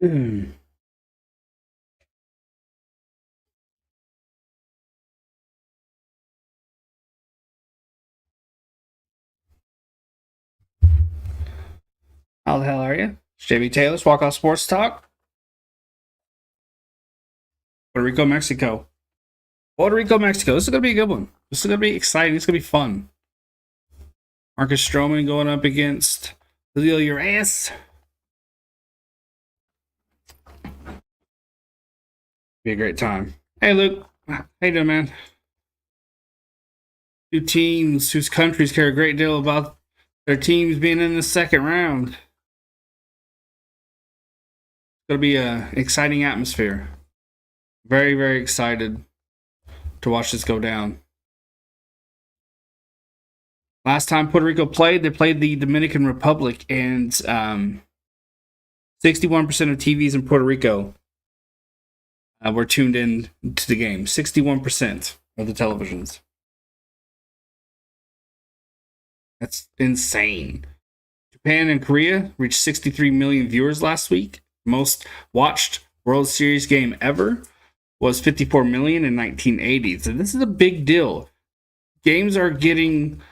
Hmm. How the hell are you? It's JB Taylor's Walk Off Sports Talk. Puerto Rico, Mexico. Puerto Rico, Mexico. This is gonna be a good one. This is gonna be exciting. It's gonna be fun. Marcus Stroman going up against Julio Urias. Be a great time. Hey Luke, how you doing, man? Two teams whose countries care a great deal about their teams being in the second round. It's gonna be an exciting atmosphere. Very, very excited to watch this go down. Last time Puerto Rico played, they played the Dominican Republic, and 61% of TVs in Puerto Rico were tuned in to the game. 61% of the televisions. That's insane. Japan and Korea reached 63 million viewers last week. Most watched World Series game ever was 54 million in 1980. So this is a big deal. Games are getting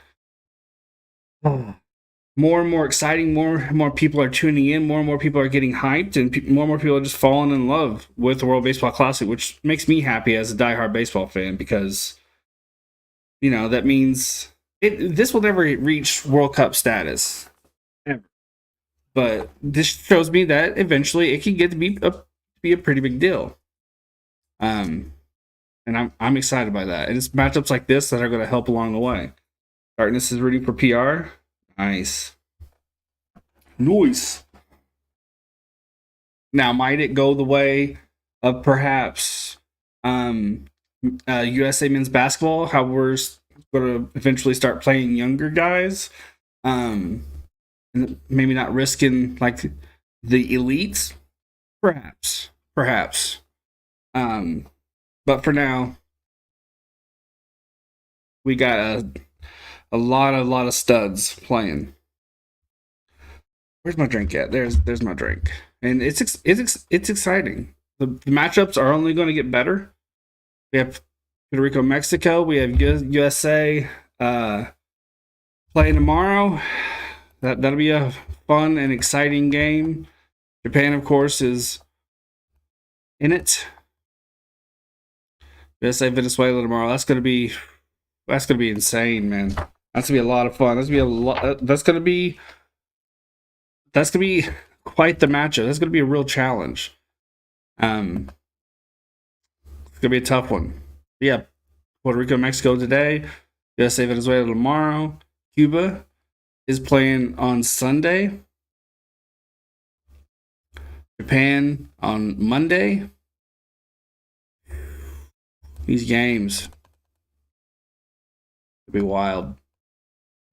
more and more exciting. More and more people are tuning in. More and more people are getting hyped, and more and more people are just falling in love with the World Baseball Classic, which makes me happy as a diehard baseball fan because that means this will never reach World Cup status, ever. But this shows me that eventually it can get to be a pretty big deal. And I'm excited by that. And it's matchups like this that are going to help along the way. Darkness is rooting for PR. Nice. Nice. Now, might it go the way of perhaps USA men's basketball? How we're going to eventually start playing younger guys, and maybe not risking like the elites. Perhaps. But for now, we got a lot of studs playing. Where's my drink at? There's my drink, and it's exciting. The matchups are only going to get better. We have Puerto Rico, Mexico. We have USA playing tomorrow. That'll be a fun and exciting game. Japan, of course, is in it. USA, Venezuela tomorrow. That's gonna be insane, man. That's gonna be a lot of fun. That's gonna be quite the matchup. That's gonna be a real challenge. It's gonna be a tough one. Yeah, Puerto Rico, Mexico today. USA, Venezuela tomorrow. Cuba is playing on Sunday. Japan on Monday. These games will be wild. I'm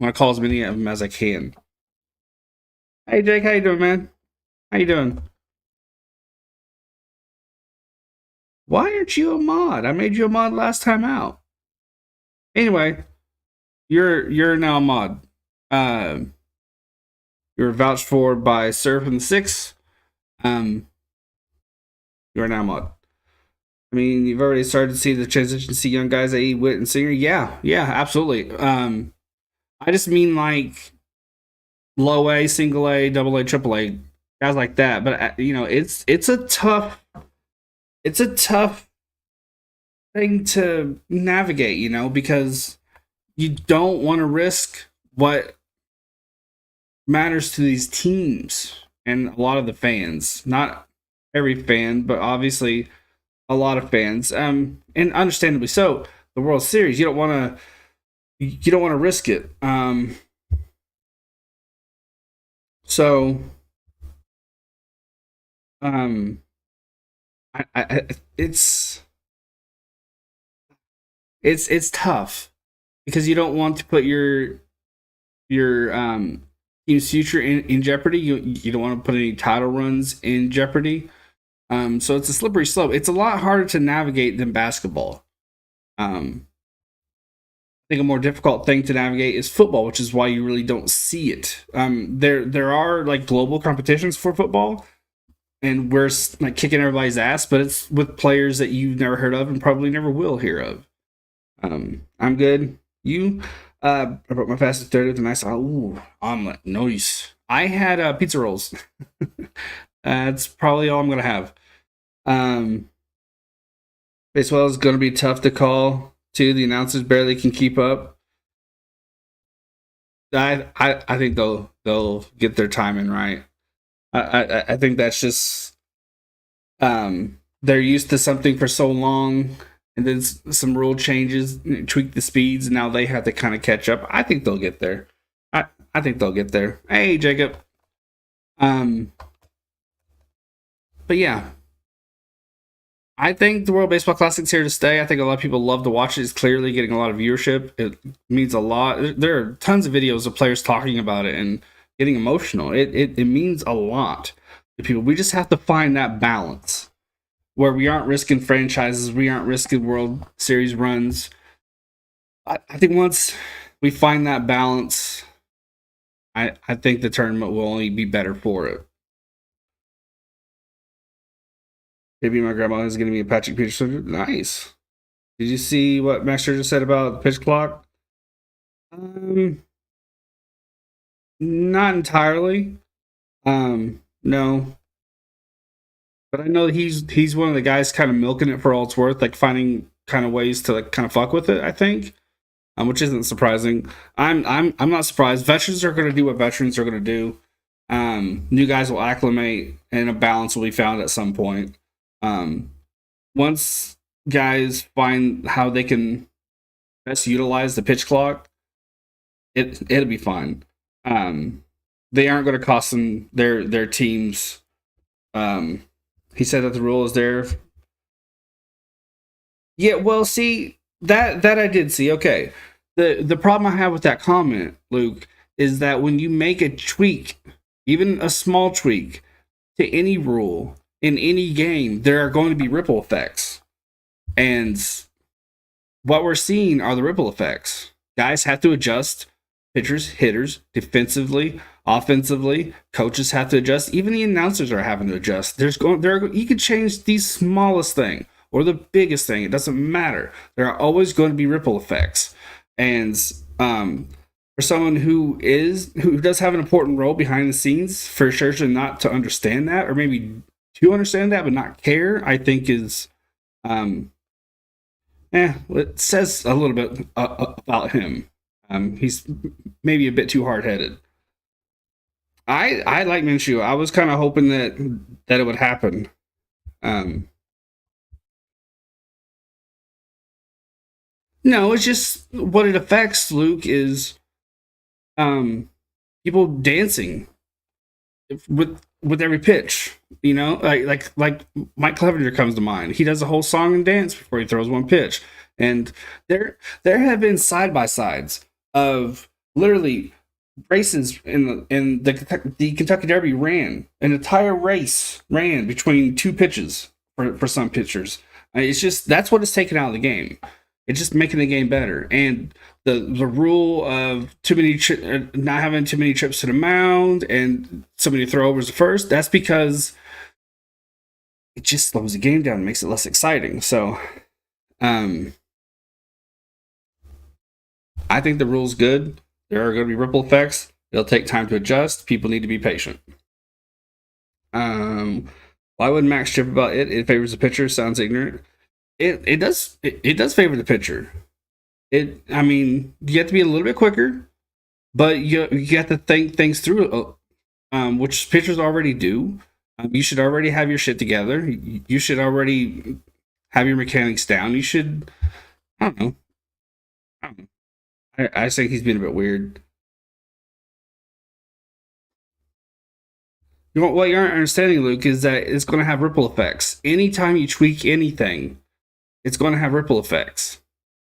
gonna call as many of them as I can. Hey Jake, how you doing, man? How you doing? Why aren't you a mod? I made you a mod last time out. Anyway, you're now a mod. You're vouched for by Surf and the Six. You're now a mod. I mean, you've already started to see the transition to see young guys that eat wit and singer. Yeah, absolutely. I just mean like low A, single A, double A, triple A, guys like that. But it's a tough thing to navigate. Because you don't want to risk what matters to these teams and a lot of the fans. Not every fan, but obviously a lot of fans, and understandably so. The World Series, you don't want to risk it. So, it's tough because you don't want to put your team's future in jeopardy. You don't want to put any title runs in jeopardy. So it's a slippery slope. It's a lot harder to navigate than basketball. I think a more difficult thing to navigate is football, which is why you really don't see it. There are like global competitions for football, and we're like kicking everybody's ass, but it's with players that you've never heard of and probably never will hear of. I'm good. You? I brought my fastest 30th and I saw, ooh, omelet. Nice. I had pizza rolls. That's probably all I'm going to have. Um, Venezuela is going to be tough to call, too. The announcers barely can keep up. I think they'll get their timing right. I think that's just they're used to something for so long, and then some rule changes, tweak the speeds, and now they have to kind of catch up. I think they'll get there. I think they'll get there. Hey, Jacob. Um, but yeah, I think the World Baseball Classic's here to stay. I think a lot of people love to watch it. It's clearly getting a lot of viewership. It means a lot. There are tons of videos of players talking about it and getting emotional. It means a lot to people. We just have to find that balance where we aren't risking franchises, we aren't risking World Series runs. I think once we find that balance, I think the tournament will only be better for it. Maybe my grandma is going to be a Patrick Peterson. Nice. Did you see what Master just said about the pitch clock? Um, Not entirely. No, but I know he's one of the guys kind of milking it for all it's worth, like finding kind of ways to like kind of fuck with it. I think, which isn't surprising. I'm not surprised. Veterans are going to do what veterans are going to do. New guys will acclimate, and a balance will be found at some point. Um, Once guys find how they can best utilize the pitch clock, it'll be fine. Um, they aren't going to cost them their teams. Um, he said that the rule is there. Yeah, well, see that I did see. Okay, the problem I have with that comment, Luke, is that when you make a tweak, even a small tweak to any rule in any game, there are going to be ripple effects, and what we're seeing are the ripple effects. Guys have to adjust. Pitchers, hitters, defensively, offensively, coaches have to adjust. Even the announcers are having to adjust. You can change the smallest thing or the biggest thing. It doesn't matter. There are always going to be ripple effects. And for someone who does have an important role behind the scenes, for sure to not to understand that, or maybe to understand that but not care, I think is it says a little bit about him. He's maybe a bit too hard headed. I like Minshew. I was kind of hoping that it would happen. Um, no, it's just what it affects. Luke is um, people dancing with every pitch. You know, like Mike Clevenger comes to mind. He does a whole song and dance before he throws one pitch. And there have been side by sides of literally races in the Kentucky Derby ran an entire race ran between two pitches for some pitchers. It's just that's what it's taken out of the game. It's just making the game better. And the rule of not having too many trips to the mound and so many throwovers to first. That's because it just slows the game down and makes it less exciting. So, I think the rule's good. There are going to be ripple effects. It'll take time to adjust. People need to be patient. Why would Max trip about it? It favors the pitcher. Sounds ignorant. It does favor the pitcher. I mean, you have to be a little bit quicker, but you have to think things through, which pitchers already do. You should already have your shit together. You should already have your mechanics down. You should. I don't know. I don't know. I think he's been a bit weird. What you aren't understanding, Luke, is that it's going to have ripple effects. Anytime you tweak anything, it's going to have ripple effects.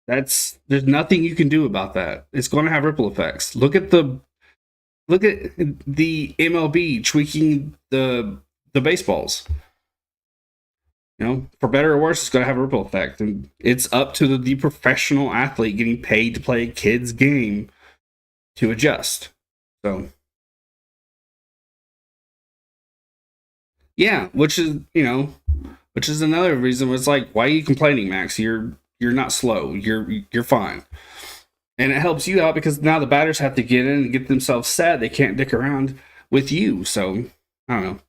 There's nothing you can do about that. It's going to have ripple effects. Look at the MLB tweaking the baseballs. You know, for better or worse, it's going to have a ripple effect, and it's up to the professional athlete getting paid to play a kid's game to adjust. So, Yeah, which is another reason where it's like, why are you complaining, Max? You're not slow. You're fine. And it helps you out because now the batters have to get in and get themselves set. They can't dick around with you. So I don't know.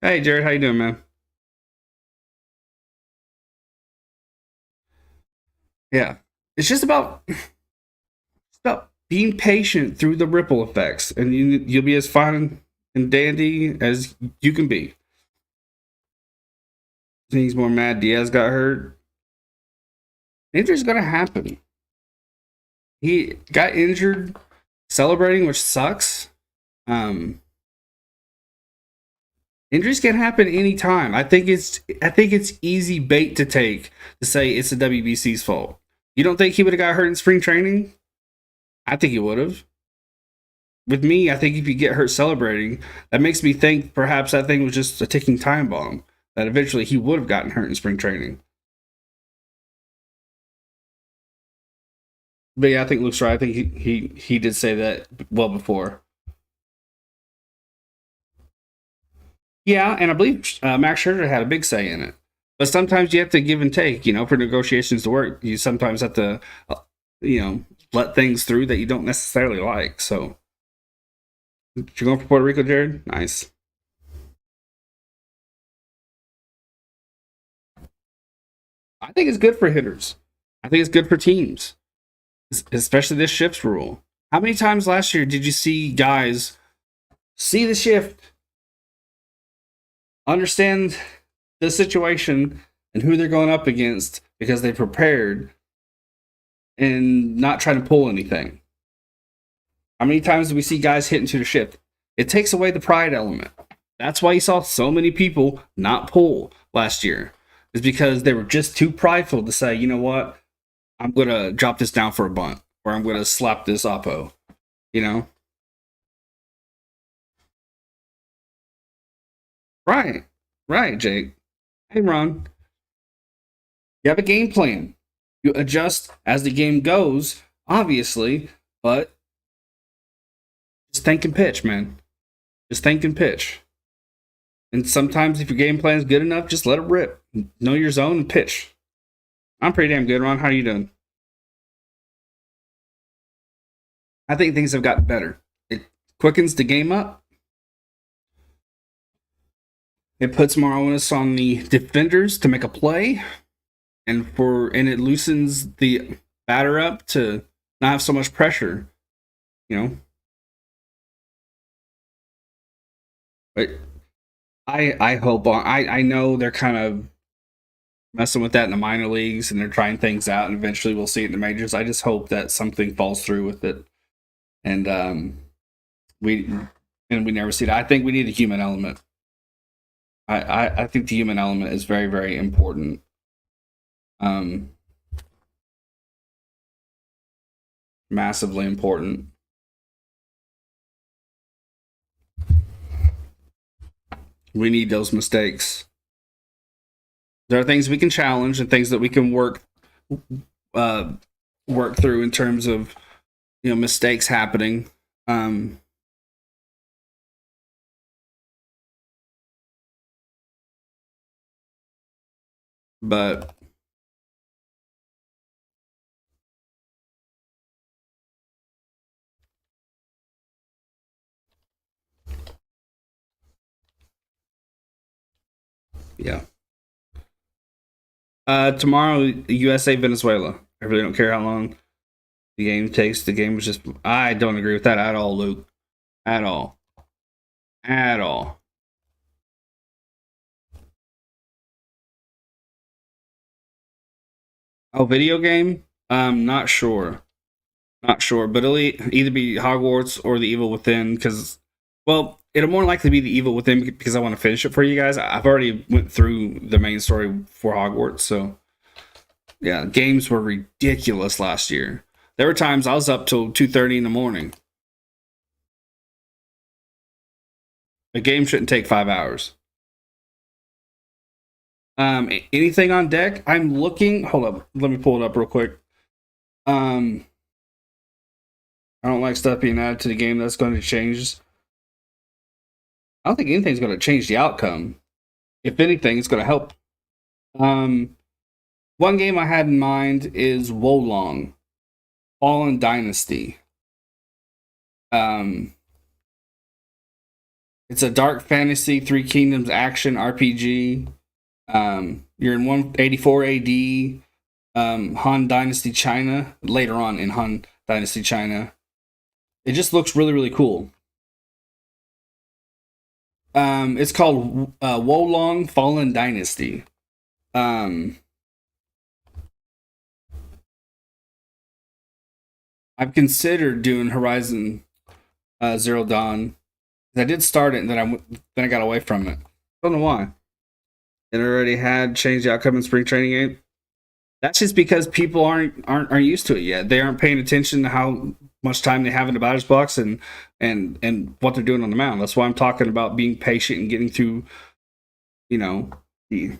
Hey Jared, how you doing, man? Yeah. It's just about being patient through the ripple effects, and you'll be as fine and dandy as you can be. He's more mad Diaz got hurt. Injury's gonna happen. He got injured celebrating, which sucks. Um, Injuries can happen anytime. I think it's easy bait to take to say it's the WBC's fault. You don't think he would have got hurt in spring training? I think he would have. With me, I think if you get hurt celebrating, that makes me think perhaps that thing was just a ticking time bomb. That eventually he would have gotten hurt in spring training. But yeah, I think Luke's right. I think he did say that well before. Yeah, and I believe Max Scherzer had a big say in it. But sometimes you have to give and take. For negotiations to work, you sometimes have to, you know, let things through that you don't necessarily like. So, you going for Puerto Rico, Jared? Nice. I think it's good for hitters. I think it's good for teams, especially this shifts rule. How many times last year did you see guys see the shift, understand the situation and who they're going up against because they prepared and not trying to pull anything? How many times do we see guys hit into the shift? It takes away the pride element. That's why you saw so many people not pull last year. Is because they were just too prideful to say, you know what, I'm gonna drop this down for a bunt, or I'm gonna slap this oppo. You know, right, right, Jake. Hey, Ron, you have a game plan. You adjust as the game goes, obviously, but just think and pitch, man. Just think and pitch. And sometimes, if your game plan is good enough, just let it rip. Know your zone and pitch. I'm pretty damn good, Ron. How are you doing? I think things have gotten better. It quickens the game up. It puts more onus on the defenders to make a play, and it loosens the batter up to not have so much pressure. You know, but I hope I know they're kind of messing with that in the minor leagues and they're trying things out, and eventually we'll see it in the majors. I just hope that something falls through with it, and we we never see it. I think we need a human element. I think the human element is very, very important. Um, Massively important. We need those mistakes. There are things we can challenge and things that we can uh, work through in terms of mistakes happening. Um, but yeah, tomorrow USA Venezuela. I really don't care how long the game takes. The game was just. I don't agree with that at all, Luke. At all. At all. Oh, video game? Not sure. Not sure, but it'll either be Hogwarts or The Evil Within. Because, well, it'll more likely be The Evil Within because I want to finish it for you guys. I've already went through the main story for Hogwarts, so yeah, games were ridiculous last year. There were times I was up till 2:30 in the morning. A game shouldn't take 5 hours. Anything on deck? I'm looking. Hold up, let me pull it up real quick. Um, I don't like stuff being added to the game that's going to change. I don't think anything's going to change the outcome. If anything, it's going to help. Um, One game I had in mind is Wolong, Fallen Dynasty. Um, it's a dark fantasy, Three Kingdoms action RPG. You're in 184 AD, Han Dynasty China. Later on in Han Dynasty China, it just looks really really cool. It's called Wolong Fallen Dynasty. Um, I've considered doing Horizon Zero Dawn. I did start it, and then I got away from it. Don't know why. It already had changed the outcome in spring training game. That's just because people aren't used to it yet. They aren't paying attention to how much time they have in the batter's box and what they're doing on the mound. That's why I'm talking about being patient and getting through, you know, the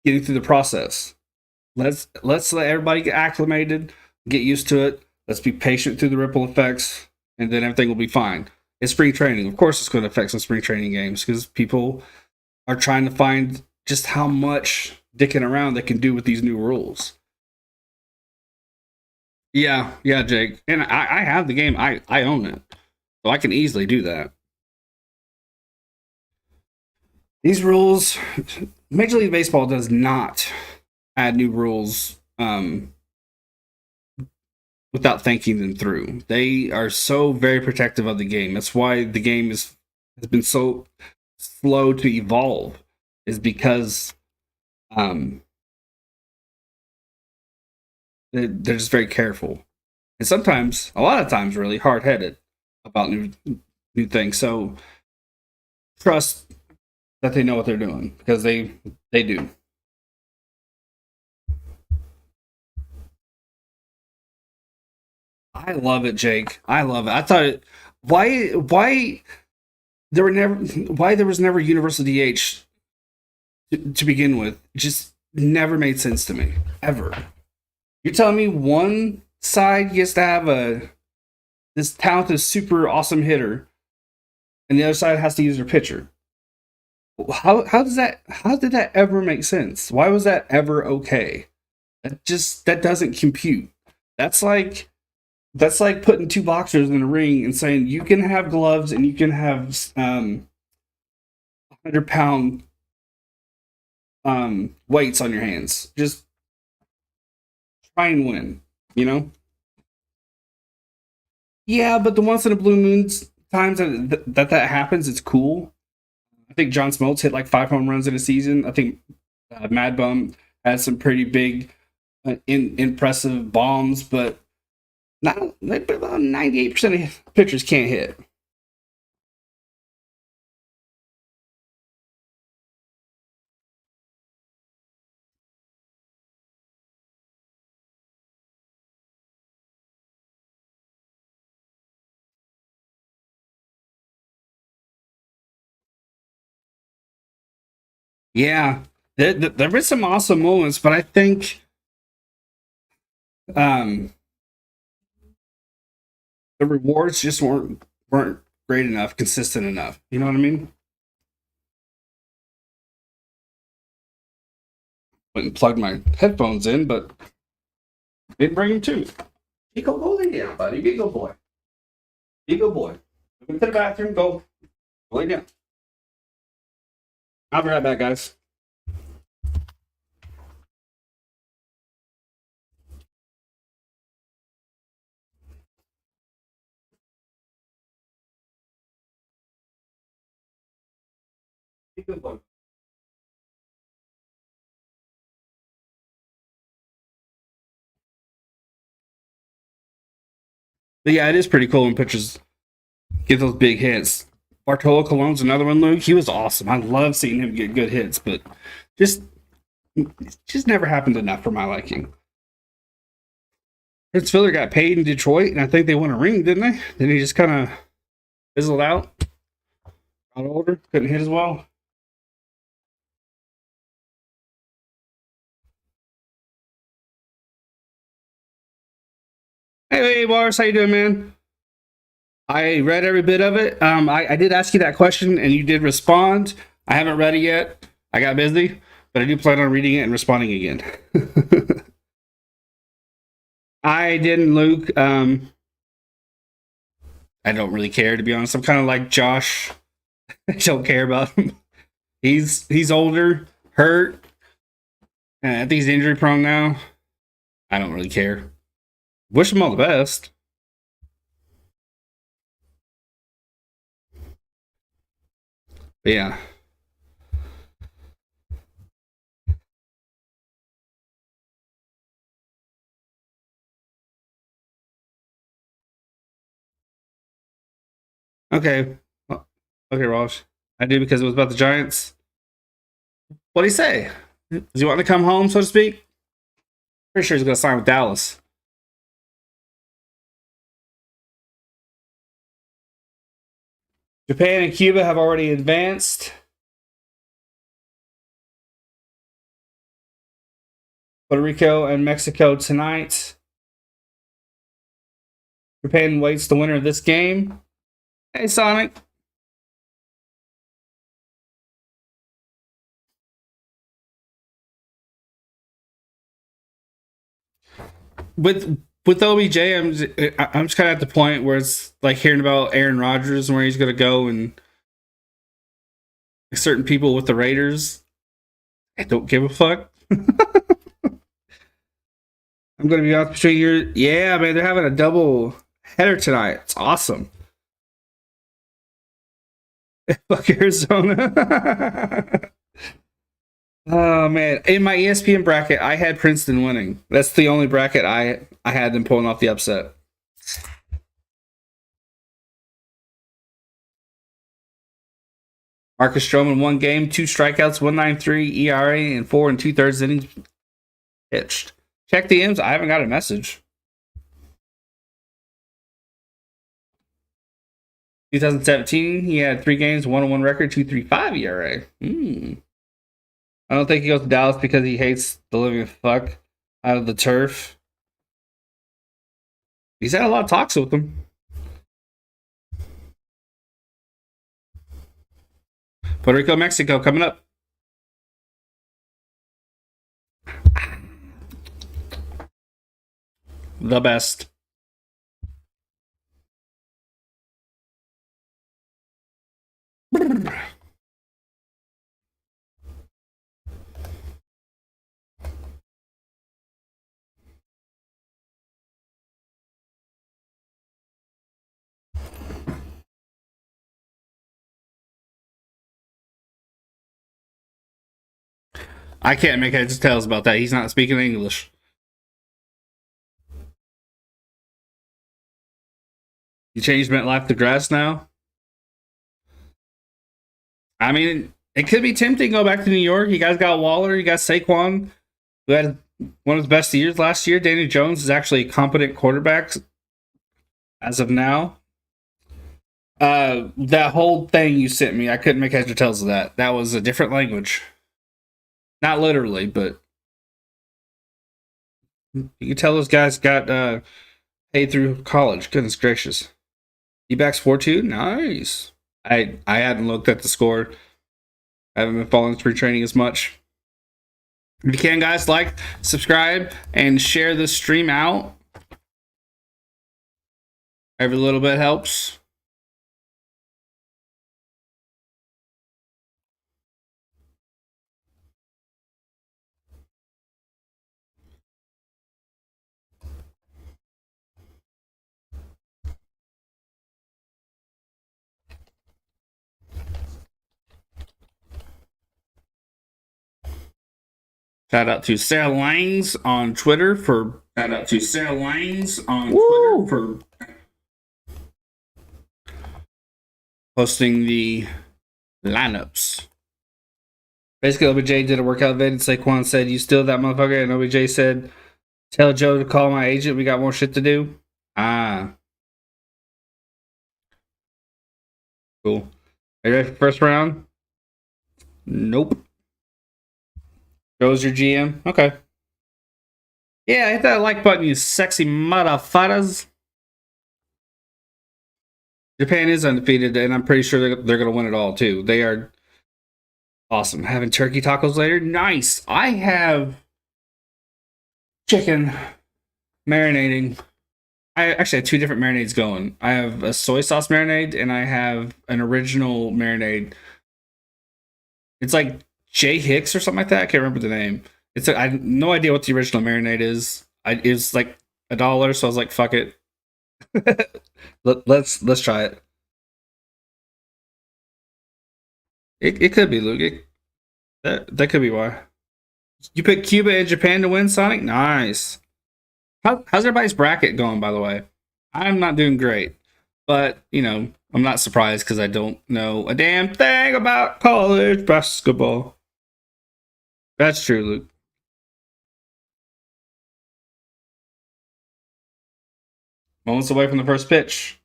getting through the process. Let's let everybody get acclimated, get used to it. Let's be patient through the ripple effects, and then everything will be fine. It's spring training. Of course, it's going to affect some spring training games because people are trying to find just how much dicking around they can do with these new rules. Yeah, yeah, Jake. And I have the game. I own it. So I can easily do that. These rules, Major League Baseball does not add new rules without thinking them through. They are so very protective of the game. That's why the game has been so slow to evolve, is because um, they're just very careful, and sometimes, a lot of times, really hard headed about new things. So trust that they know what they're doing because they do. I love it, Jake. I love it. I thought it, why there was never universal DH to begin with. It just never made sense to me ever. You're telling me one side gets to have a this talented, super awesome hitter, and the other side has to use their pitcher. How did that ever make sense? Why was that ever okay? That doesn't compute. That's like that's like putting two boxers in a ring and saying you can have gloves and you can have 100-pound weights on your hands. Just try and win. You know? Yeah, but the once in a blue moon times that happens, it's cool. I think John Smoltz hit like 5 home runs in a season. I think Mad Bum had some pretty big, impressive bombs, but not like about 98% of pitchers can't hit. Yeah, there been some awesome moments, but I think um, the rewards just weren't great enough, consistent enough. You know what I mean? Went and plugged my headphones in, but didn't bring them too. You go lay down, buddy. Be a good boy. Be a good boy. Go to the bathroom. Go lay down. I'll be right back, guys. Be a good boy. But yeah, it is pretty cool when pitchers get those big hits. Bartolo Colon's another one, Luke. He was awesome. I love seeing him get good hits, but just just never happened enough for my liking. Prince Fielder got paid in Detroit, and I think they won a ring, didn't they? Then he just kind of fizzled out, got older, couldn't hit as well. Hey, Boris, how you doing, man? I read every bit of it. I did ask you that question, and you did respond. I haven't read it yet. I got busy, but I do plan on reading it and responding again. I didn't, Luke. I don't really care, to be honest. I'm kind of like Josh. I don't care about him. He's older, hurt, and I think he's injury prone now. I don't really care. Wish him all the best. But yeah. Okay. Okay, Rosh. I do because it was about the Giants. What did he say? Does he want to come home, so to speak? Pretty sure he's going to sign with Dallas. Japan and Cuba have already advanced. Puerto Rico and Mexico tonight. Japan waits the winner of this game. Hey, Sonic. With OBJ, I'm just kind of at the point where it's like hearing about Aaron Rodgers and where he's going to go, and certain people with the Raiders. I don't give a fuck. I'm going to be honest between you. Yeah, man, they're having a double header tonight. It's awesome. Fuck Arizona. Oh man, in my ESPN bracket, I had Princeton winning. That's the only bracket I had them pulling off the upset. Marcus Stroman, 1 game, 2 strikeouts, 1.93 ERA, and 4 2/3 innings pitched. Check the M's. I haven't got a message. 2017, he had 3 games, 1-1 record, 2.35 ERA. I don't think he goes to Dallas because he hates the living fuck out of the turf. He's had a lot of talks with him. Puerto Rico, Mexico coming up. The best. I can't make heads or tails about that. He's not speaking English. You changed MetLife to grass now? I mean, it could be tempting to go back to New York. You guys got Waller, you got Saquon, who had one of his best years last year. Daniel Jones is actually a competent quarterback as of now. That whole thing you sent me, I couldn't make heads or tails of that. That was a different language. Not literally, but you can tell those guys got paid through college. Goodness gracious. D-backs 4-2? Nice. I hadn't looked at the score. I haven't been following spring training as much. If you can, guys, like, subscribe, and share this stream out. Every little bit helps. Shout out to Sarah Langs on Twitter for posting the lineups. Basically, OBJ did a workout vid, and Saquon said, "You still that motherfucker?" And OBJ said, "Tell Joe to call my agent. We got more shit to do." Ah, cool. Are you ready for first round? Nope. Joe's your GM. Okay. Yeah, hit that like button, you sexy motherfuckers. Japan is undefeated, and I'm pretty sure they're going to win it all too. They are awesome. Having turkey tacos later, nice. I have chicken marinating. I actually have two different marinades going. I have a soy sauce marinade, and I have an original marinade. It's like J Hicks or something like that. I can't remember the name. I have no idea what the original marinade is. It's like $1, so I was like, fuck it. Let's try it. It could be Luke. That could be why. You picked Cuba and Japan to win, Sonic. Nice. How's everybody's bracket going, by the way? I'm not doing great, but I'm not surprised because I don't know a damn thing about college basketball. That's true, Luke. Moments away from the first pitch.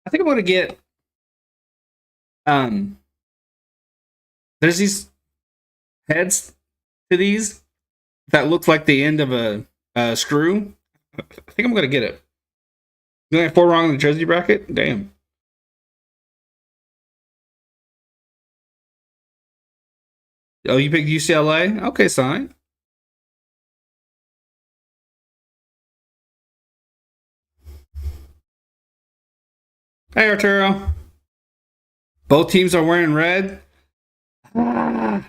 I think I'm gonna get um. There's these heads to these that look like the end of a screw. I think I'm gonna get it. You only have 4 wrong in the Jersey bracket. Damn. Oh, you picked UCLA. Okay, sign. Hey, Arturo. Both teams are wearing red. Ah,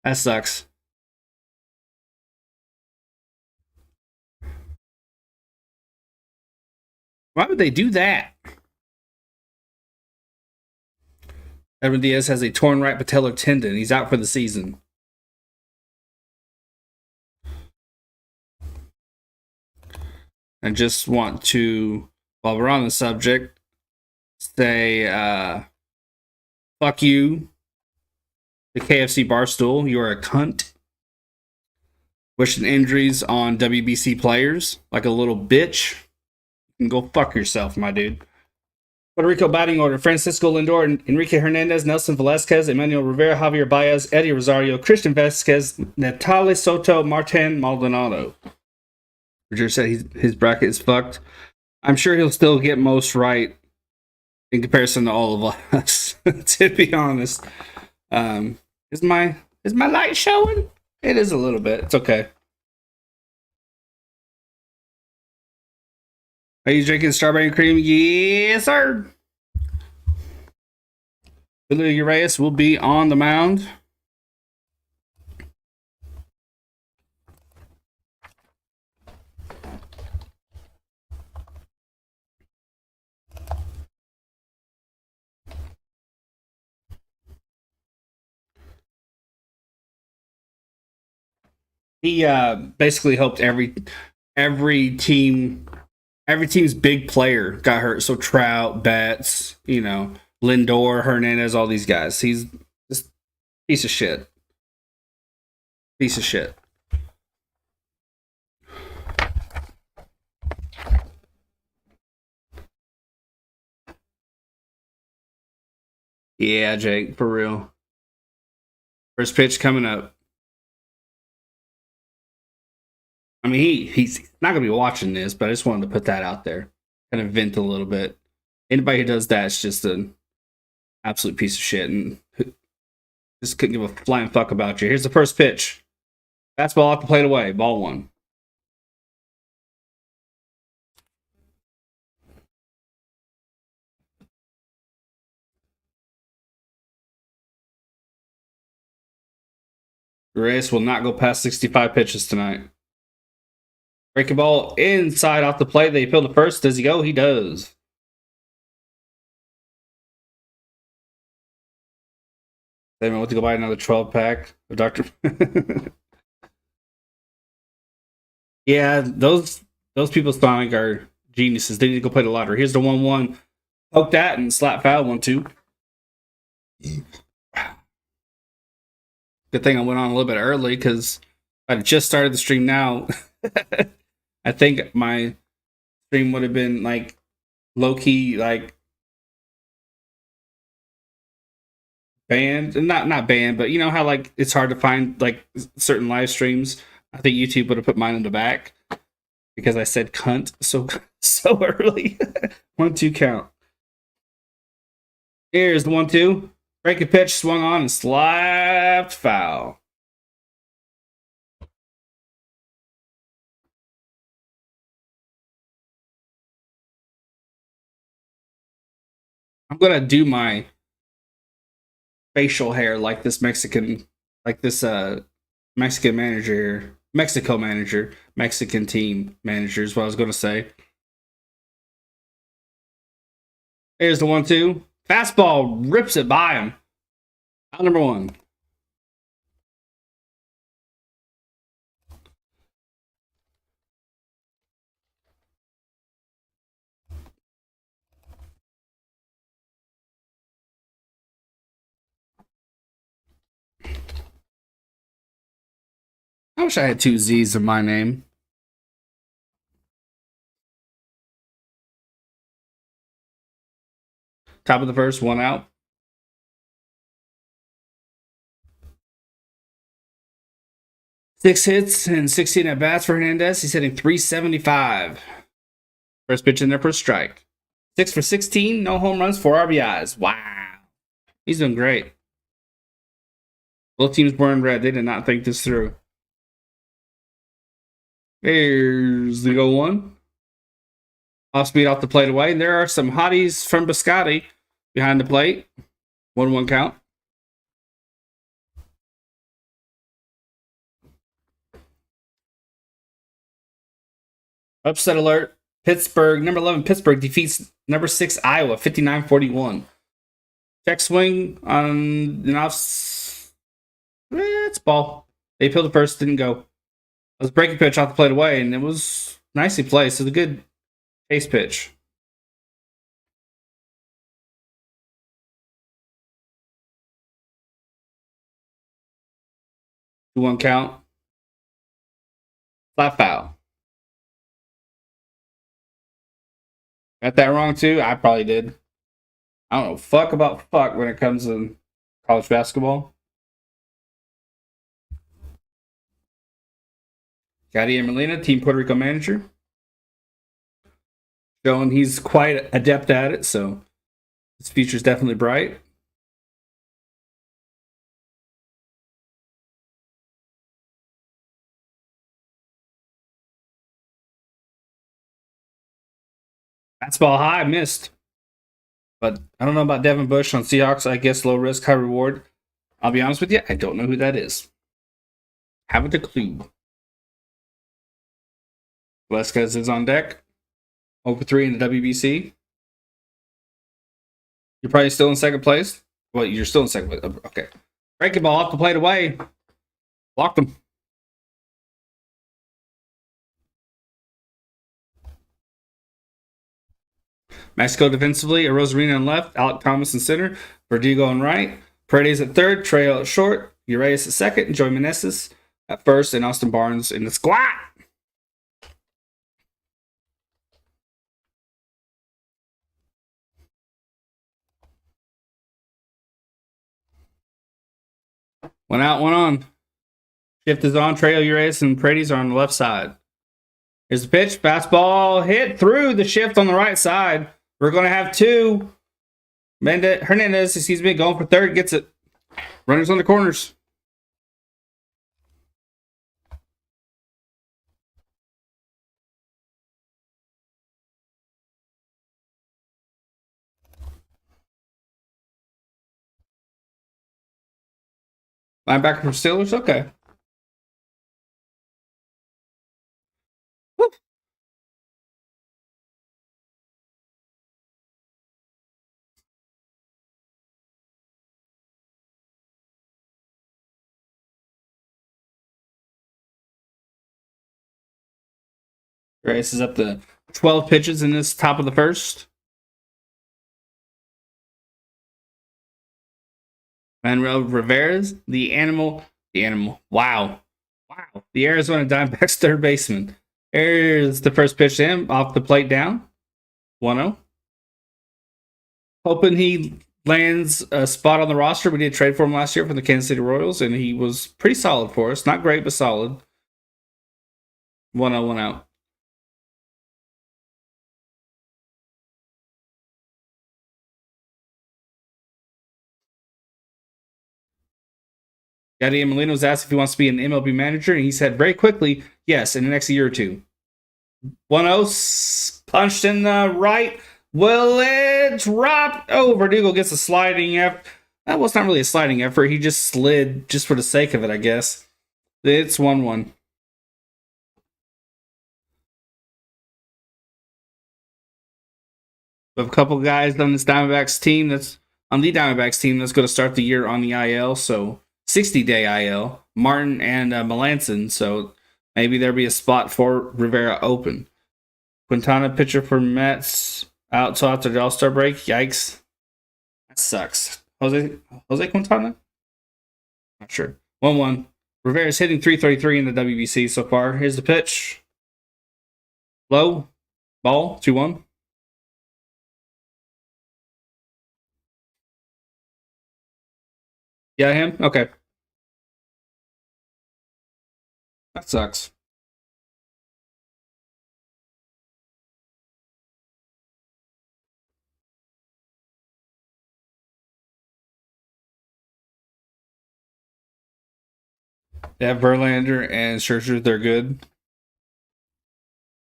that sucks. Why would they do that? Edwin Diaz has a torn right patellar tendon. He's out for the season. I just want to, while we're on the subject, say fuck you, the KFC Barstool. You are a cunt. Wishing injuries on WBC players like a little bitch. You can go fuck yourself, my dude. Puerto Rico batting order: Francisco Lindor, Enrique Hernandez, Nelson Velasquez, Emmanuel Rivera, Javier Baez, Eddie Rosario, Christian Vasquez, Natale Soto, Martin Maldonado. Roger said his bracket is fucked. I'm sure he'll still get most right in comparison to all of us. To be honest, is my light showing? It is a little bit. It's okay. Are you drinking strawberry cream? Yes, sir. Billy Urias will be on the mound. He basically helped every team, every team's big player got hurt. So Trout, Betts, Lindor, Hernandez, all these guys. He's just piece of shit. Piece of shit. Yeah, Jake, for real. First pitch coming up. I mean, he's not gonna be watching this, but I just wanted to put that out there, kind of vent a little bit. Anybody who does that is just an absolute piece of shit, and just couldn't give a flying fuck about you. Here's the first pitch. Fastball off the plate away. Ball one. Reyes will not go past 65 pitches tonight. Breaking ball inside off the plate. They appeal to first. Does he go? He does. They went to go buy another 12 pack of Dr. Yeah, those people Sonic are geniuses. They need to go play the lottery. Here's the 1-1. Poke that and slap foul 1-2. Good thing I went on a little bit early because I just started the stream now. I think my stream would have been like low key, like banned, not banned, but you know how like it's hard to find like certain live streams. I think YouTube would have put mine in the back. because I said cunt so early. 1-2 count. Here's the 1-2. Breaking pitch, swung on and slapped foul. I'm gonna do my facial hair like this Mexican manager here. Mexico manager. Mexican team manager is what I was gonna say. Here's the 1-2. Fastball rips it by him. Out number 1. I wish I had 2 Z's in my name. Top of the first, 1 out. 6 hits and 16 at bats for Hernandez. He's hitting .375. First pitch in there for a strike. 6 for 16, no home runs, 4 RBIs. Wow. He's doing great. Both teams were in red. They did not think this through. Here's the 0-1. Off speed off the plate away. And there are some hotties from Biscotti behind the plate. 1-1 count. Upset alert. Pittsburgh, number 11, Pittsburgh defeats number 6, Iowa, 59-41. Check swing on an off. It's ball. They peeled the first, didn't go. It was a breaking pitch off the plate away, and it was nicely placed. It was a good chase pitch. One count. Flat foul. Got that wrong too? I probably did. I don't know fuck about fuck when it comes to college basketball. Gadier Molina, Team Puerto Rico manager. Showing he's quite adept at it, so his future's definitely bright. Fastball high, missed. But I don't know about Devin Bush on Seahawks. I guess low risk, high reward. I'll be honest with you, I don't know who that is. Haven't a clue. Velasquez is on deck. 0-3 in the WBC. You're probably still in second place. Well, you're still in second place. Okay. Breaking ball off the plate away. Blocked him. Mexico defensively, Rosarina on left, Alec Thomas in center, Verdugo on right, Paredes at third, Trail at short, Urias at second, and Joey Meneses at first, and Austin Barnes in the squat. One out, one on. Shift is on. Trail, Urias, and Paredes are on the left side. Here's the pitch. Fastball hit through the shift on the right side. We're going to have 2. Hernandez, going for third. Gets it. Runners on the corners. Linebacker from Steelers? Okay. Whoop. Grace is up to 12 pitches in this top of the first. Manuel Rivera's the animal. Wow. The Arizona Diamondbacks third baseman. Here's the first pitch to him off the plate down. 1-0. Hoping he lands a spot on the roster. We did trade for him last year from the Kansas City Royals, and he was pretty solid for us. Not great, but solid. 1-0, 1 out. Yadier Molina was asked if he wants to be an MLB manager, and he said very quickly, yes, in the next year or two. 1-0, punched in the right. Will it drop? Oh, Verdugo gets a sliding effort. That was not really a sliding effort. He just slid just for the sake of it, I guess. It's 1-1. We have a couple guys on this Diamondbacks team that's on the Diamondbacks team that's going to start the year on the IL. So 60-day IL. Martin and Melanson. So maybe there'll be a spot for Rivera open. Quintana, pitcher for Mets, out till after the All-Star break. Yikes. That sucks. Jose Quintana? Not sure. 1-1. Rivera's hitting 333 in the WBC so far. Here's the pitch. Low. Ball. 2-1. Yeah, him? Okay. That sucks. Yeah, Verlander and Scherzer, they're good.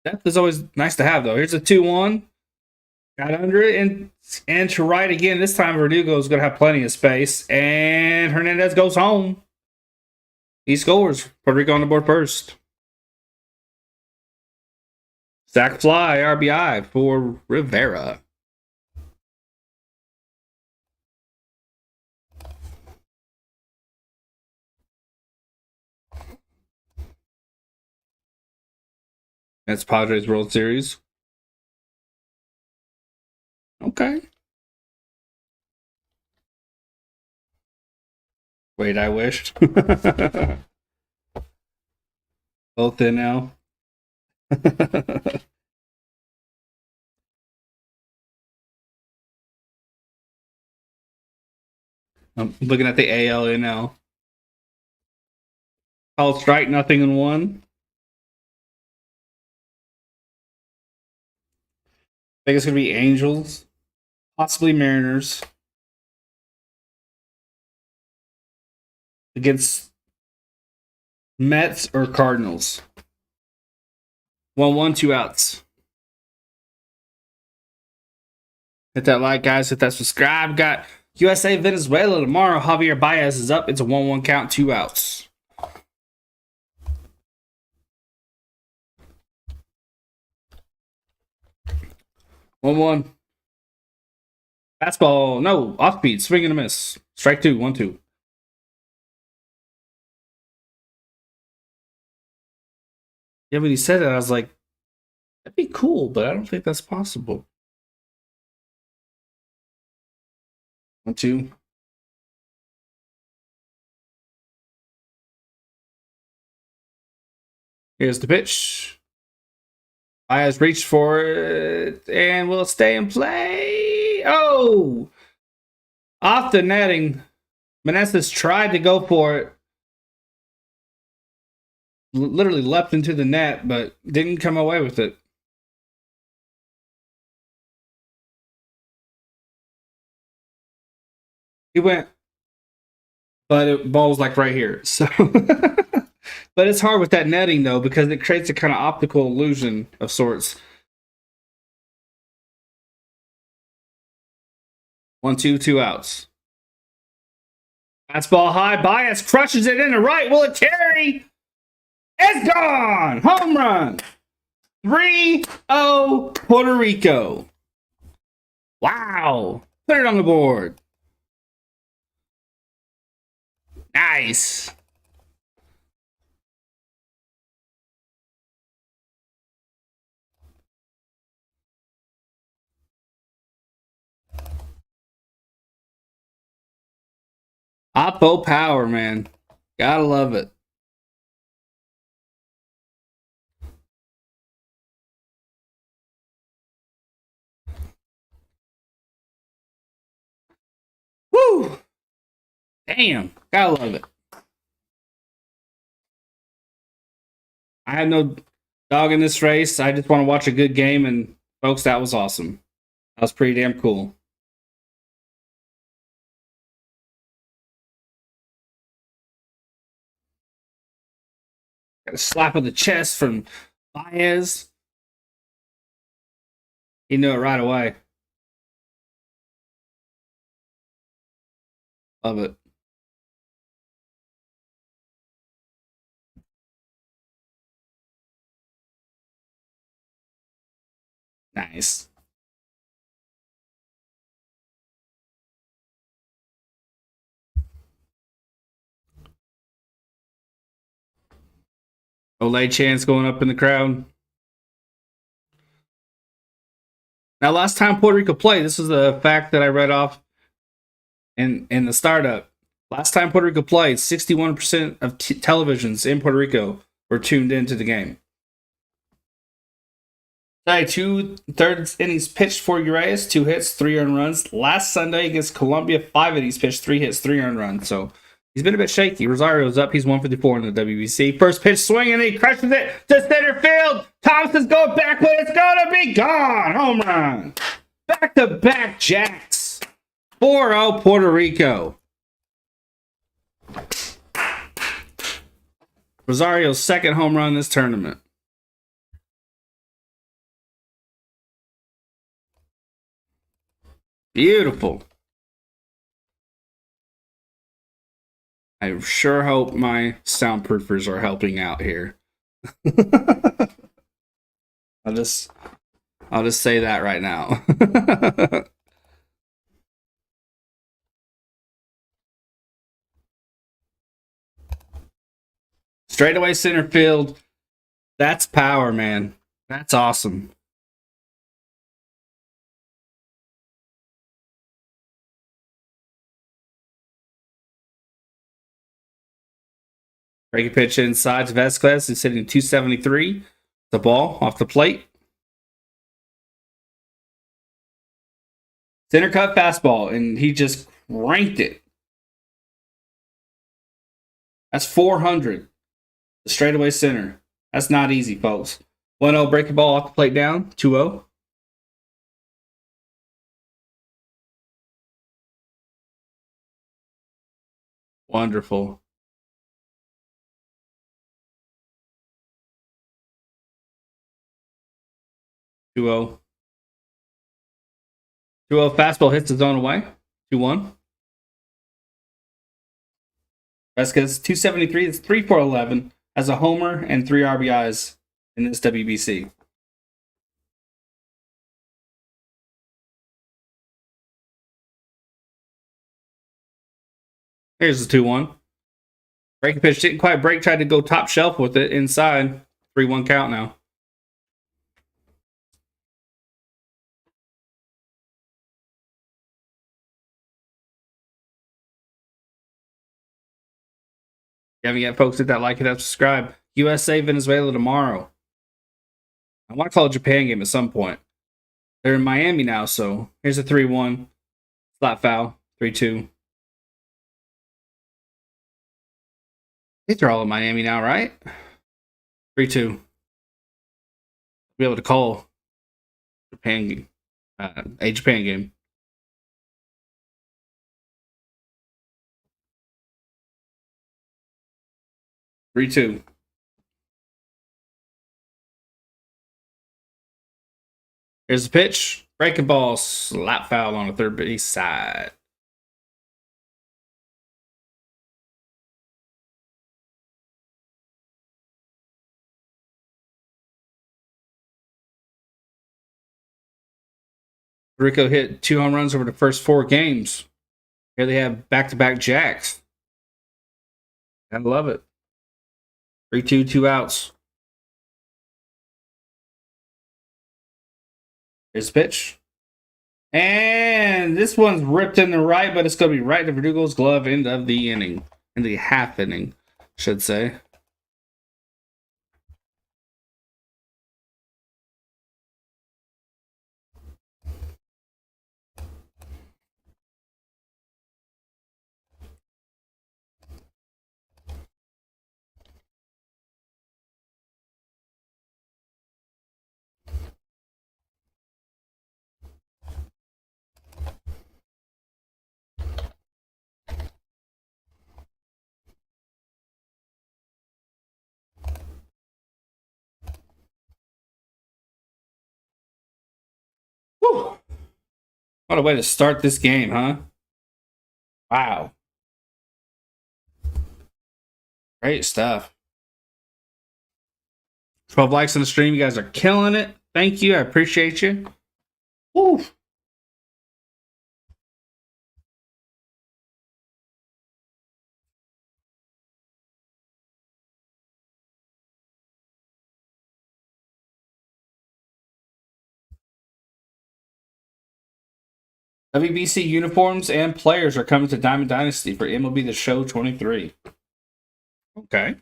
Depth is always nice to have, though. Here's a 2-1. Got under it and to right again. This time Verdugo is going to have plenty of space. And Hernandez goes home. He scores. Puerto Rico on the board first. Sack fly, RBI for Rivera. That's Padres World Series. Okay. Wait, I wished. Both in now. I'm looking at the AL NL. Called strike, nothing in one. I think it's going to be Angels, possibly Mariners, against Mets or Cardinals. 1-1, 2 outs. Hit that like, guys. Hit that subscribe. Got USA Venezuela tomorrow. Javier Baez is up. It's a 1-1 count, 2 outs. One. Fastball. No. Off speed. Swing and a miss. Strike 2. 1-2. Yeah, when he said that, I was like, that'd be cool, but I don't think that's possible. 1-2. Here's the pitch. Baez reached for it and will stay in play. Oh! Off the netting. Meneses tried to go for it. Literally leapt into the net, but didn't come away with it. He went, but it ball's like right here. So, but it's hard with that netting though because it creates a kind of optical illusion of sorts. 1-2, 2 outs. Fastball high. Baez crushes it in the right. Will it carry? It's gone. Home run. 3-0 Puerto Rico. Wow. Put it on the board. Nice. Oppo power, man. Gotta love it. Woo! Damn. Gotta love it. I had no dog in this race. I just want to watch a good game, and folks, that was awesome. That was pretty damn cool. Got a slap on the chest from Baez. He knew it right away. Love it. Nice. Olay chance going up in the crowd. Now, last time Puerto Rico played, this is a fact that I read off in the startup. Last time Puerto Rico played, 61% of televisions in Puerto Rico were tuned into the game. Today, 2/3 innings pitched for Urias, 2 hits, 3 earned runs. Last Sunday against Colombia, 5 innings pitched, 3 hits, 3 earned runs. So he's been a bit shaky. Rosario's up. He's 154 in the WBC. First pitch swinging, and he crushes it to center field. Thompson's going back when it's going to be gone. Home run. Back-to-back jacks. 4-0 Puerto Rico. Rosario's second home run this tournament. Beautiful. I sure hope my soundproofers are helping out here. I'll just say that right now. Straightaway center field. That's power, man. That's awesome. Breaking pitch inside to Vasquez. He's hitting 273. The ball off the plate. Center cut fastball, and he just cranked it. That's 400. The straightaway center. That's not easy, folks. 1-0 breaking ball off the plate down. 2-0. Wonderful. 2-0. 2-0 fastball hits the zone away. 2-1. Vasquez 273. It's 3-for-11 as a homer and 3 RBIs in this WBC. Here's the 2-1. Breaking pitch didn't quite break. Tried to go top shelf with it inside. 3-1 count now. If you haven't yet, folks, hit that like, hit that subscribe. USA, Venezuela tomorrow. I want to call a Japan game at some point. They're in Miami now, so here's a 3-1. Flat foul. 3-2. I think they're all in Miami now, right? 3-2. Be able to call Japan game. A Japan game. Three two. Here's the pitch. Breaking ball. Slap foul on the third base side. Rico hit 2 home runs over the first 4 games. Here they have back-to-back jacks. I love it. 3-2, 2 outs. Here's the pitch. And this one's ripped in the right, but it's going to be right to Verdugo's glove end of the inning. In the half inning, should say. What a way to start this game, huh? Wow. Great stuff. 12 likes on the stream. You guys are killing it. Thank you. I appreciate you. Woo. WBC uniforms and players are coming to Diamond Dynasty for MLB The Show 23. Okay.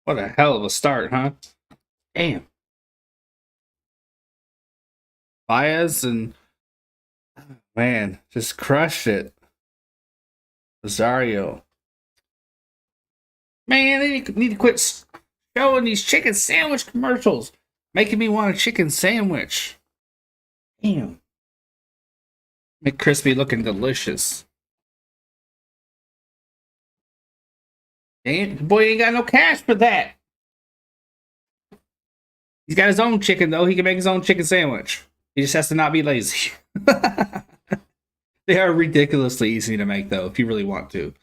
What a hell of a start, huh? Damn. Baez and man, just crushed it. Rosario. Man, they need to quit showing these chicken sandwich commercials, making me want a chicken sandwich. Damn. McCrispy looking delicious. Damn, the boy ain't got no cash for that. He's got his own chicken, though. He can make his own chicken sandwich. He just has to not be lazy. They are ridiculously easy to make, though, if you really want to.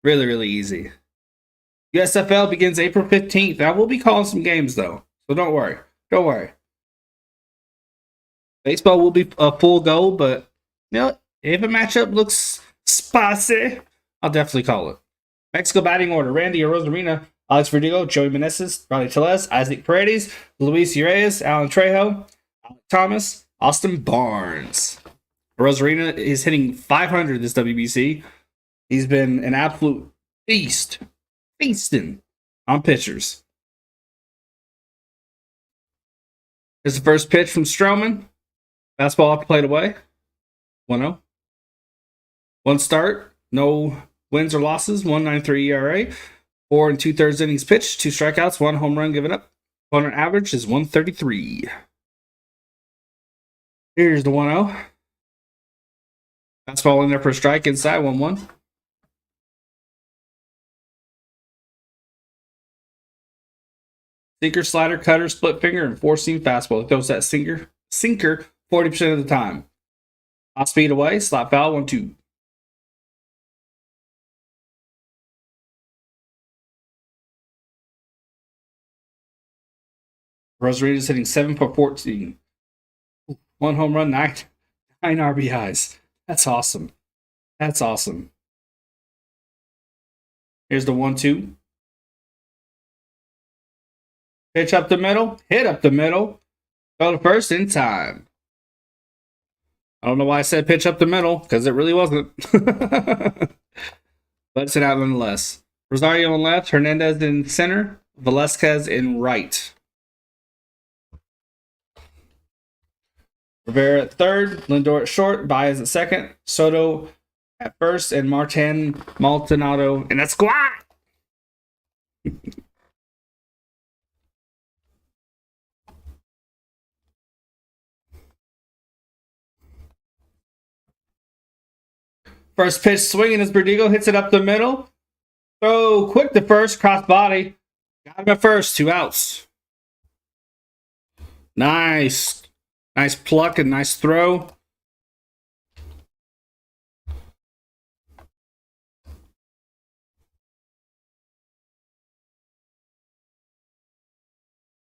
Really, really easy. USFL begins April 15th. I will be calling some games, though. So don't worry. Don't worry. Baseball will be a full go, but you know, if a matchup looks spicy, I'll definitely call it. Mexico batting order: Randy Arozarena, Alex Verdugo, Joey Meneses, Ronnie Tellez, Isaac Paredes, Luis Urias, Alan Trejo, Alec Thomas, Austin Barnes. Arozarena is hitting 500 this WBC. He's been an absolute feasting on pitchers. Here's the first pitch from Stroman. Fastball off the plate away. 1-0. One start, no wins or losses, 1.93 ERA, 4 2/3 innings pitched, 2 strikeouts, 1 home run given up. Opponent average is 133. Here's the 1-0. Fastball in there for a strike, inside, 1-1. Sinker, slider, cutter, split finger, and 4-seam fastball. He throws that sinker 40% of the time. Off speed away, slap foul, 1-2. Rosarita is hitting 7 for 14. 1 home run, 9 RBIs. That's awesome. That's awesome. Here's the 1-2. Pitch up the middle, hit up the middle, go to first in time. I don't know why I said pitch up the middle, because it really wasn't. But it's an out nonetheless. Rosario on left, Hernandez in center, Velasquez in right. Rivera at third, Lindor at short, Baez at second, Soto at first, and Martin Maldonado in that squad. First pitch swinging as Verdugo hits it up the middle. Throw quick to first, cross body. Got him at first, 2 outs. Nice. Nice pluck and nice throw.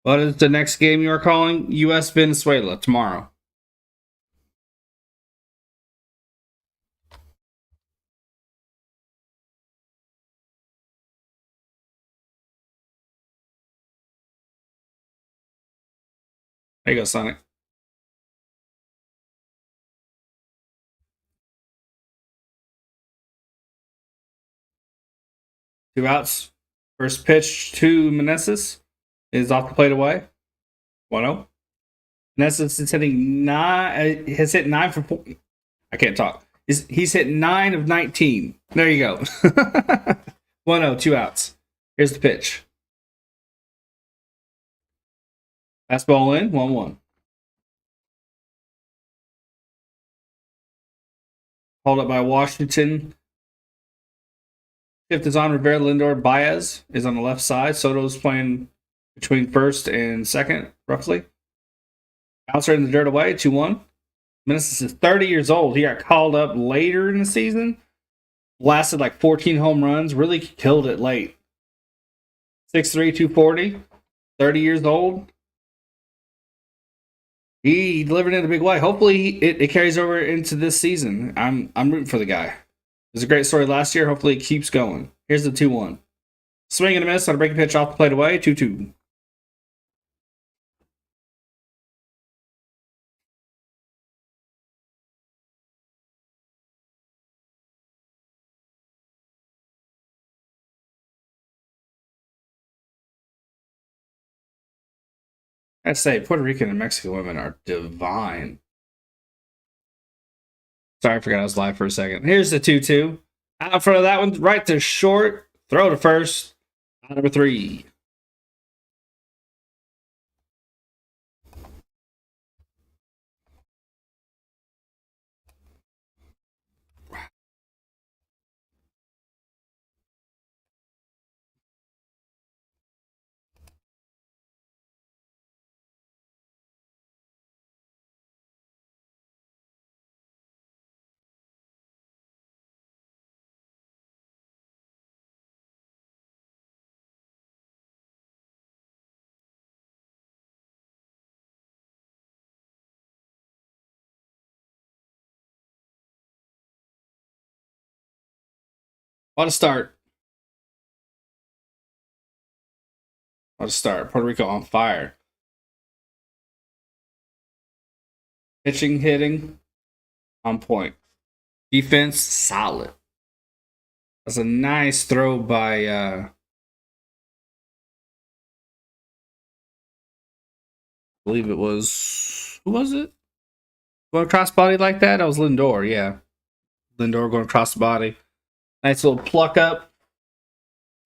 What is the next game you are calling? U.S. Venezuela tomorrow. There you go, Sonic. Two outs. First pitch to Meneses is off the plate away. 1-0. Meneses is hitting 9. Has hit 9 for 4. I can't talk. He's hit 9 of 19. There you go. 1-0, 2 outs. Here's the pitch. Fastball in, 1-1. Called up by Washington. Shift is on. Rivera, Lindor, Baez is on the left side. Soto's playing between first and second, roughly. Bouncer in the dirt away, 2-1. Meneses is 30 years old. He got called up later in the season. Blasted like 14 home runs. Really killed it late. 6'3", 240. 30 years old. He delivered in a big way. Hopefully it carries over into this season. I'm rooting for the guy. It was a great story last year. Hopefully it keeps going. Here's the 2-1. Swing and a miss on a breaking pitch off the plate away. 2-2. I'd say Puerto Rican and Mexican women are divine. Sorry, I forgot I was live for a second. Here's the 2-2. Out in front of that one, right to short. Throw to first. Out number 3. What a start. What a start. Puerto Rico on fire. Pitching, hitting, on point. Defense, solid. That's a nice throw by I believe it was, who was it? Going across body like that? That was Lindor, yeah. Lindor going across the body. Nice little pluck up.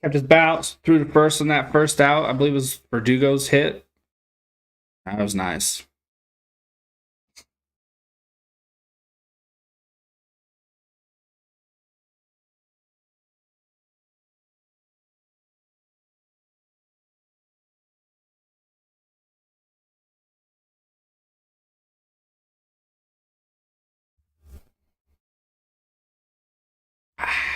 Kept his bounce. Threw the first on that first out. I believe it was Verdugo's hit. That was nice. Ah.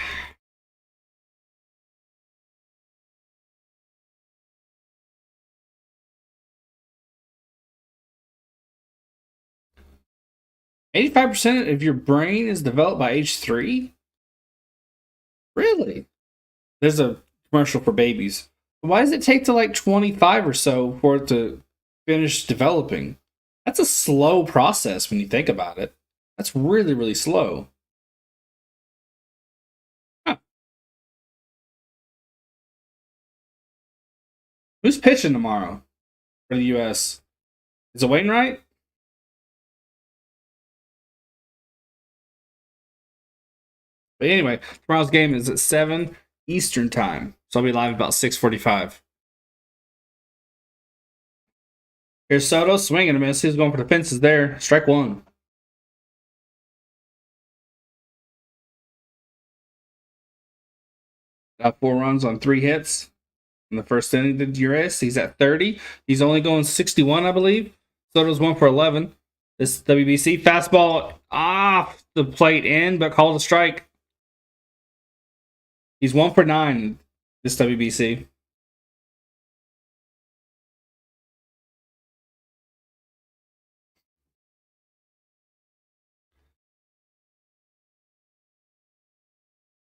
85% of your brain is developed by age 3? Really? There's a commercial for babies. Why does it take to like 25 or so for it to finish developing? That's a slow process when you think about it. That's really, really slow. Huh. Who's pitching tomorrow for the U.S.? Is it Wainwright? But anyway, tomorrow's game is at 7 Eastern time. So I'll be live about 6:45. Here's Soto swinging a miss. He's going for the fences there. Strike 1. Got 4 runs on 3 hits in the first inning to Urias. He's at 30. He's only going 61, I believe. Soto's 1 for 11. This WBC fastball off the plate in, but called a strike. He's 1 for 9 this WBC.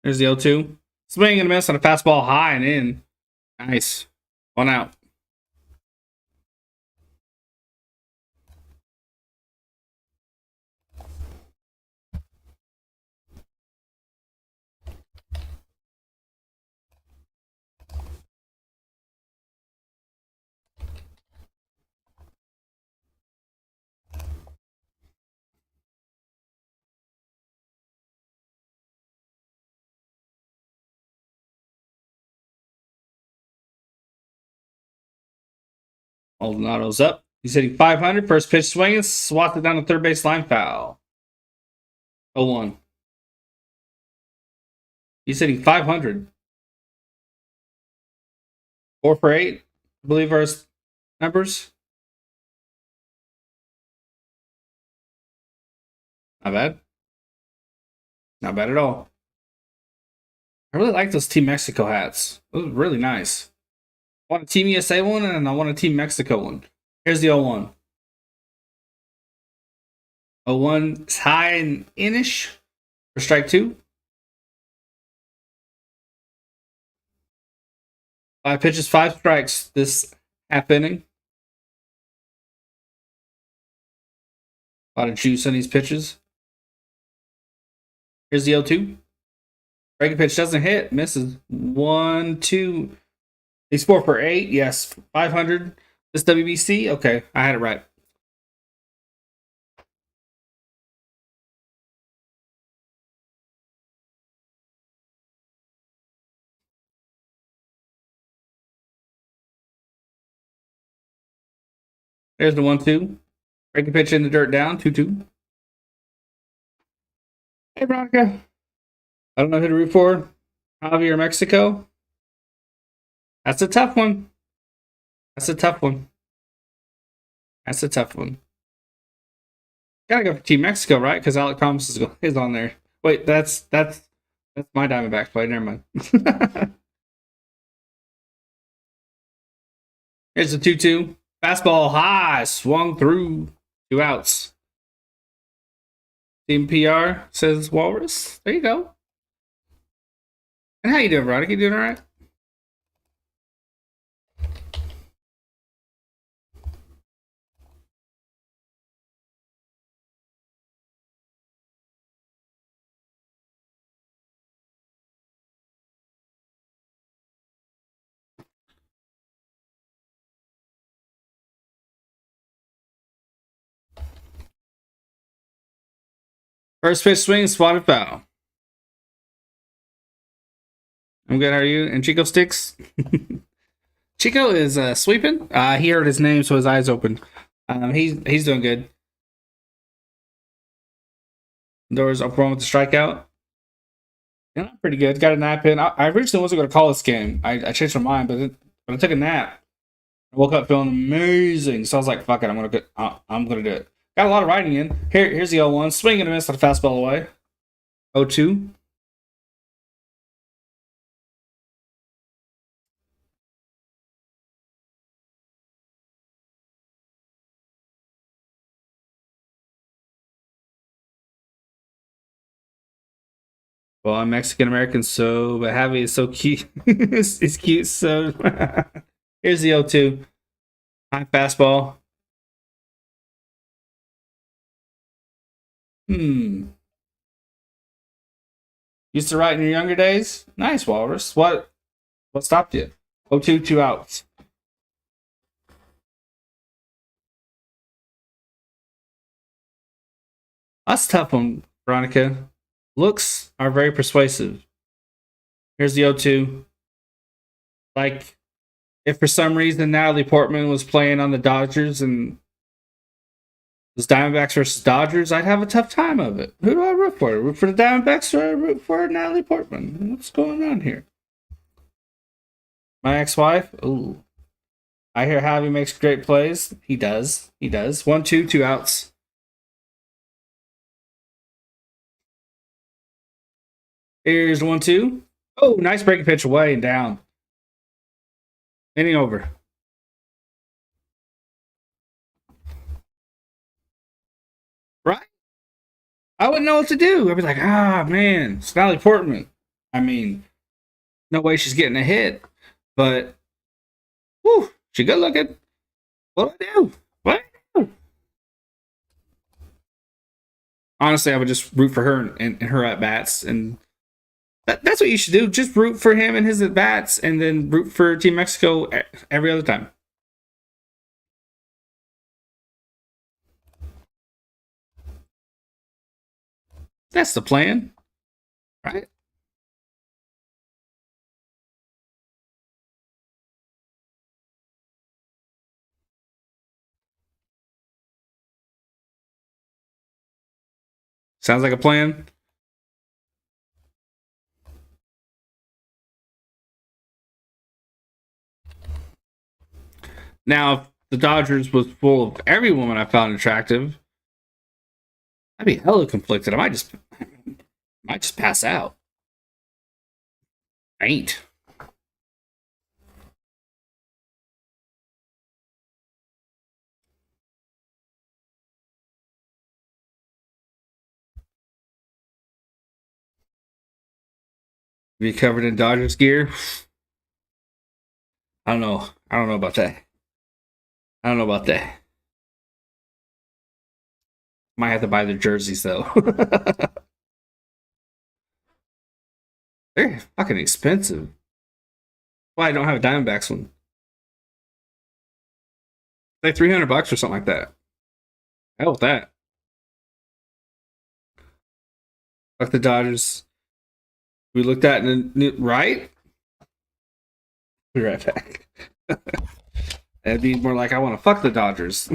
There's the 0-2. Swing and a miss on a fastball high and in. Nice. 1 out. Aldonado's up. He's hitting 500. First pitch swinging. Swats it down the third base line, foul. 0-1. He's hitting 500. 4 for 8, I believe are his numbers. Not bad. Not bad at all. I really like those Team Mexico hats. Those are really nice. I want a Team USA one and I want a Team Mexico one. Here's the 0-1. 0-1 is high and inish for strike 2. 5 pitches, 5 strikes this half inning. A lot of juice on these pitches. Here's the 0-2. Breaking pitch doesn't hit. Misses. 1, 2. He's 4 for 8. Yes. 500. This WBC? Okay. I had it right. There's the 1-2. Breaking pitch in the dirt down. 2-2. Hey, Veronica. I don't know who to root for. Javier, Mexico. That's a tough one. That's a tough one. That's a tough one. Gotta go for Team Mexico, right? Because Alec Thomas is on there. Wait, that's my Diamondbacks play. Never mind. Here's the 2-2. Fastball high, swung through. 2 outs. Team PR says Walrus. There you go. And how you doing, Veronica? You doing all right? First pitch swing, spotted foul. I'm good. How are you? And Chico sticks. Chico is sweeping. He heard his name, so his eyes opened. He's doing good. Doors up one with the strikeout. Yeah, pretty good. Got a nap in. I originally wasn't going to call this game. I changed my mind, but I took a nap. I woke up feeling amazing, so I was like, "Fuck it, I'm gonna do it." Got a lot of riding in. Here's the 0-1. Swing and a miss on a fastball away. 0-2. Well, I'm Mexican American, so but Javi is so cute. it's cute. So here's the 0-2. High fastball. Used to write in your younger days? Nice, Walrus. What stopped you? 0-2, 2 outs. That's a tough one, Veronica. Looks are very persuasive. Here's the 0-2. Like, if for some reason Natalie Portman was playing on the Dodgers and it was Diamondbacks versus Dodgers, I'd have a tough time of it. Who do I root for? Root for the Diamondbacks or I root for Natalie Portman? What's going on here? My ex-wife? Ooh. I hear Javi makes great plays. He does. 1-2, 2 outs. Here's 1-2. Oh, nice breaking pitch away and down. Inning over. Right? I wouldn't know what to do. I'd be like, man, it's Natalie Portman. I mean, no way she's getting a hit, but whew, she good looking. What do I do? What do I do? Honestly, I would just root for her and her at bats, and that's what you should do. Just root for him and his at bats, and then root for Team Mexico every other time. That's the plan, right? Sounds like a plan. Now, if the Dodgers was full of every woman I found attractive, I'd be hella conflicted. I might just pass out. I ain't. Be covered in Dodgers gear. I don't know. I don't know about that. I don't know about that. Might have to buy their jerseys though. They're fucking expensive. Why I don't have a Diamondbacks one? Like $300 or something like that. Hell with that. Fuck the Dodgers. We looked at right. Be right back. It'd be more like I want to fuck the Dodgers.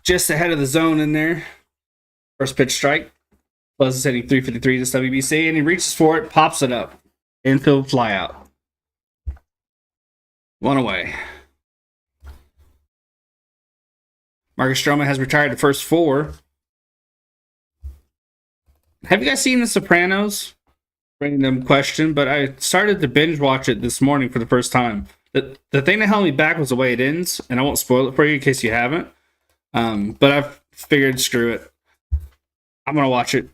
Just ahead of the zone in there. First pitch strike. Buzz is hitting 353 this WBC, and he reaches for it, pops it up. Infield flyout. One away. Marcus Stroman has retired the first four. Have you guys seen The Sopranos? Random question, but I started to binge watch it this morning for the first time. The thing that held me back was the way it ends, and I won't spoil it for you in case you haven't. But I've figured, screw it. I'm gonna watch it.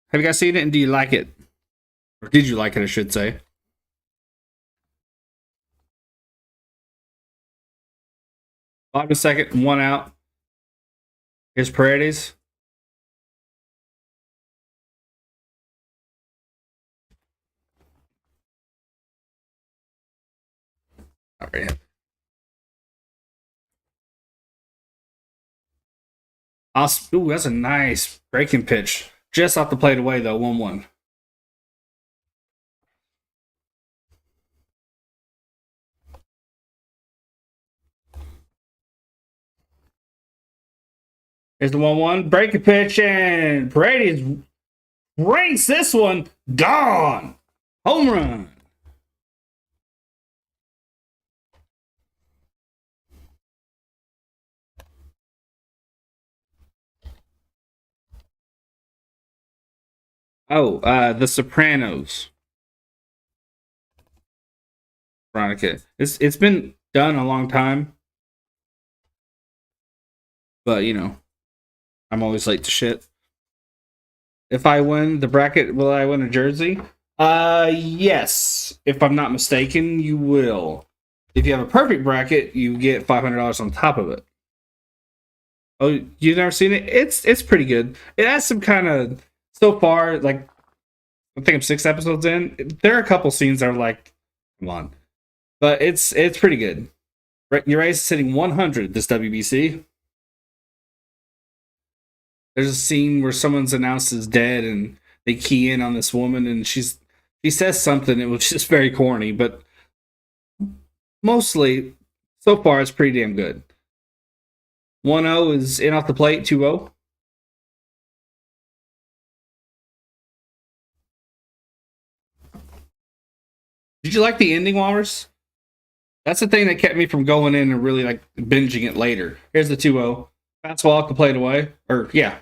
Have you guys seen it, and do you like it? Or did you like it, I should say? Bottom second, one out. Here's Paredes. All right. Ooh, that's a nice breaking pitch. Just off the plate away, though, 1-1. Here's the 1-1. Breaking pitch, and Paredes ranks this one. Gone. Home run. Oh, The Sopranos. Veronica. It's been done a long time, but you know, I'm always late to shit. If I win the bracket, will I win a jersey? Yes. If I'm not mistaken, you will. If you have a perfect bracket, you get $500 on top of it. Oh, you've never seen it? It's pretty good. It has some kind of so far, like I think I'm 6 episodes in. There are a couple scenes that are like, come on, but it's pretty good. Urias is hitting 100 this WBC. There's a scene where someone's announced as dead, and they key in on this woman, and she says something. It was just very corny, but mostly so far it's pretty damn good. 1-0 is in off the plate. 2-0. Did you like the ending, Walrus? That's the thing that kept me from going in and really like binging it later. Here's the 2-0. Fastball off the plate away. Or yeah.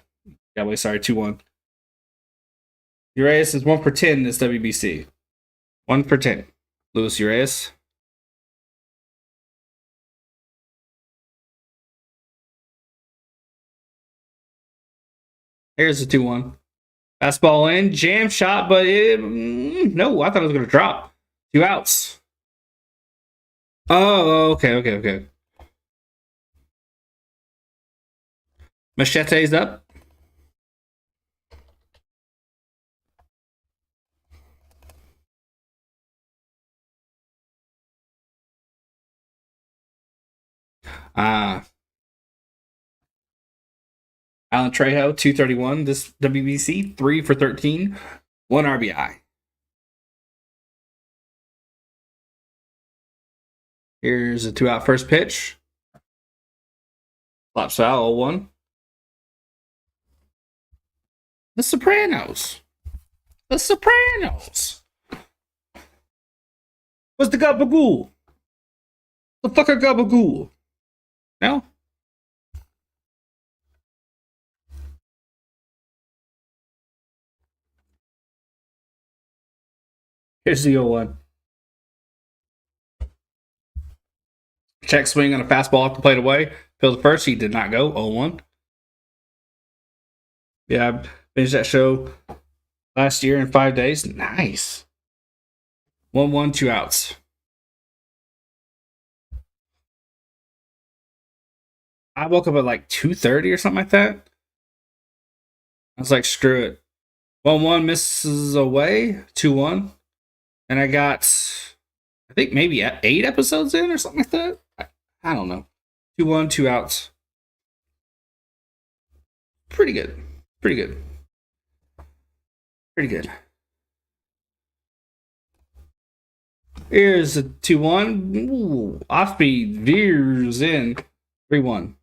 Yeah, wait, sorry, 2-1. Urias is 1 for 10 this WBC. 1 for 10. Luis Urias. Here's the 2-1. Fastball in, jam shot, but no, I thought it was going to drop. 2 outs. Oh, okay. Machete's up. Uh, Alan Trejo, 231. This WBC, 3 for 13, 1 RBI. Here's a 2 out first pitch. Flops foul, 0-1. The Sopranos. The Sopranos. What's the gabagool? The fuck a gabagool? No? Here's the 0-1. Check swing on a fastball off the plate away. Field to first. He did not go. 0-1. Yeah, I finished that show last year in 5 days. Nice. 1-1, 2 outs. I woke up at like 2:30 or something like that. I was like, screw it. 1-1 misses away. 2-1. And I got, I think maybe 8 episodes in or something like that. I don't know. 2-1, 2 outs. Pretty good. Pretty good. Pretty good. Here's a 2-1. Ooh, off speed veers in. 3-1.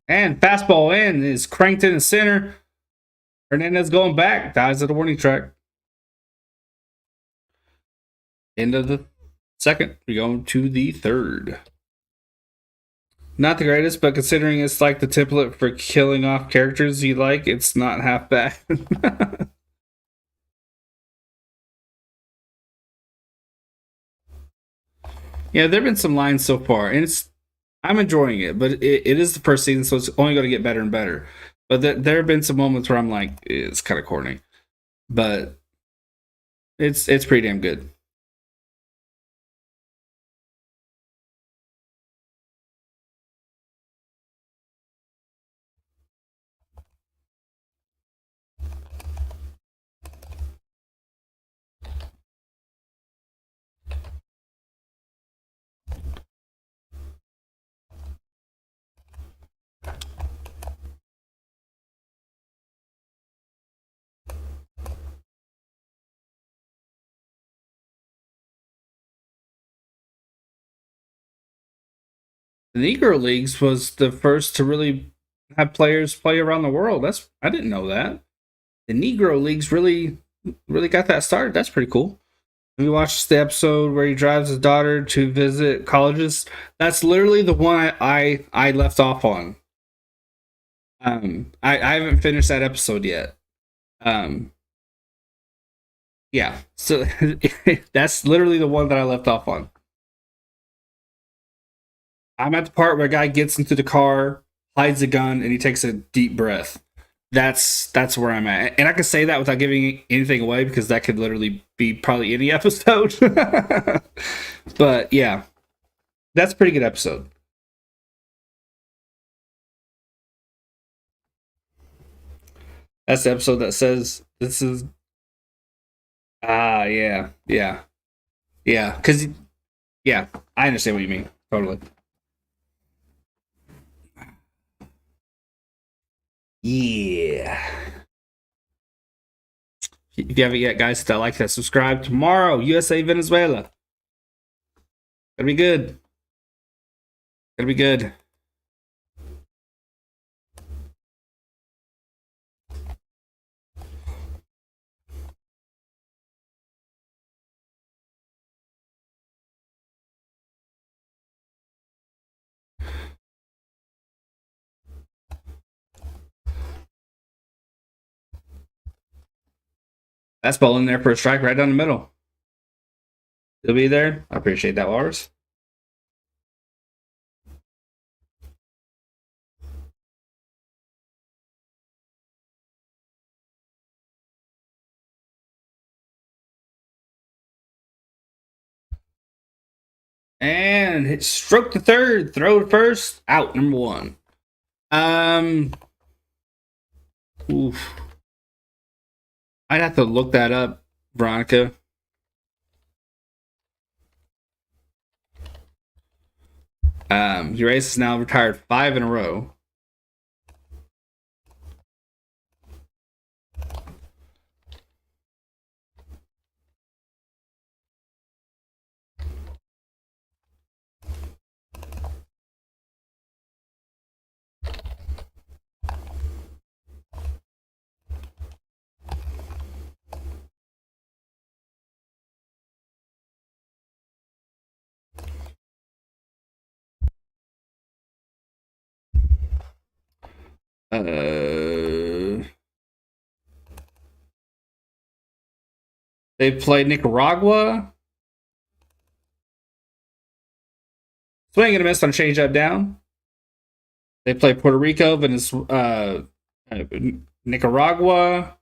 And fastball in is cranked in the center. Hernandez going back. Dies at the warning track. End of the second. We go to the third. Not the greatest, but considering it's like the template for killing off characters you like, it's not half bad. Yeah, there have been some lines so far, and I'm enjoying it, but it is the first season, so it's only going to get better and better. But there have been some moments where I'm like, it's kind of corny, but it's pretty damn good. The Negro Leagues was the first to really have players play around the world. I didn't know that. The Negro Leagues really got that started. That's pretty cool. We watched the episode where he drives his daughter to visit colleges. That's literally the one I left off on. I haven't finished that episode yet. Um, yeah, so that's literally the one that I left off on. I'm at the part where a guy gets into the car, hides a gun, and he takes a deep breath. That's where I'm at, and I can say that without giving anything away because that could literally be probably any episode. But yeah, that's a pretty good episode. That's the episode that says this is yeah, yeah, yeah. Because yeah, I understand what you mean totally. Yeah. If you haven't yet, guys, hit that like, that subscribe. Tomorrow, USA Venezuela. Gonna be good. Gonna be good. That's ball in there for a strike right down the middle. He'll be there. I appreciate that, Lars. And hit stroke the third, throw to first, out number one. Oof. I'd have to look that up, Veronica. Urias has now retired 5 in a row. They play Nicaragua. Swing and a miss on change up down. They play Puerto Rico, Venezuela, Nicaragua,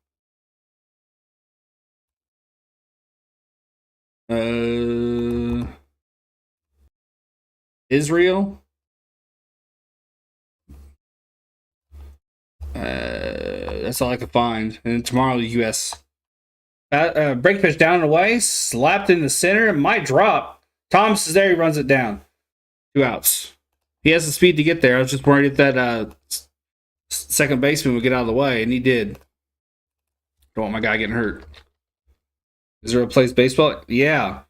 Israel. That's all I could find. And tomorrow, the U.S. Break pitch down and away, slapped in the center, might drop. Thomas is there, he runs it down. 2 outs. He has the speed to get there. I was just worried if that second baseman would get out of the way, and he did. Don't want my guy getting hurt. Israel plays baseball? Yeah.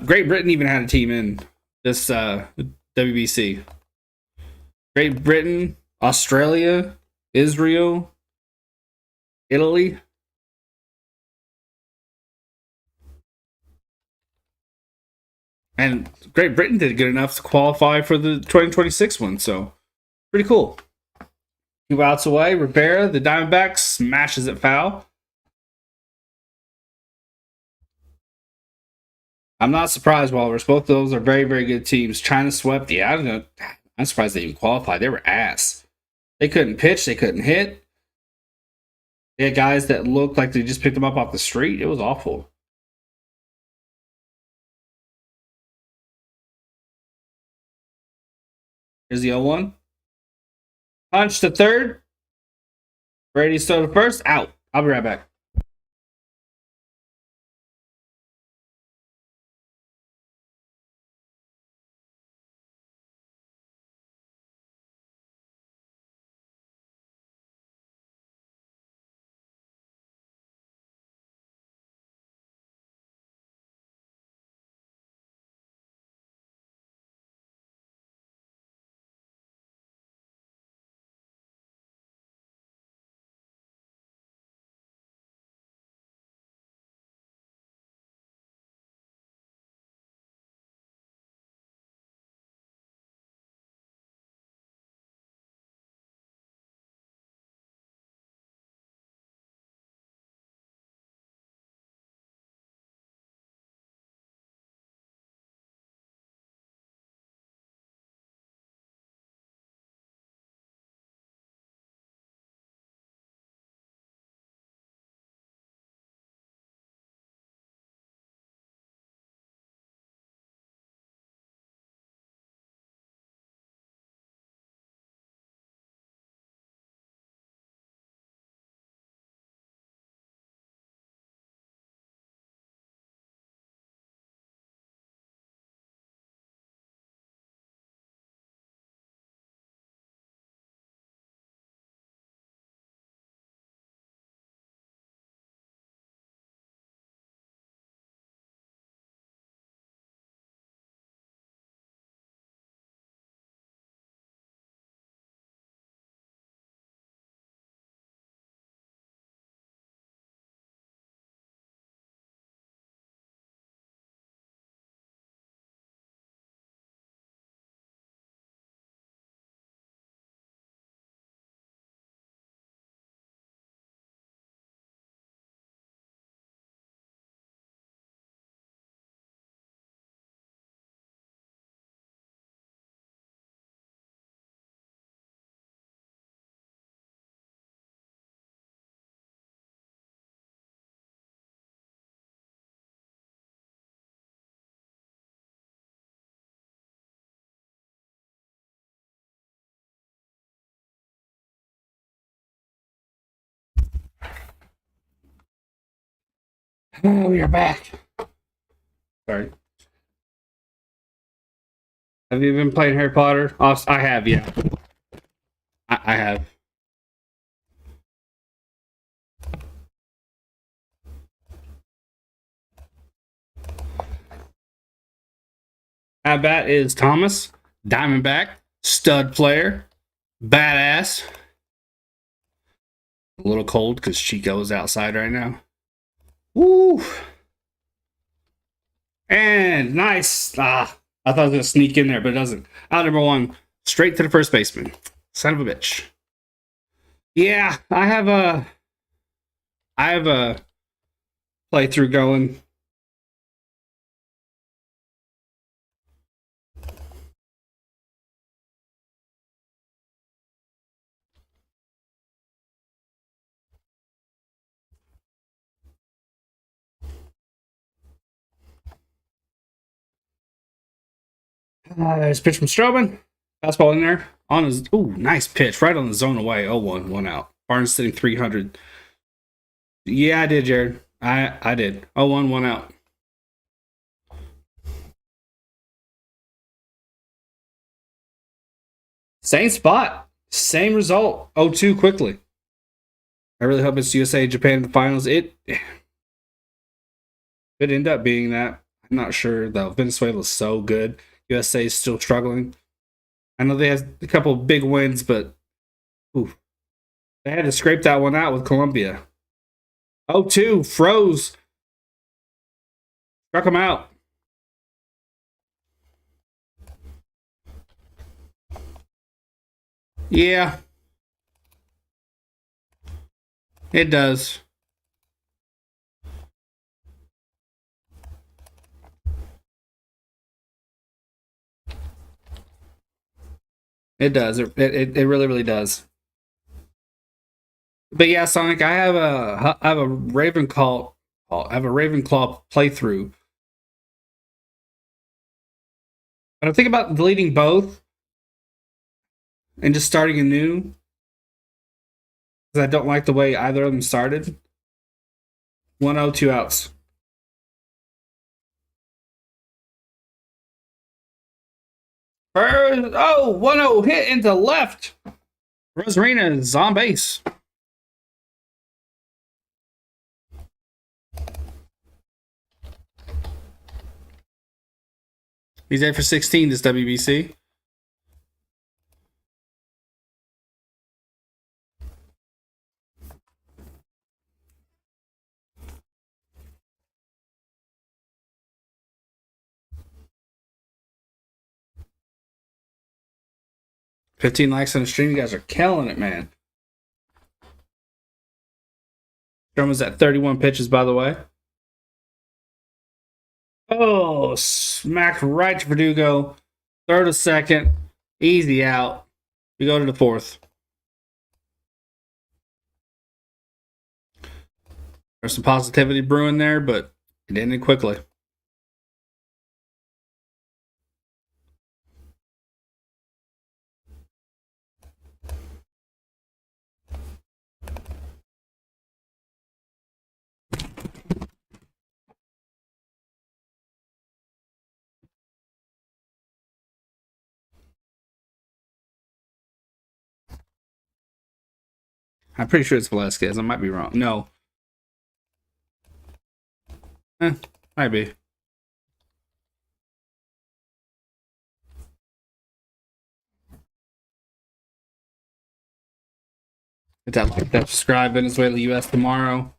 Great Britain even had a team in this WBC. Great Britain, Australia, Israel, Italy. And Great Britain did good enough to qualify for the 2026 one, so pretty cool. 2 outs away, Rivera, the Diamondbacks, smashes it foul. I'm not surprised, Walrus. Both of those are very, very good teams. China swept. Yeah, I'm surprised they even qualified. They were ass. They couldn't pitch. They couldn't hit. They had guys that looked like they just picked them up off the street. It was awful. Here's the 0-1. Punch to third. Brady still to first. Out. I'll be right back. Oh, we are back. Sorry. Have you been playing Harry Potter? Oh, I have, yeah. I have. At bat is Thomas, Diamondback, stud player, badass. A little cold because Chico is outside right now. Woo! And nice. I thought it was going to sneak in there, but it doesn't. Out number one, straight to the first baseman. Son of a bitch. Yeah, I have a playthrough going. There's a pitch from Strobin. Fastball in there. On his nice pitch. Right on the zone away. 0-1, one out. Barnes sitting 300. Yeah, I did, Jared. I did. 0-1, one out. Same spot. Same result. 0-2 quickly. I really hope it's USA Japan in the finals. It could end up being that. I'm not sure though. Venezuela's so good. USA is still struggling. I know they have a couple of big wins, but ooh, they had to scrape that one out with Colombia. 0-2, froze. Struck him out. Yeah, it does. It does. It really, really does. But yeah, Sonic, I have a Ravenclaw playthrough. But I'm thinking about deleting both and just starting anew because I don't like the way either of them started. 1-0, two outs. Oh, 1-0 hit into left. Rosarina is on base. He's there for 16 this WBC. $15 likes on the stream. You guys are killing it, man. Stroman's at 31 pitches, by the way. Oh, smacked right to Verdugo. Third to second. Easy out. We go to the fourth. There's some positivity brewing there, but it ended quickly. I'm pretty sure it's Velasquez. I might be wrong. No. Might be. Hit that like, that subscribe, Venezuela, US tomorrow.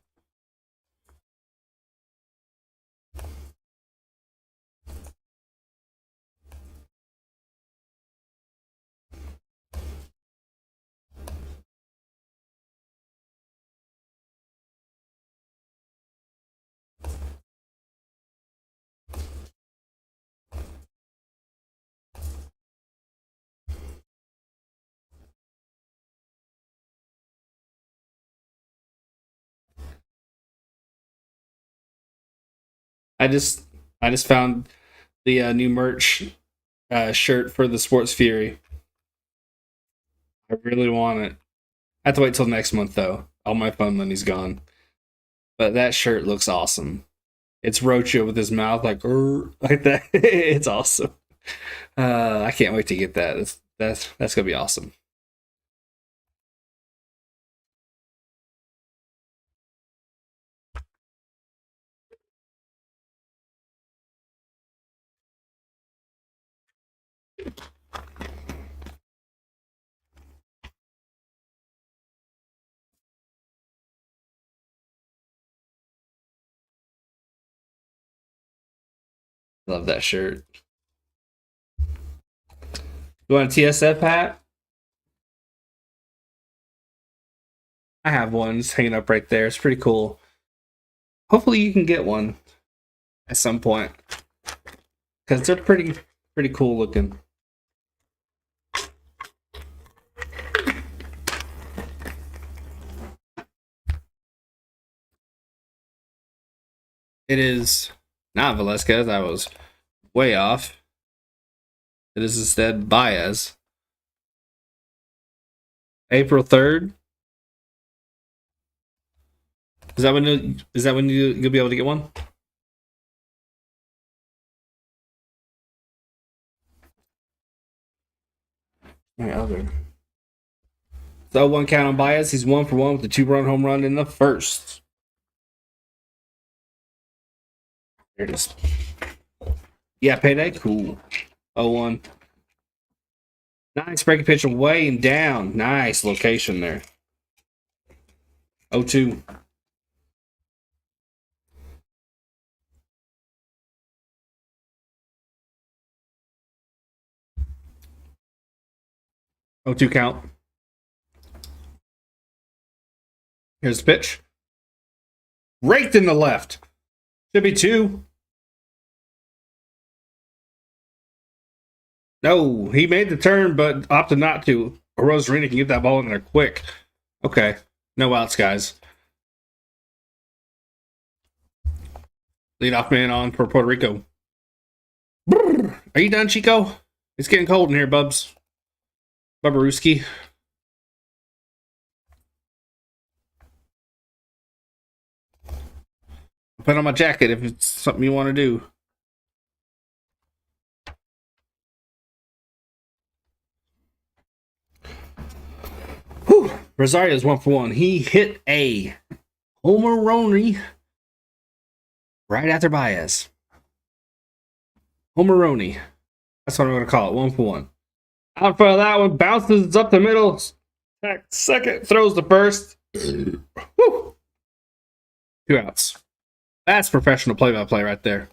I just I just found the new merch shirt for the Sports Fury. I really want it. I have to wait till next month though. All my fun money's gone. But that shirt looks awesome. It's Rocha with his mouth like like that. It's awesome. I can't wait to get that. That's gonna be awesome. Love that shirt. You want a TSF hat? I have one. It's hanging up right there. It's pretty cool. Hopefully you can get one at some point because they're pretty cool looking. It is not Velasquez. I was way off. It is instead Baez. April 3rd. Is that when you'll be able to get one? My other. So 1 count on Baez. He's 1 for 1 with the 2-run home run in the first. There it is. Yeah, payday. Cool. 0-1. Nice breaking pitch away and down. Nice location there. 0-2. Oh, 2 count. Here's the pitch. Raked in the left. Should be 2. No, he made the turn, but opted not to. Rosarina can get that ball in there quick. Okay. No outs, guys. Leadoff man on for Puerto Rico. Are you done, Chico? It's getting cold in here, Bubs. Bubbarooski. Put on my jacket if it's something you want to do. Whew. Rosario's 1 for 1. He hit a homeroni right after Baez. Homeroni. That's what I'm going to call it. 1 for 1. Out for that one. Bounces up the middle. Second. Throws the first. Whew. 2 outs. That's professional play-by-play right there.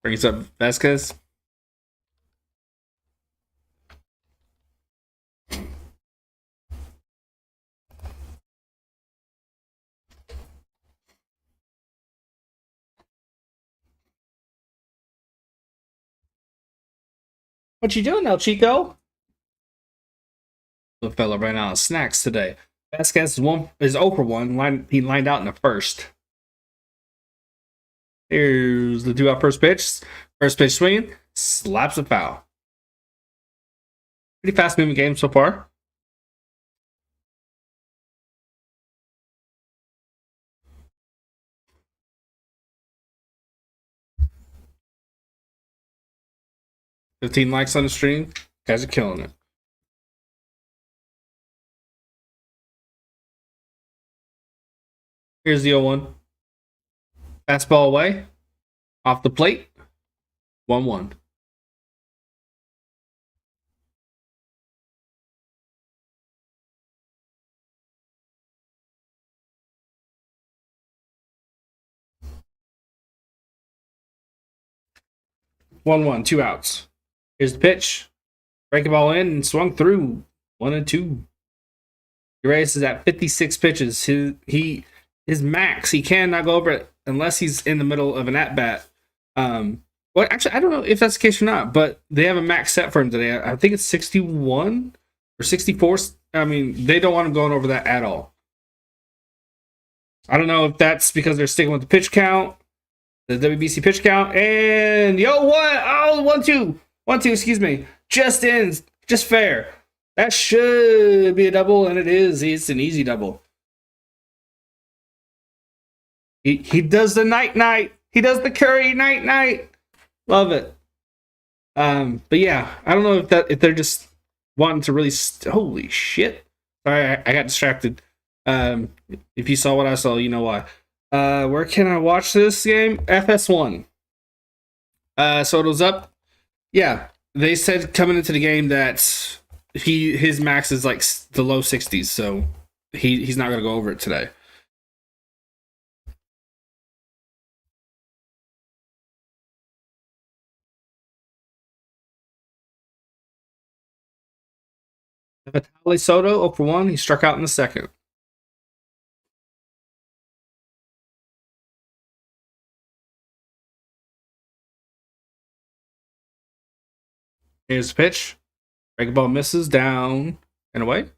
Brings up Vasquez. What you doing now, Chico? The fella ran out of snacks today. Vasquez is 0 for 1. He lined out in the first. Here's the 2-out first pitch. First pitch swinging. Slaps a foul. Pretty fast moving game so far. $15 likes on the stream. Guys are killing it. Here's the 0-1. Fastball away. Off the plate. 1-1. One one, 2 outs. Here's the pitch. Break the ball in and swung through. 1-2. Urias is at 56 pitches. His max. He cannot go over it unless he's in the middle of an at bat. Well, actually, I don't know if that's the case or not, but they have a max set for him today. I think it's 61 or 64. I mean, they don't want him going over that at all. I don't know if that's because they're sticking with the pitch count, the WBC pitch count, and what? Oh, 1-2. 1-2, excuse me. Just in, just fair. That should be a double, and it is. It's an easy double. He does the night night. He does the Curry night night. Love it. But yeah, I don't know if they're just wanting to really. Holy shit! Sorry, I got distracted. Um, if you saw what I saw, you know why. Where can I watch this game? FS1. So it was up. Yeah, they said coming into the game that his max is like the low 60s, so he's not gonna go over it today. Vitaly Soto 0 for 1. He struck out in the second. Here's the pitch. Breaking ball misses down and away.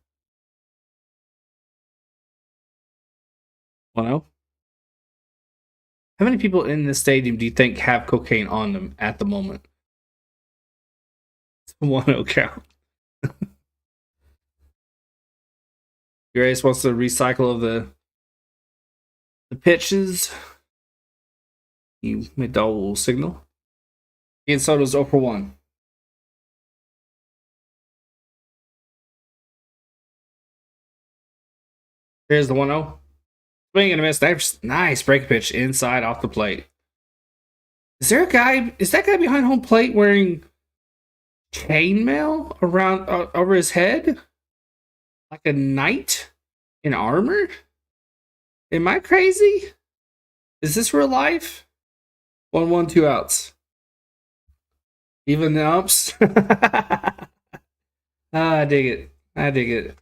1-0. How many people in this stadium do you think have cocaine on them at the moment? It's a 1-0 count. Grace wants to recycle of the pitches. You made the old signal. Ian Soto's 0 for 1. Here's the 1-0. Swing and a miss. Nice break pitch inside off the plate. Is there a guy? Is that guy behind home plate wearing chainmail around over his head, like a knight in armor? Am I crazy? Is this real life? 1-1, 2 outs. Even the ups. I dig it. I dig it.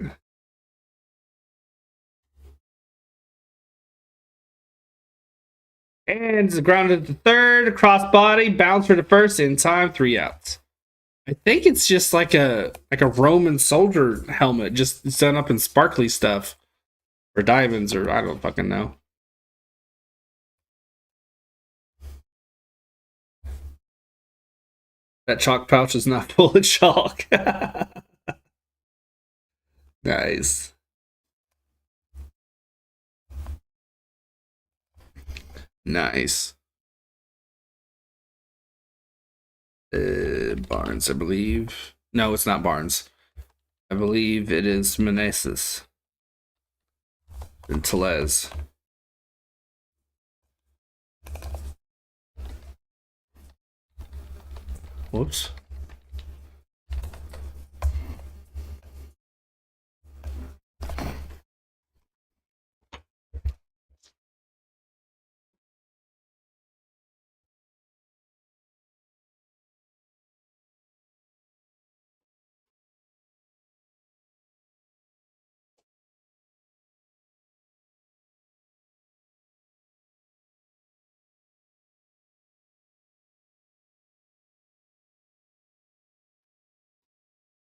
And it's grounded to third, crossbody, bouncer to first, in time, 3 outs. I think it's just like a Roman soldier helmet, just done up in sparkly stuff, or diamonds, or I don't fucking know. That chalk pouch is not full of chalk. Nice. Nice. Barnes, I believe. No, it's not Barnes. I believe it is Meneses and Telez. Whoops.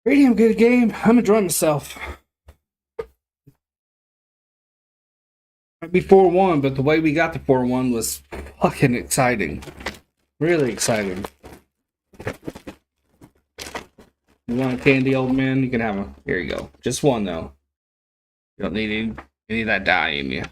Pretty damn good game. I'm enjoying myself. Might be 4-1, but the way we got the 4-1 was fucking exciting. Really exciting. You want a candy, old man? You can have one. Here you go. Just one, though. You don't need any of that dye in you.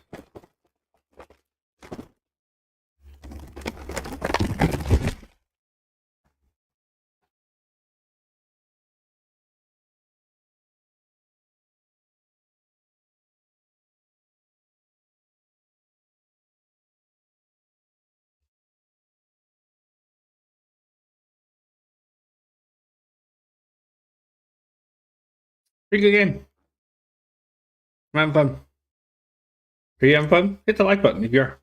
Pretty good game. I'm having fun. Are you having fun? Hit the like button if you are.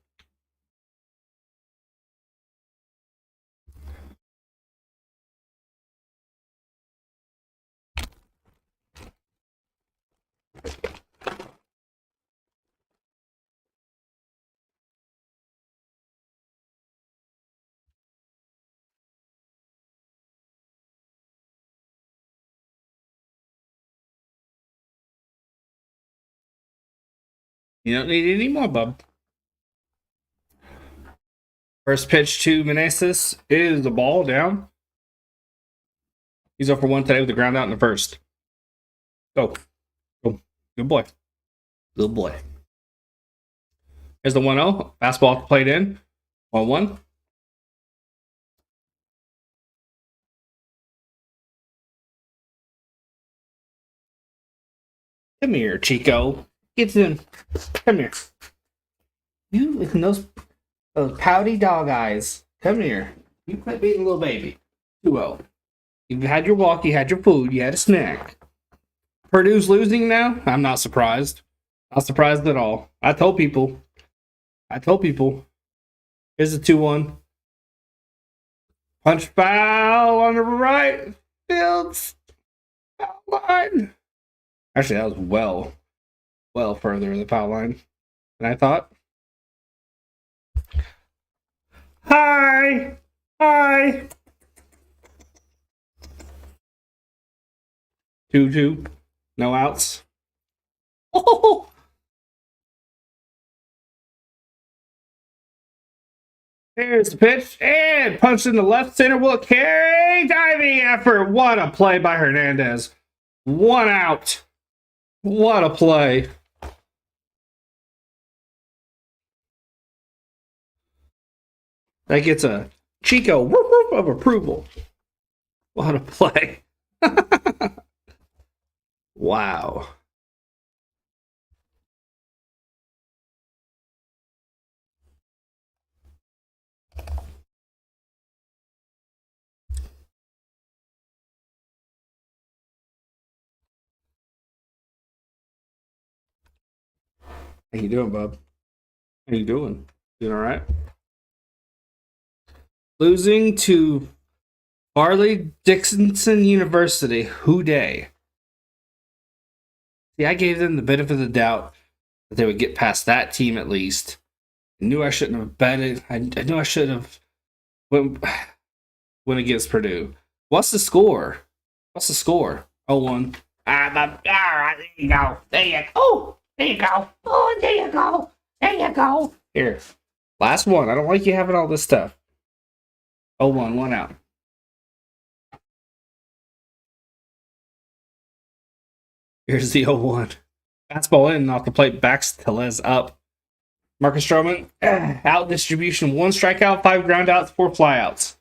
You don't need any more, bub. First pitch to Meneses is the ball down. He's over 1 today with the ground out in the first. Go. Go. Good boy. Good boy. Here's the 1-0. Fastball played in. 1-1. Come here, Chico. Get in. Come here. You and those pouty dog eyes. Come here. You quit being a little baby. 2-0. You've had your walk, you had your food, you had a snack. Purdue's losing now? I'm not surprised. Not surprised at all. I told people. Here's the 2-1. Punch foul on the right field foul line. Actually, that was well further in the foul line than I thought. Hi. 2-2. No outs. Oh! There's the pitch. And punch in the left center will carry. Diving effort. What a play by Hernandez. 1 out. What a play. That gets a Chico whoop whoop of approval. What a play. Wow. How you doing, bub? How you doing? Doing all right? Losing to Farley Dickinson University. Who day? See, I gave them the benefit of the doubt that they would get past that team at least. I knew I shouldn't have betted. I knew I should have went against Purdue. What's the score? 0-1. All right, there you go. There you go. There you go. Oh, there you go. There you go. Here. Last one. I don't like you having all this stuff. 0-1, 1 out. Here's the 0-1. Fastball in, off the plate, backs Tellez up. Marcus Stroman, out distribution, 1 strikeout, 5 groundouts, 4 flyouts.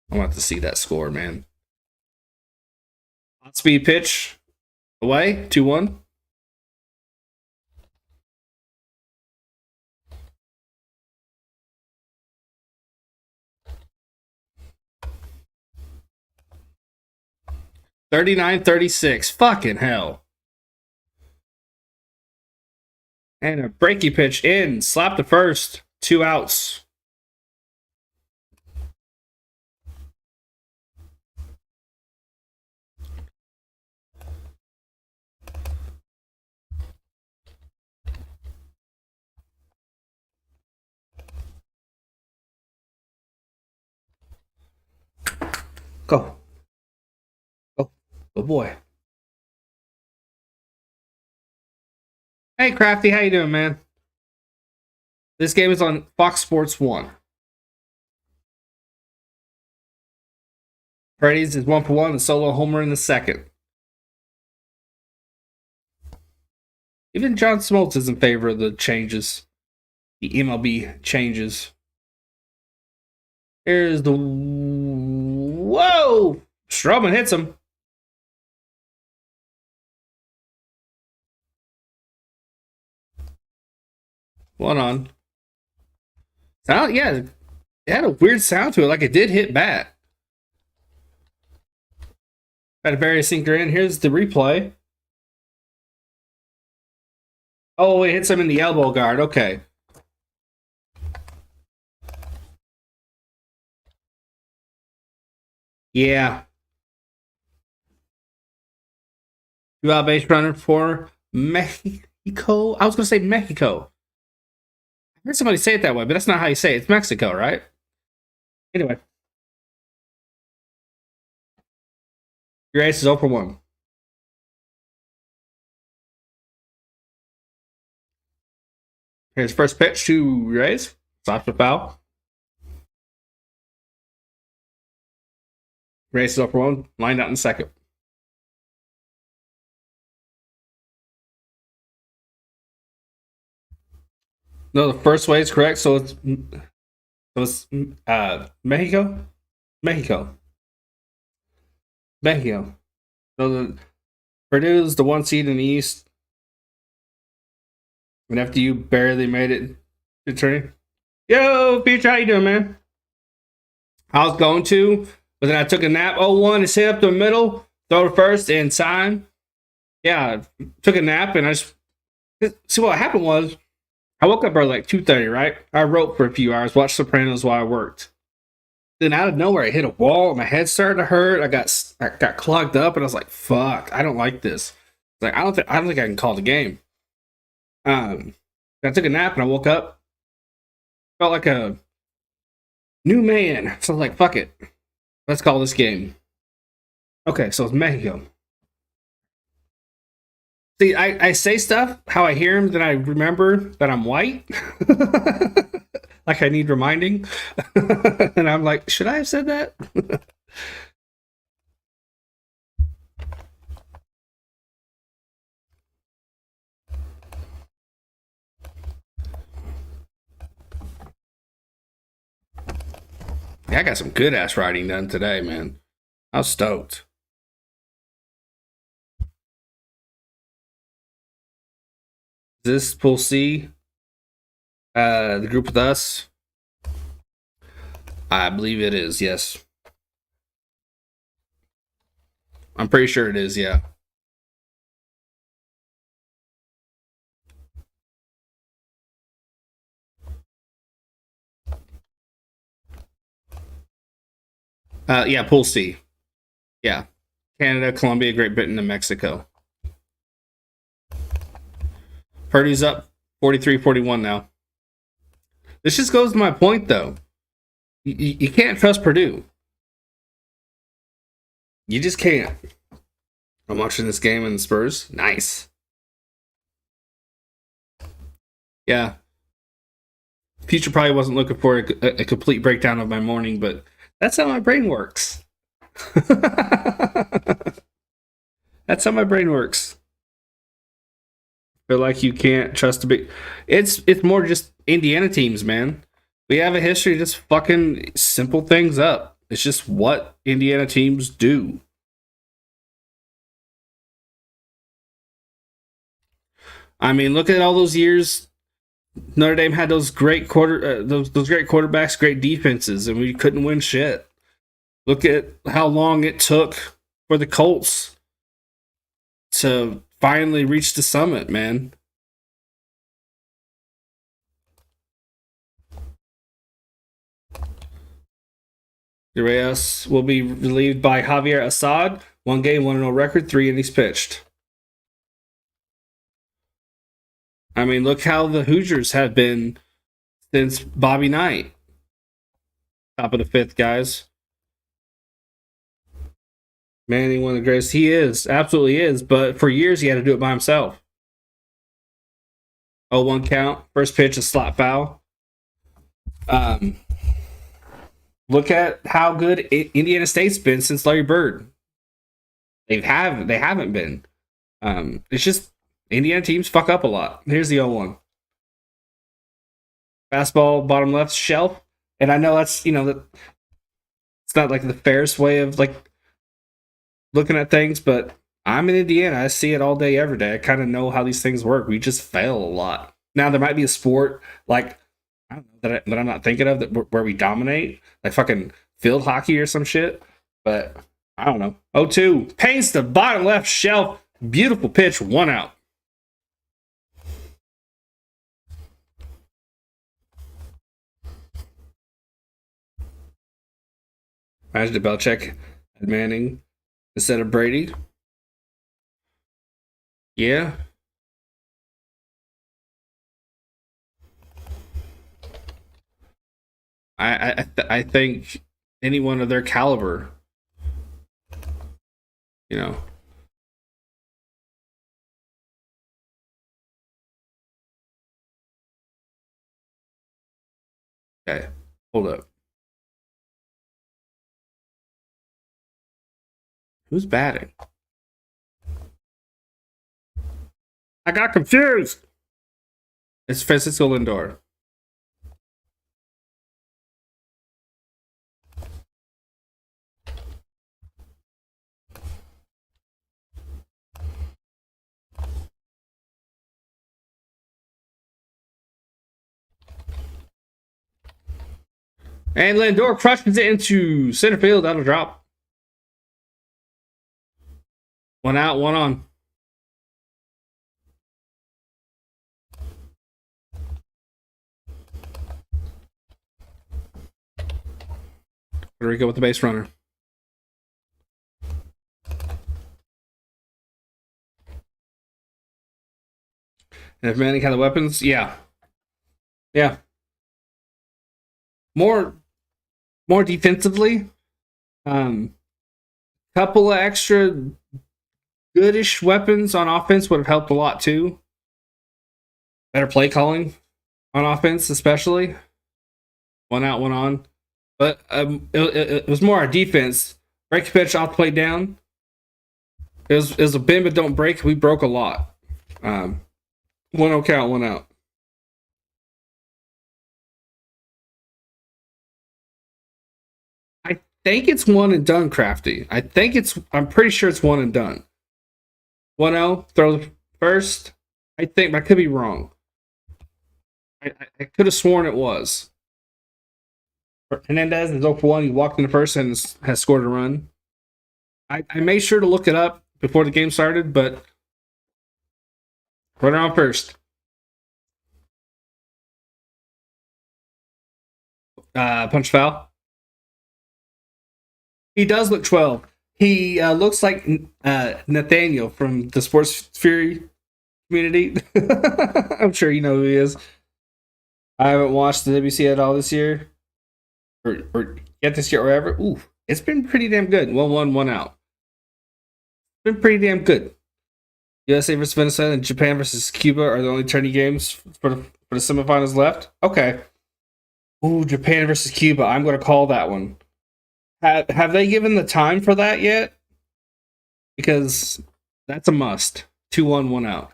I want to see that score, man. Hot speed pitch. Away, 2-1. $39-36. Fucking hell. And a breaky pitch in. Slap the first. 2 outs. Go. Go. Oh boy. Hey Crafty, how you doing, man? This game is on Fox Sports 1. Brady's is 1-for-1, and solo homer in the second. Even John Smoltz is in favor of the changes. The MLB changes. Here's the... Whoa! Stroman hits him. One on. Sound, yeah, it had a weird sound to it, like it did hit bat. Had to bury a sinker in. Here's the replay. Oh, it hits him in the elbow guard. Okay. Yeah. 2 out base runner for Mexico. I was going to say Mexico. I heard somebody say it that way, but that's not how you say it. It's Mexico, right? Anyway. Your ace is 0-for-1. Here's first pitch to Rays. Stops the foul. Rays is 0-for-1. Lined out in second. No, the first way is correct. So it's Mexico, Mexico, Mexico. So Purdue's the one seed in the East, and after you barely made it to training. Yo, Peach, how you doing, man? I was going to, but then I took a nap. Oh, one is hit up the middle, throw to first, and sign. Yeah, took a nap, and I just see what happened was I woke up early, like 2:30, right? I wrote for a few hours, watched Sopranos while I worked. Then out of nowhere, I hit a wall. My head started to hurt. I got clogged up, and I was like, "Fuck, I don't like this." Like I don't think I can call the game. Um, I took a nap and I woke up, felt like a new man. So I was like, "Fuck it, let's call this game." Okay, so it's Mexico. See, I say stuff how I hear them, then I remember that I'm white. Like I need reminding. And I'm like, should I have said that? Yeah, I got some good ass writing done today, man. I was stoked. This pool C, the group with us, I believe it is, yes. I'm pretty sure it is, yeah. Yeah, pool C. Yeah. Canada, Colombia, Great Britain, and Mexico. Purdue's up 43-41 now. This just goes to my point, though. You can't trust Purdue. You just can't. I'm watching this game in the Spurs. Nice. Yeah. Future probably wasn't looking for a complete breakdown of my morning, but that's how my brain works. That's how my brain works. Feel like you can't trust a big. It's more just Indiana teams, man. We have a history of just fucking simple things up. It's just what Indiana teams do. I mean, look at all those years. Notre Dame had those great quarterbacks, great defenses, and we couldn't win shit. Look at how long it took for the Colts to finally reach the summit, man. Urias will be relieved by Javier Assad. 1 game, 1-0 record, 3 innings pitched. I mean, look how the Hoosiers have been since Bobby Knight. Top of the fifth, guys. Manning, one of the greatest. He is, absolutely is, but for years he had to do it by himself. 0-1 count. First pitch, a slot foul. Um, Look at how good Indiana State's been since Larry Bird. They haven't been. It's just Indiana teams fuck up a lot. Here's the 0-1. Fastball, bottom left shelf. And I know that's, that it's not like the fairest way of like looking at things, but I'm in Indiana. I see it all day, every day. I kind of know how these things work. We just fail a lot. Now there might be a sport like I don't know that I'm not thinking of where we dominate, like fucking field hockey or some shit. But I don't know. 0-2 paints the bottom left shelf. Beautiful pitch, 1 out. Imagine Belichick had Manning instead of Brady. Yeah. I think anyone of their caliber, you know. Okay, hold up. Who's batting? I got confused. It's Francisco Lindor. And Lindor crushes it into center field. That'll drop. One out, one on. Puerto Rico with the base runner. And if Manning had the weapons, yeah. Yeah. More defensively. Couple of extra goodish weapons on offense would have helped a lot too. Better play calling on offense, especially. One out, one on. But it was more our defense. Break the pitch off, play down. It was a bend but don't break. We broke a lot. 1-0 count, one out. I think it's one and done, Crafty. I'm pretty sure it's one and done. 1-0, throw the first. I think, but I could be wrong. I could have sworn it was. Hernandez is 0 for 1. He walked in the first and has scored a run. I made sure to look it up before the game started, but runner on first. Punch foul. He does look 12. He looks like Nathaniel from the Sports Fury community. I'm sure you know who he is. I haven't watched the WC at all this year. Or yet this year or ever. Ooh, it's been pretty damn good. 1-1, 1 out. It's been pretty damn good. USA versus Venezuela and Japan versus Cuba are the only tourney games for the semifinals left. Okay. Ooh, Japan versus Cuba. I'm going to call that one. Have they given the time for that yet? Because that's a must. 2-1, 1 out.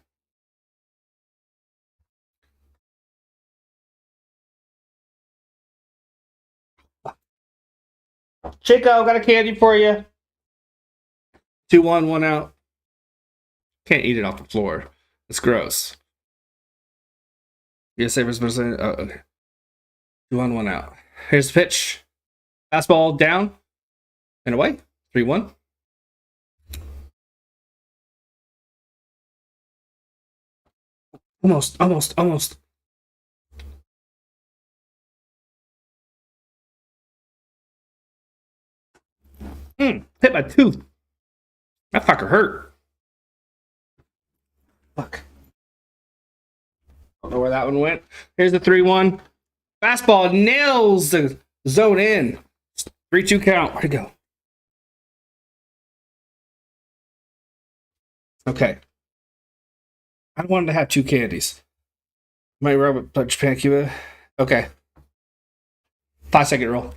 Chico, got a candy for you. 2-1, 1 out. Can't eat it off the floor. It's gross. USA versus Venezuela. Oh, okay. 2-1, 1 out. Here's the pitch. Fastball down and away. 3-1. Almost. Hit my tooth. That fucker hurt. Fuck. Don't know where that one went. Here's the 3-1. Fastball nails the zone in. 3-2 count. Where'd it go? Okay. I wanted to have two candies. My Robert Touch Japan Cuba. Okay. 5-second roll.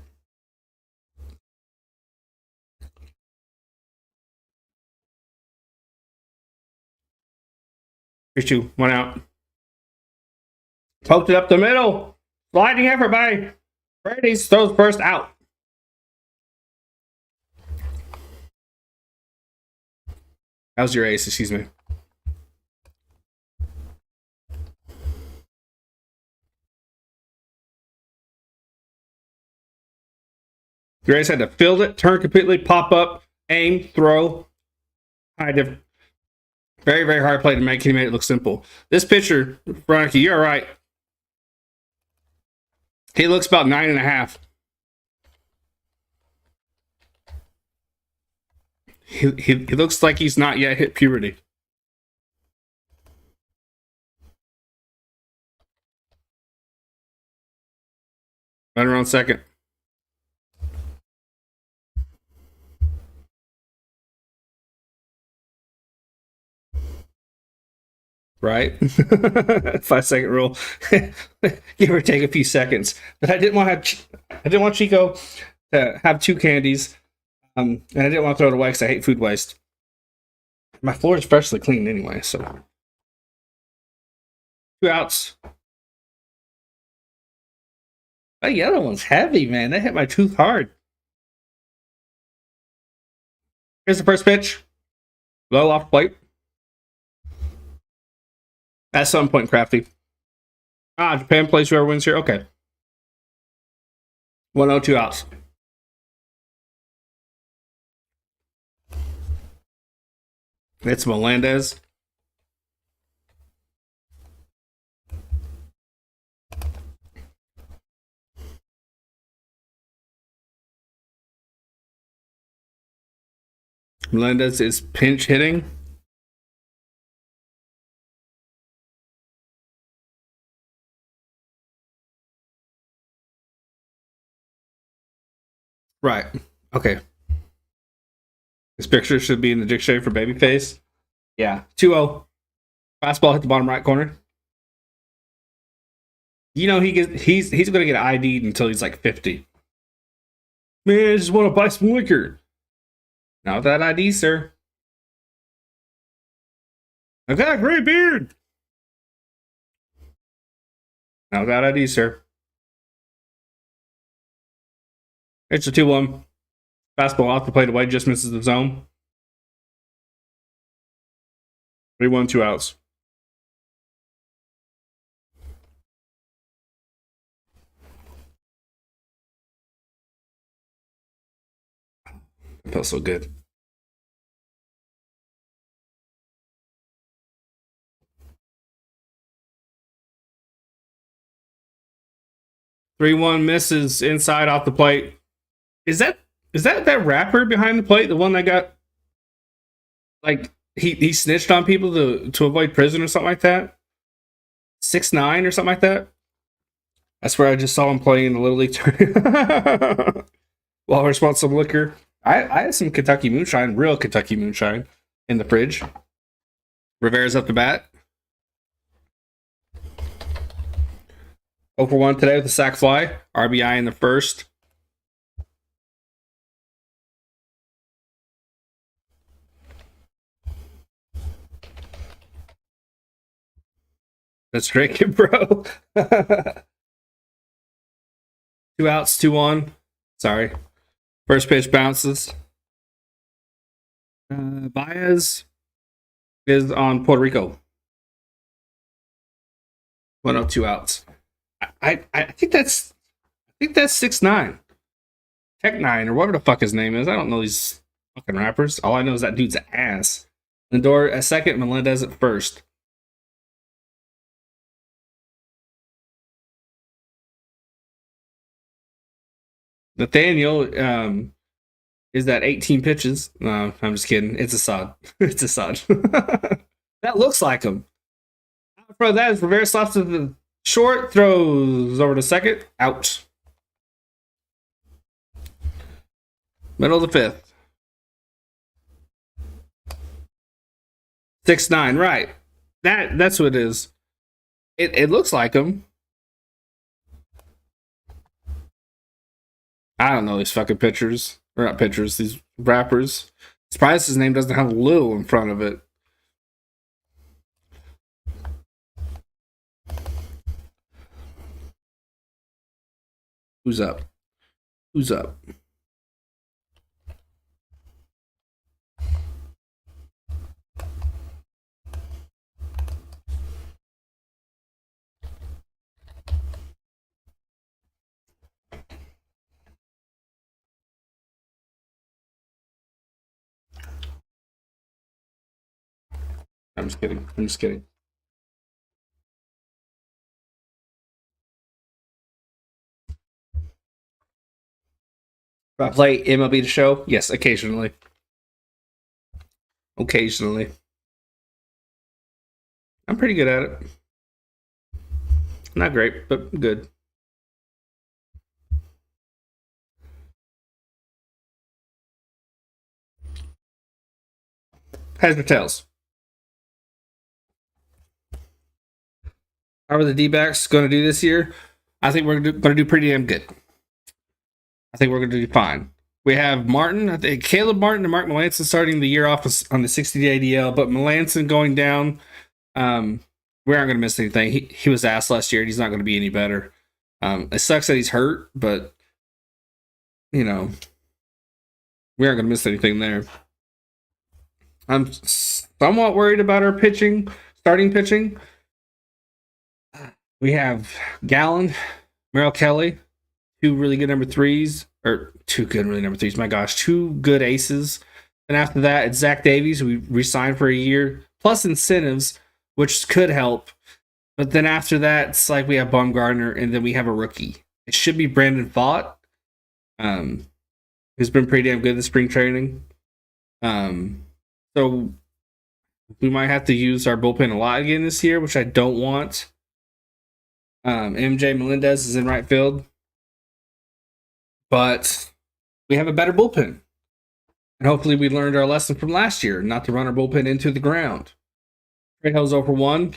Here's 2. 1 out. Poked it up the middle. Sliding effort by Brady's. Throws first out. That was your ace, excuse me. Your ace had to field it, turn completely, pop up, aim, throw. Very, very hard play to make. He made it look simple. This pitcher, Veronica, you're right. He looks about 9.5. He looks like he's not yet hit puberty. Right around second. Right? 5-second rule. Give or take a few seconds. But I didn't want Chico to have two candies. And I didn't want to throw it away because I hate food waste. My floor is freshly cleaned anyway, so 2 outs. That yellow one's heavy, man. That hit my tooth hard. Here's the first pitch. Low off plate. At some point, Crafty. Japan plays whoever wins here. Okay. 102 outs. It's Melendez. Melendez is pinch hitting. Right. Okay. This picture should be in the dictionary for babyface. Yeah. 2-0. Fastball hit the bottom right corner. You know he's gonna get ID'd until he's like 50. Man, I just want to buy some liquor. Not that ID, sir. I've got a great beard. Not that ID, sir. It's a 2-1. Fastball off the plate away, just misses the zone. 3-1, 2 outs. It felt so good. Three one misses inside off the plate. Is that that rapper behind the plate? The one that got like he snitched on people to avoid prison or something like that? 6'9" or something like that? That's where I just saw him playing in the Little League tournament. While I want some liquor. I had some Kentucky moonshine, real Kentucky moonshine, in the fridge. Rivera's up to bat. 0 for 1 today with a sac fly. RBI in the first. That's drinking, bro. 2 outs, 2-1. Sorry. First pitch bounces. Baez is on Puerto Rico. 1-0, 2 outs. I think that's 6'9". Tech 9 or whatever the fuck his name is. I don't know these fucking rappers. All I know is that dude's an ass. Lindor at second, Melendez at first. Nathaniel is that 18 pitches. No, I'm just kidding. It's Assad. It's Assad. That looks like him. Bro, that is Rivera slaps to the short, throws over to second, out. Middle of the fifth. 6'9", right. That's what it is. It looks like him. I don't know these fucking pitchers. Or not pitchers, these rappers. Surprised his name doesn't have Lil in front of it. Who's up? Who's up? I'm just kidding. I'm just kidding. Do I play MLB The Show? Yes, occasionally. Occasionally. I'm pretty good at it. Not great, but good. Heads or tails? How are the D-backs going to do this year? I think we're going to do pretty damn good. I think we're going to do fine. We have Martin, I think Caleb Martin and Mark Melancon starting the year off on the 60-day DL, but Melancon going down. We aren't going to miss anything. He was ass last year, and he's not going to be any better. It sucks that he's hurt, but you know, we aren't going to miss anything there. I'm somewhat worried about our pitching, starting pitching. We have Gallen, Merrill Kelly, two really good number threes, or two good really number threes. My gosh, two good aces. And after that, it's Zach Davies. We re-signed for a year plus incentives, which could help. But then after that, it's like we have Baumgartner, and then we have a rookie. It should be Brandon Pfaadt, um, who's been pretty damn good in spring training. So we might have to use our bullpen a lot again this year, which I don't want. MJ Melendez is in right field, but we have a better bullpen. And hopefully we learned our lesson from last year, not to run our bullpen into the ground. Treyhill's over 1.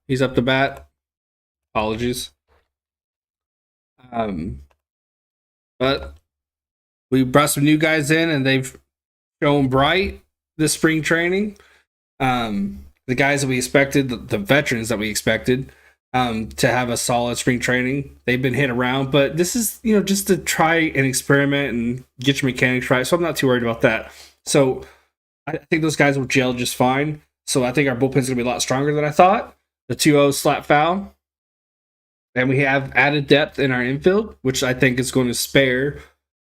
He's up to bat. Apologies. But we brought some new guys in, and they've shown bright this spring training. The guys that we expected, the veterans that we expected, to have a solid spring training, they've been hit around. But this is, just to try and experiment and get your mechanics right. So I'm not too worried about that. So I think those guys will gel just fine. So I think our bullpen's going to be a lot stronger than I thought. The 2-0 slap foul. And we have added depth in our infield, which I think is going to spare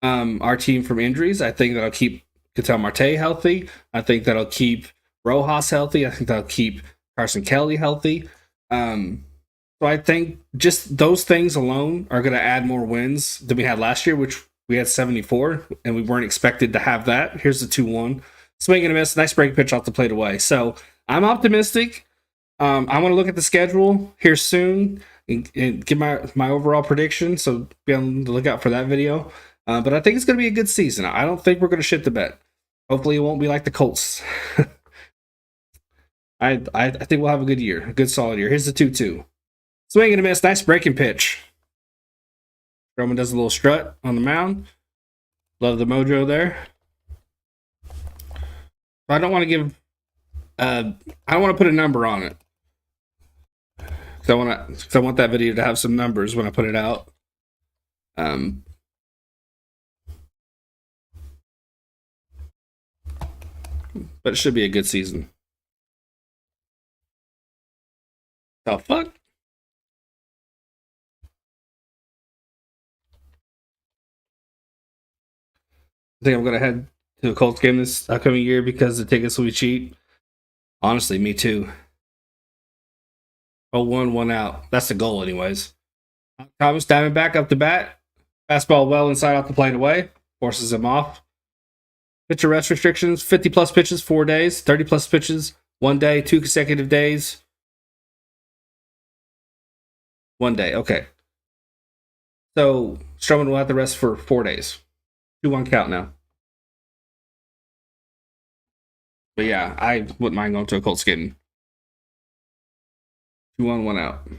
our team from injuries. I think that'll keep Ketel Marte healthy. I think that'll keep Rojas healthy. I think that'll keep Carson Kelly healthy. So I think just those things alone are going to add more wins than we had last year, which we had 74, and we weren't expected to have that. Here's the 2-1. Swing and a miss. Nice break pitch off the plate away. So I'm optimistic. I want to look at the schedule here soon and give my overall prediction. So be on the lookout for that video. But I think it's going to be a good season. I don't think we're going to shit the bed. Hopefully it won't be like the Colts. I think we'll have a good year, a good solid year. Here's the 2-2. Swing and a miss. Nice breaking pitch. Roman does a little strut on the mound. Love the mojo there. I don't want to give. I don't want to put a number on it. I want that video to have some numbers when I put it out. But it should be a good season. The fuck? I think I'm gonna head to a Colts game this upcoming year because the tickets will be cheap. Honestly, me too. 0-1, 1 out. That's the goal, anyways. Thomas Diamondback up to bat. Fastball well inside off the plate away. Forces him off. Pitcher rest restrictions: 50 plus pitches, 4 days. 30 plus pitches, 1 day. 2 consecutive days, 1 day. Okay. So Stroman will have to rest for 4 days. 2-1 count now. But yeah, I wouldn't mind going to a Colts game. 2-1, 1 out. Is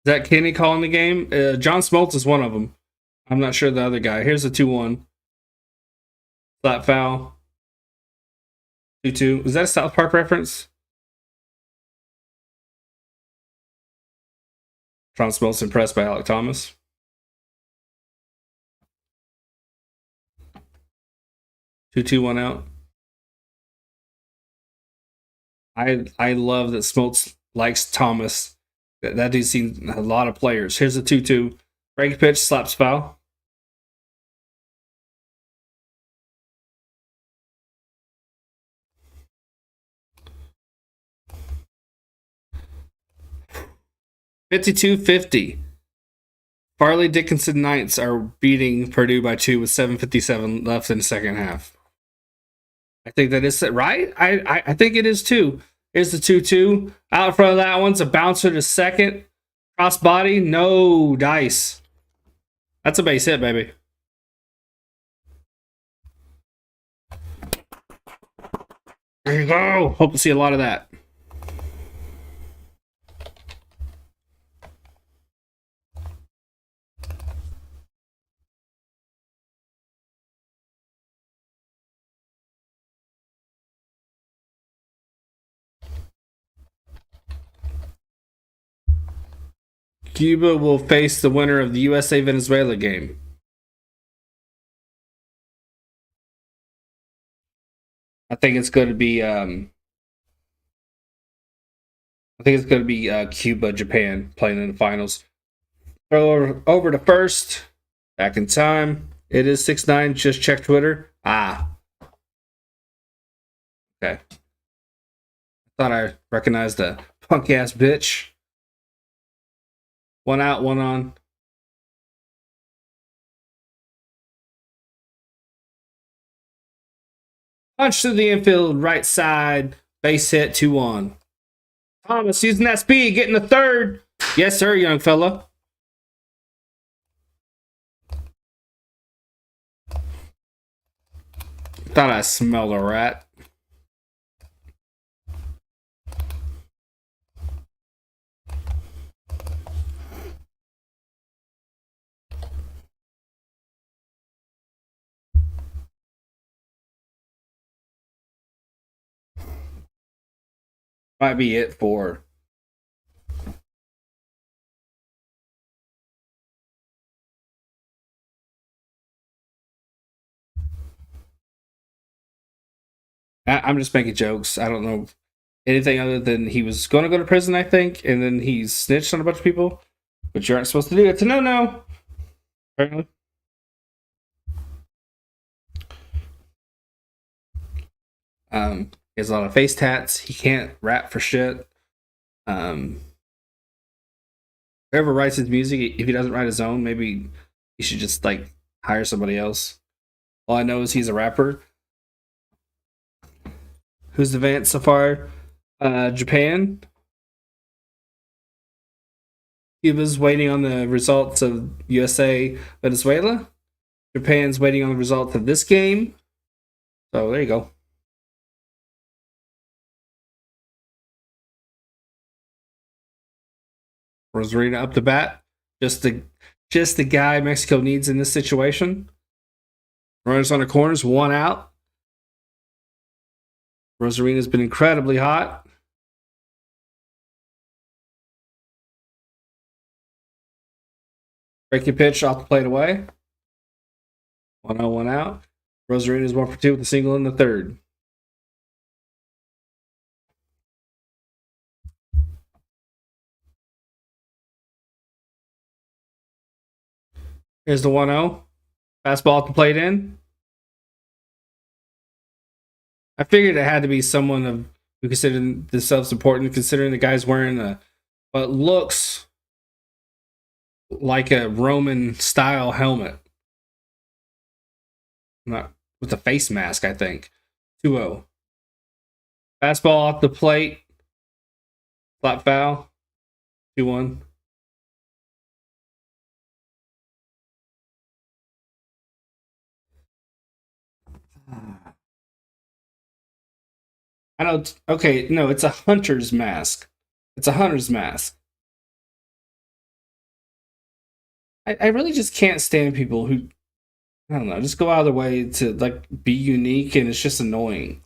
that Kenny calling the game? John Smoltz is one of them. I'm not sure the other guy. Here's the 2-1. Flat foul. 2-2. Is that a South Park reference? John Smoltz impressed by Alec Thomas. Two, 1 out. I love that Smoltz likes Thomas. That dude's seen a lot of players. Here's the 2-2. Break pitch, slaps foul. $52.50. Farley Dickinson Knights are beating Purdue by 2 with 7:57 left in the second half. I think that is it, right? I think it is too. Here's the 2-2. Out in front of that one's a bouncer to second. Cross body, no dice. That's a base hit, baby. There you go. Hope to see a lot of that. Cuba will face the winner of the USA Venezuela game. I think it's going to be I think it's going to be Cuba, Japan playing in the finals. Throw over to first. Back in time. It is 6-9. Just check Twitter. Okay. Thought I recognized a punk ass bitch. One out, one on. Punch to the infield, right side. Base hit, 2-1. Thomas using that speed, getting the third. Yes, sir, young fella. Thought I smelled a rat. Might be it for. I'm just making jokes. I don't know anything other than he was going to go to prison, I think, and then he snitched on a bunch of people, which you aren't supposed to do. It's a no-no. Apparently. He has a lot of face tats. He can't rap for shit. Whoever writes his music, if he doesn't write his own, maybe he should just like hire somebody else. All I know is he's a rapper. Who's advanced so far? Japan. Cuba's waiting on the results of USA Venezuela. Japan's waiting on the results of this game. So there you go. Rosarina up to bat. Just the guy Mexico needs in this situation. Runners on the corners, one out. Rosarina's been incredibly hot. Breaking pitch off the plate away. 1-0, 1 out. Rosarina's 1 for 2 with a single in the third. Here's the 1-0. Fastball at the plate in. I figured it had to be someone who considered themselves important, considering the guy's wearing what looks like a Roman style helmet. Not with a face mask, I think. 2-0. Fastball off the plate. Flat foul. 2-1. I know. Okay, no, it's a hunter's mask. It's a hunter's mask. I really just can't stand people who, I don't know, just go out of their way to like be unique, and it's just annoying.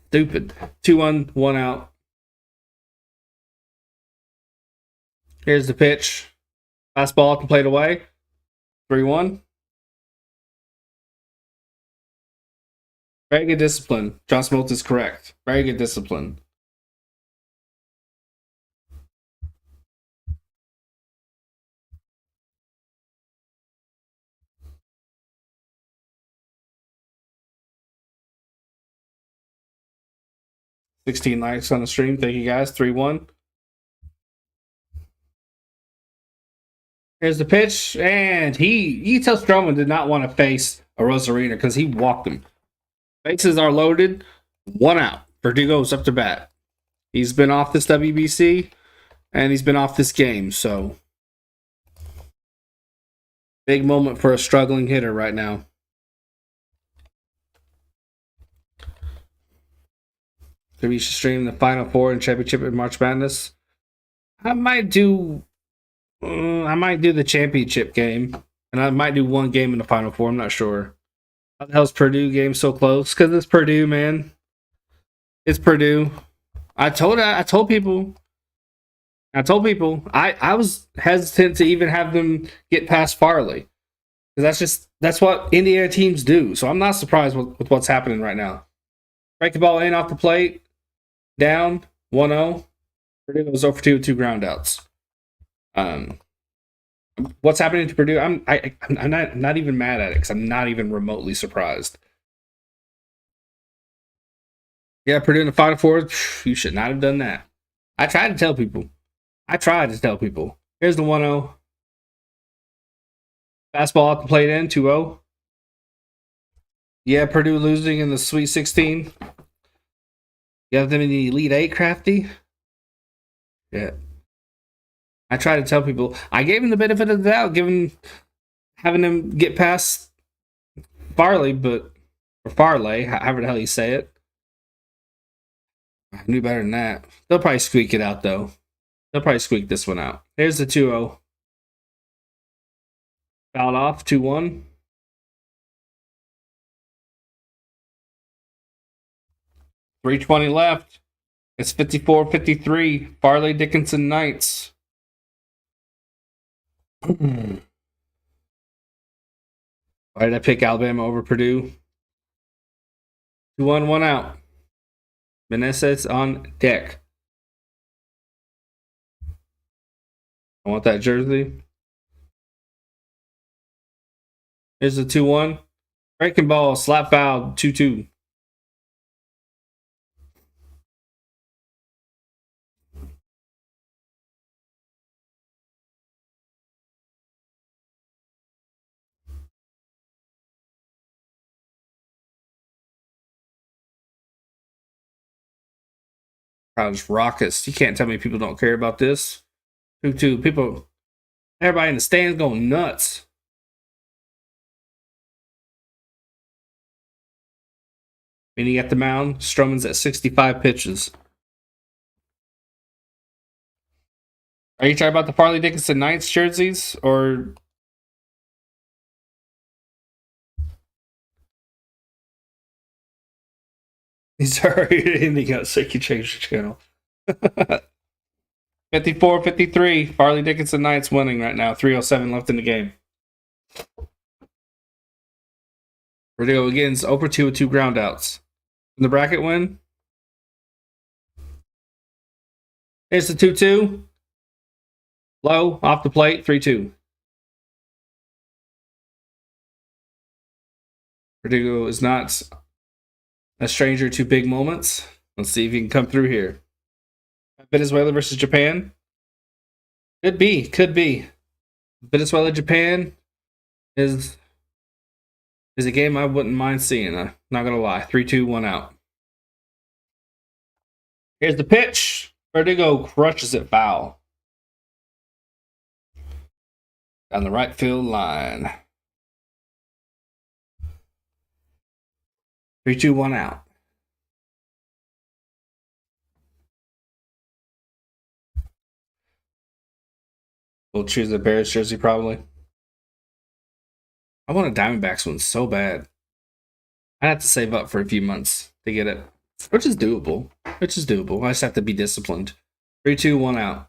Stupid. 2-1, 1 out. Here's the pitch. Fastball off the plate away. 3-1. Very good discipline. John Smoltz is correct. Very good discipline. $16 likes on the stream. Thank you guys. 3-1. Here's the pitch, and you tell Stroman did not want to face a Rosarina because he walked him. Bases are loaded. 1 out. Verdugo's up to bat. He's been off this WBC, and he's been off this game, so big moment for a struggling hitter right now. Maybe you should stream the Final Four and Championship in March Madness. I might do the championship game, and I might do one game in the Final Four. I'm not sure. How the hell's Purdue game so close? Because it's Purdue, man. It's Purdue. I told people. I was hesitant to even have them get past Farley. Because that's what Indiana teams do. So I'm not surprised with what's happening right now. Break the ball in off the plate. down 1-0. Purdue goes over 2 with 2 groundouts. What's happening to Purdue? I'm not even mad at it because I'm not even remotely surprised. Yeah, Purdue in the Final Four. You should not have done that. I tried to tell people. Here's the 1-0. Fastball off the plate in 2-0. Yeah, Purdue losing in the Sweet 16. You have them in the Elite Eight, Crafty. Yeah. I try to tell people. I gave him the benefit of the doubt, having him get past Farley, or Farley, however the hell you say it. I knew better than that. They'll probably squeak it out, though. They'll probably squeak this one out. Here's the 2-0. Fouled off, 2-1. .320 left. It's 54-53. Farley, Dickinson, Knights. Why did I pick Alabama over Purdue? 2-1, 1 out. Meneses on deck. I want that jersey. Here's the 2-1. Breaking ball, slap foul, 2-2. Crowd's raucous. You can't tell me people don't care about this. 2-2. Everybody in the stands going nuts. Meaning at the mound, Stroman's at 65 pitches. Are you talking about the Farley Dickinson Knights jerseys or? Sorry, anything else? So you can change the channel. 54-53. Farley Dickinson Knights winning right now. 3:07 left in the game. Vertigo again is over 2 with 2 groundouts. In the bracket win. Here's the 2-2. Low, off the plate, 3-2. Vertigo is not a stranger to big moments. Let's see if he can come through here. Venezuela versus Japan. Could be. Venezuela, Japan is a game I wouldn't mind seeing. Not gonna lie. 3-2, 1 out. Here's the pitch. Vertigo crushes it foul. Down the right field line. 3-2, 1 out. We'll choose the Bears jersey probably. I want a Diamondbacks one so bad. I'd have to save up for a few months to get it, which is doable. I just have to be disciplined. 3-2, 1 out.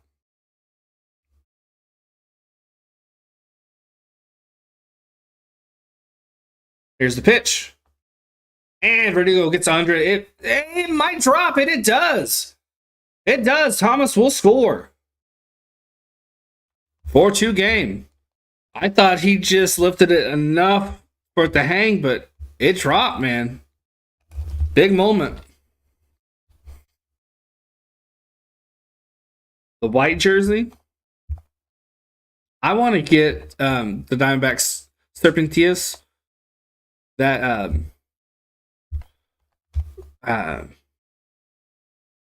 Here's the pitch. And Vertigo gets 100. It might drop it. It does. It does. Thomas will score. 4-2 game. I thought he just lifted it enough for it to hang, but it dropped, man. Big moment. The white jersey. I want to get the Diamondbacks Serpentias. That I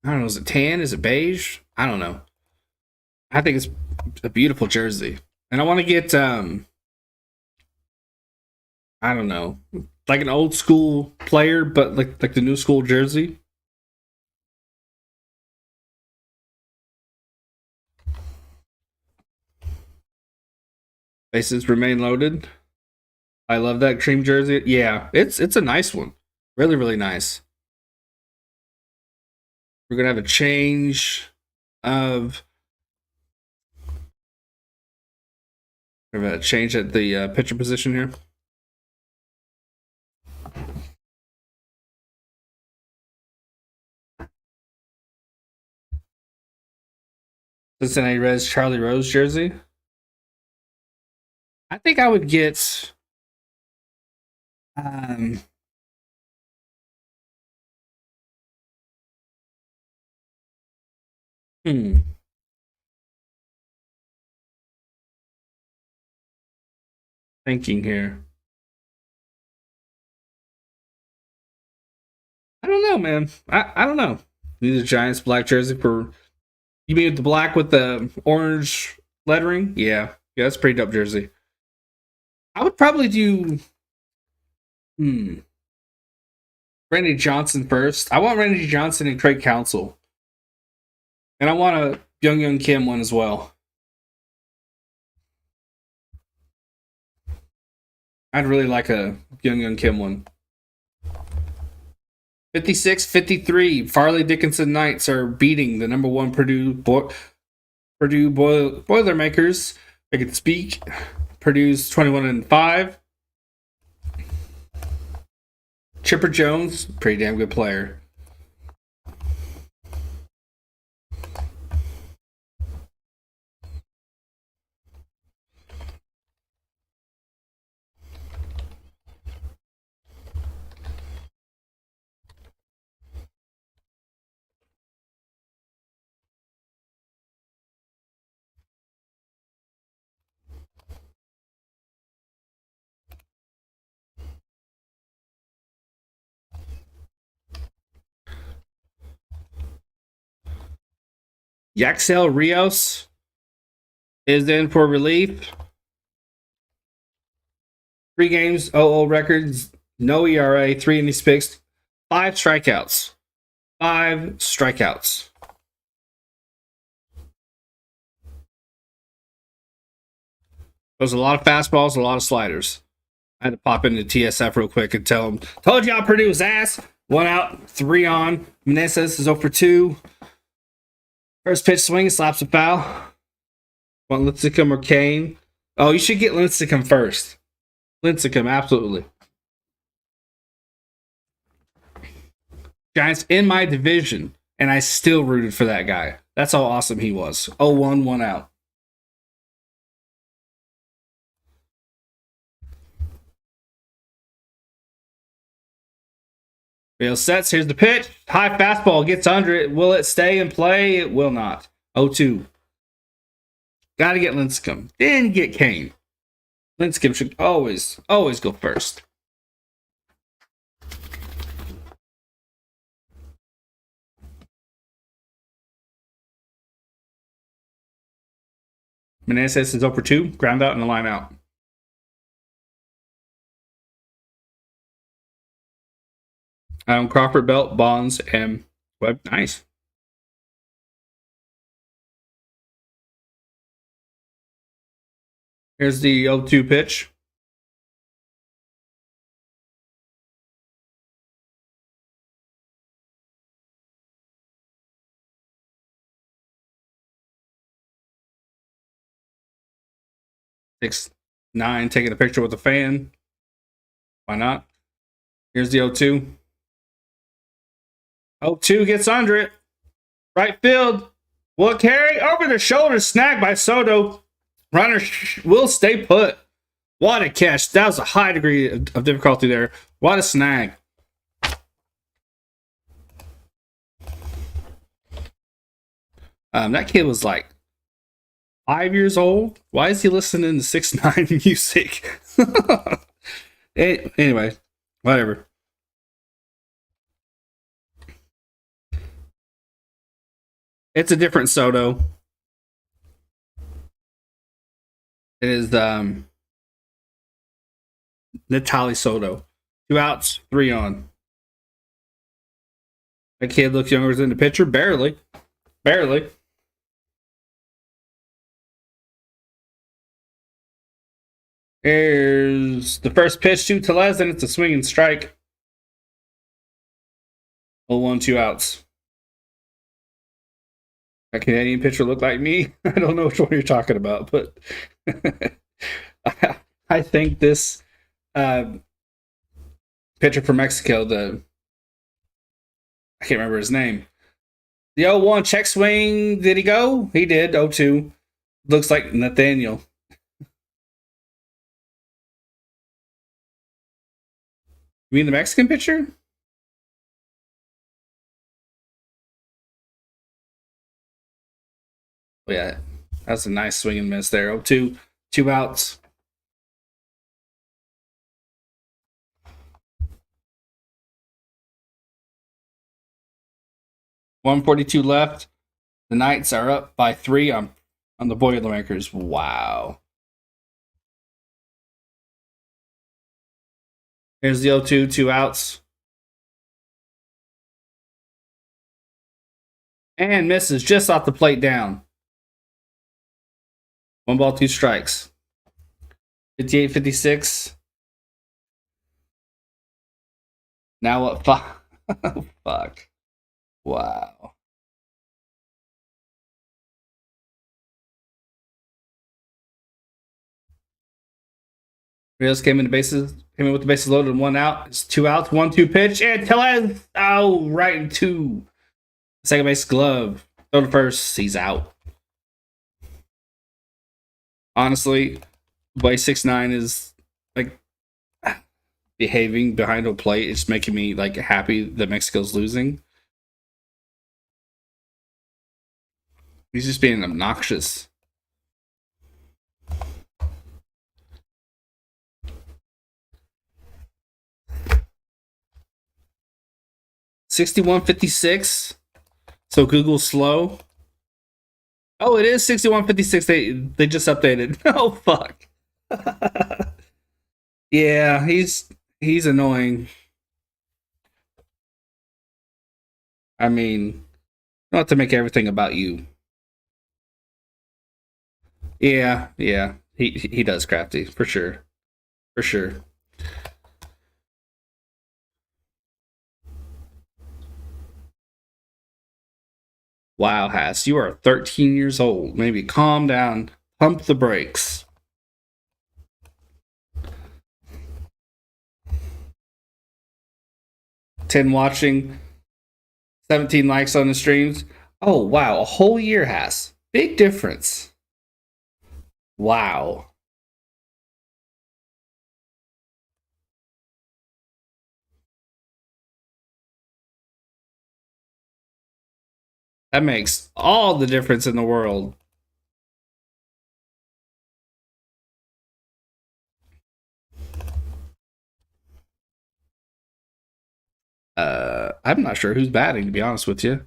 don't know, is it tan? Is it beige? I don't know. I think it's a beautiful jersey. And I want to get I don't know, like an old school player, but like the new school jersey. Bases remain loaded. I love that cream jersey. Yeah, it's a nice one. Really, really nice. We're gonna have a change of change at the pitcher position here. Cincinnati Reds Charlie Rose jersey. I think I would get um hmm, thinking here. I don't know, man. I don't know. These are Giants black jersey for you mean the black with the orange lettering? Yeah. Yeah, that's a pretty dope jersey. I would probably do Randy Johnson first. I want Randy Johnson and Craig Counsell. And I want a Young Kim one as well. I'd really like a Young Kim one. 56 53. Farley Dickinson Knights are beating the number one Boilermakers. I could speak. Purdue's 21-5. Chipper Jones, pretty damn good player. Yaxel Rios is in for relief. 3 games, 0 records, no ERA, 3 innings pitched, 5 strikeouts. 5 strikeouts. There's a lot of fastballs, a lot of sliders. I had to pop into TSF real quick and tell him, told y'all Purdue's ass. 1 out, 3 on. Meneses is 0 for 2. First pitch swing, slaps a foul. Want Lincecum or Kane? Oh, you should get Lincecum first. Lincecum, absolutely. Giants in my division, and I still rooted for that guy. That's how awesome he was. 0-1, 1 out. Field sets. Here's the pitch. High fastball gets under it. Will it stay in play? It will not. 0-2. Got to get Lincecum. Then get Kane. Lincecum should always go first. Meneses is 0 for 2. Ground out and a line out. Crawford, Belt, Bonds, and Webb. Nice. Here's the 0-2 pitch. Six, 9, taking a picture with a fan. Why not? Here's the 0-2. 0-2 gets under it. Right field. Will carry over the shoulder, snagged by Soto. Runner will stay put. What a catch. That was a high degree of difficulty there. What a snag. That kid was like 5 years old. Why is he listening to 6ix9ine music? Anyway, whatever. It's a different Soto. It is Natali Soto. 2 outs, 3 on. That kid looks younger than the pitcher. Barely. Barely. Here's the first pitch to Tellez, and it's a swinging strike. 0-1, 2 outs. A Canadian pitcher look like me? I don't know which one you're talking about, but I think this pitcher from Mexico, I can't remember his name. The 0-1 check swing. Did he go? He did. 0-2. Looks like Nathaniel. You mean the Mexican pitcher? Oh, yeah. That's a nice swing and miss there. 0-2. 2 outs. .142 left. The Knights are up by 3 on the Boilermakers. Wow. Here's the 0-2, 2 outs. And misses just off the plate down. 1 ball, 2 strikes. 58-56. Now what? Fuck. Wow. Rios came in with the bases loaded and 1 out. It's 2 outs, 1-2 pitch, and Tellez, oh, right into second base glove. Throw to first, he's out. Honestly, way 6'9" is like behaving behind a plate. It's making me like happy that Mexico's losing. He's just being obnoxious. $61.56. So Google's slow. Oh, it is 61.56. They just updated. Oh fuck. Yeah, he's annoying. I mean, not to make everything about you. Yeah, yeah. He does crafty, for sure. For sure. Wow, Haas, you are 13 years old. Maybe calm down. Pump the brakes. 10 watching, 17 likes on the streams. Oh, wow. A whole year, Haas. Big difference. Wow. That makes all the difference in the world. I'm not sure who's batting, to be honest with you.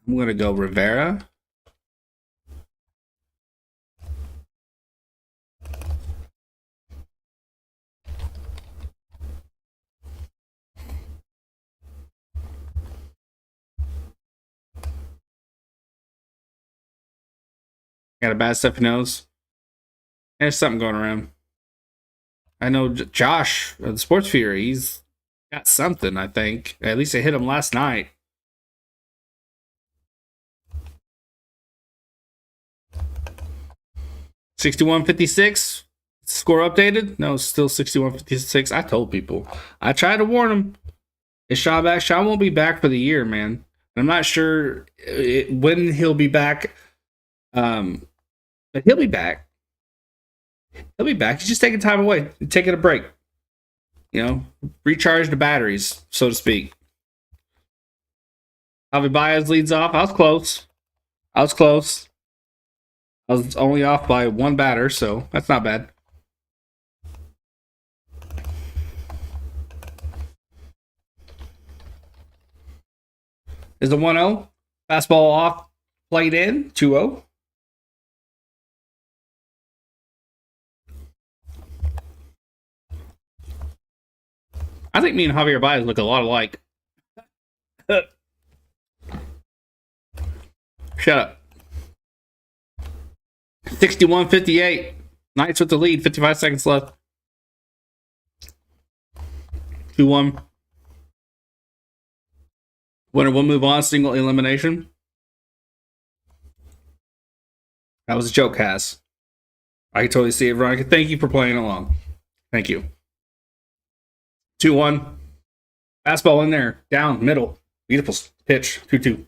I'm going to go Rivera. Got a bad stuffy nose. There's something going around. I know Josh, the Sports Fury, he's got something, I think. At least I hit him last night. $61.56. Score updated? No, still $61.56. I told people. I tried to warn them. Is Shaw back? Shaw won't be back for the year, man. I'm not sure when he'll be back. But he'll be back. He'll be back. He's just taking time away, taking a break. You know, recharge the batteries, so to speak. Javi Baez leads off. I was close. I was only off by 1 batter, so that's not bad. Is the 1-0. Fastball off, played in, 2-0. I think me and Javier Baez look a lot alike. Shut up. 61-58. Knights with the lead, 55 seconds left. 2-1. Winner will move on, single elimination. That was a joke, Cass. I can totally see it, Veronica. Thank you for playing along. Thank you. 2-1. Fastball in there. Down, middle. Beautiful pitch. 2-2.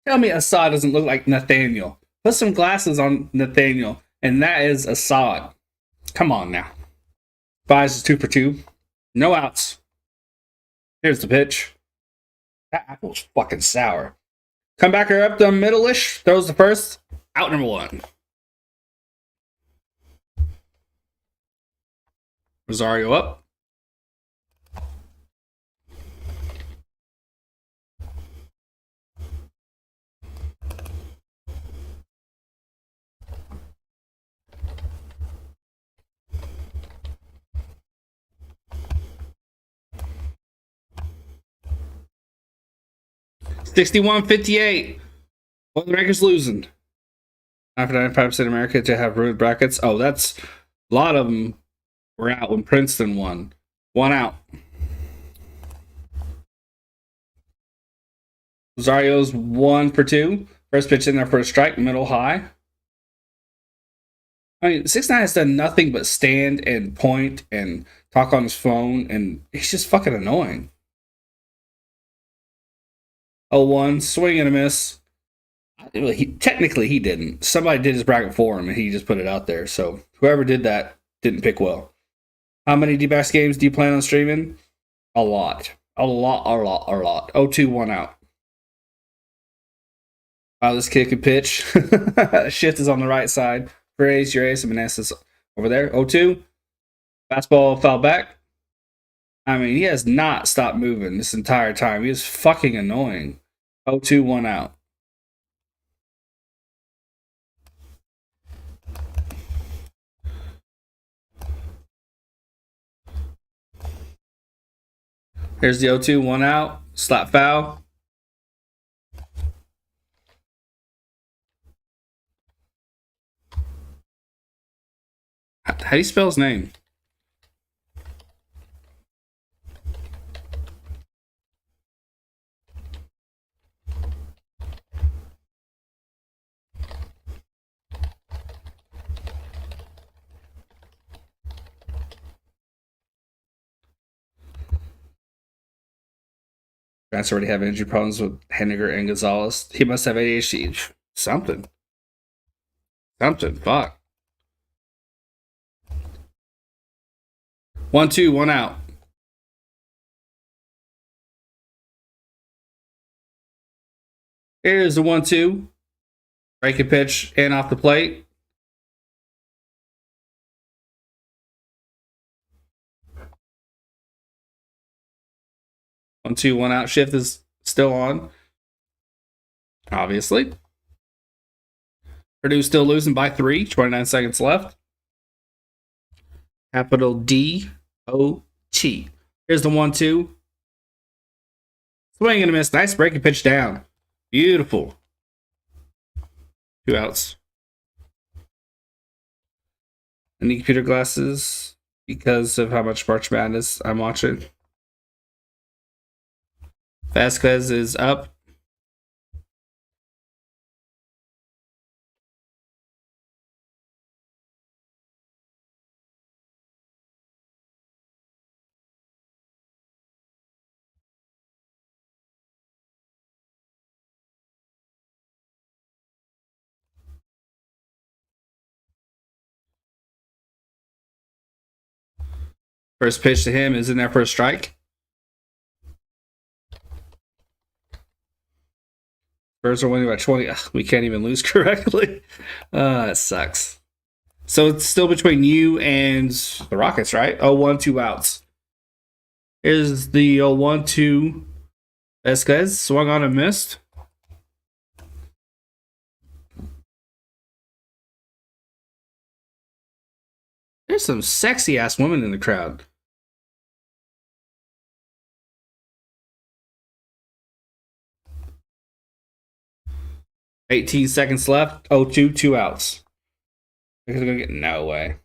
Tell me Assad doesn't look like Nathaniel. Put some glasses on Nathaniel, and that is Assad. Come on now. Buys is 2 for 2. No outs. Here's the pitch. That apple's fucking sour. Comebacker up the middle-ish. Throws the first. Out number 1. Rosario up. $61.58. Well, the Lakers losing. After 95% of America to have ruined brackets. Oh, that's a lot of them were out when Princeton won. 1 out. Rosario's 1 for 2. First pitch in there for a strike, middle high. I mean, 6ix9ine has done nothing but stand and point and talk on his phone, and he's just fucking annoying. 0-1, swing and a miss. Technically, he didn't. Somebody did his bracket for him, and he just put it out there. So whoever did that didn't pick well. How many D-backs games do you plan on streaming? A lot. 0-2, 1 out. Wow, this kick and pitch. Shift is on the right side. Perez, your ace, and Manassas over there. 0-2. Fastball foul back. I mean, he has not stopped moving this entire time. He is fucking annoying. 0-2, 1 out. Here's the 0-2, 1 out. Slap foul. How do you spell his name? Grant's already have injury problems with Henniger and Gonzalez. He must have ADHD. Something. Fuck. 1-2, 1 out. Here's the 1-2. Break a pitch in off the plate. One, two, 1 out. Shift is still on. Obviously. Purdue still losing by 3. 29 seconds left. Capital D-O-T. Here's the 1-2. Swing and a miss. Nice breaking pitch down. Beautiful. 2 outs. I need computer glasses because of how much March Madness I'm watching. Vasquez is up. First pitch to him is in there for a strike. Spurs are winning by 20. Ugh, we can't even lose correctly. It sucks. So it's still between you and the Rockets, right? 0-1, 2 outs. Here's the 0-1-2. Vasquez swung on and missed. There's some sexy ass women in the crowd. $18 seconds left. 0-2, 2 outs. They're gonna get no way.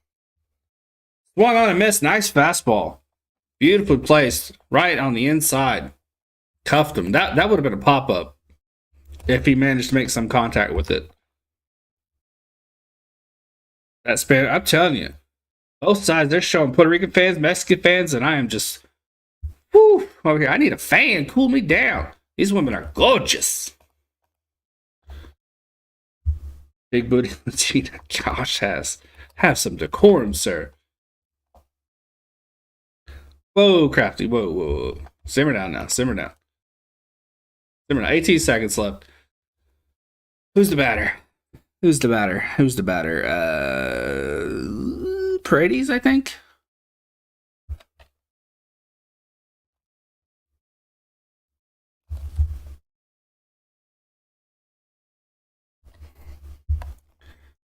Swung on and missed. Nice fastball. Beautifully placed. Right on the inside. Cuffed him. That would have been a pop-up if he managed to make some contact with it. That spin, I'm telling you. Both sides, they're showing Puerto Rican fans, Mexican fans, and I am just Whew, over here. I need a fan. Cool me down. These women are gorgeous. Big booty Latina. Gosh, have some decorum, sir. Whoa, Crafty. Whoa, whoa, whoa. Simmer down now. Simmer down. Simmer down. 18 seconds left. Who's the batter? Who's the batter? Who's the batter? Paredes, I think.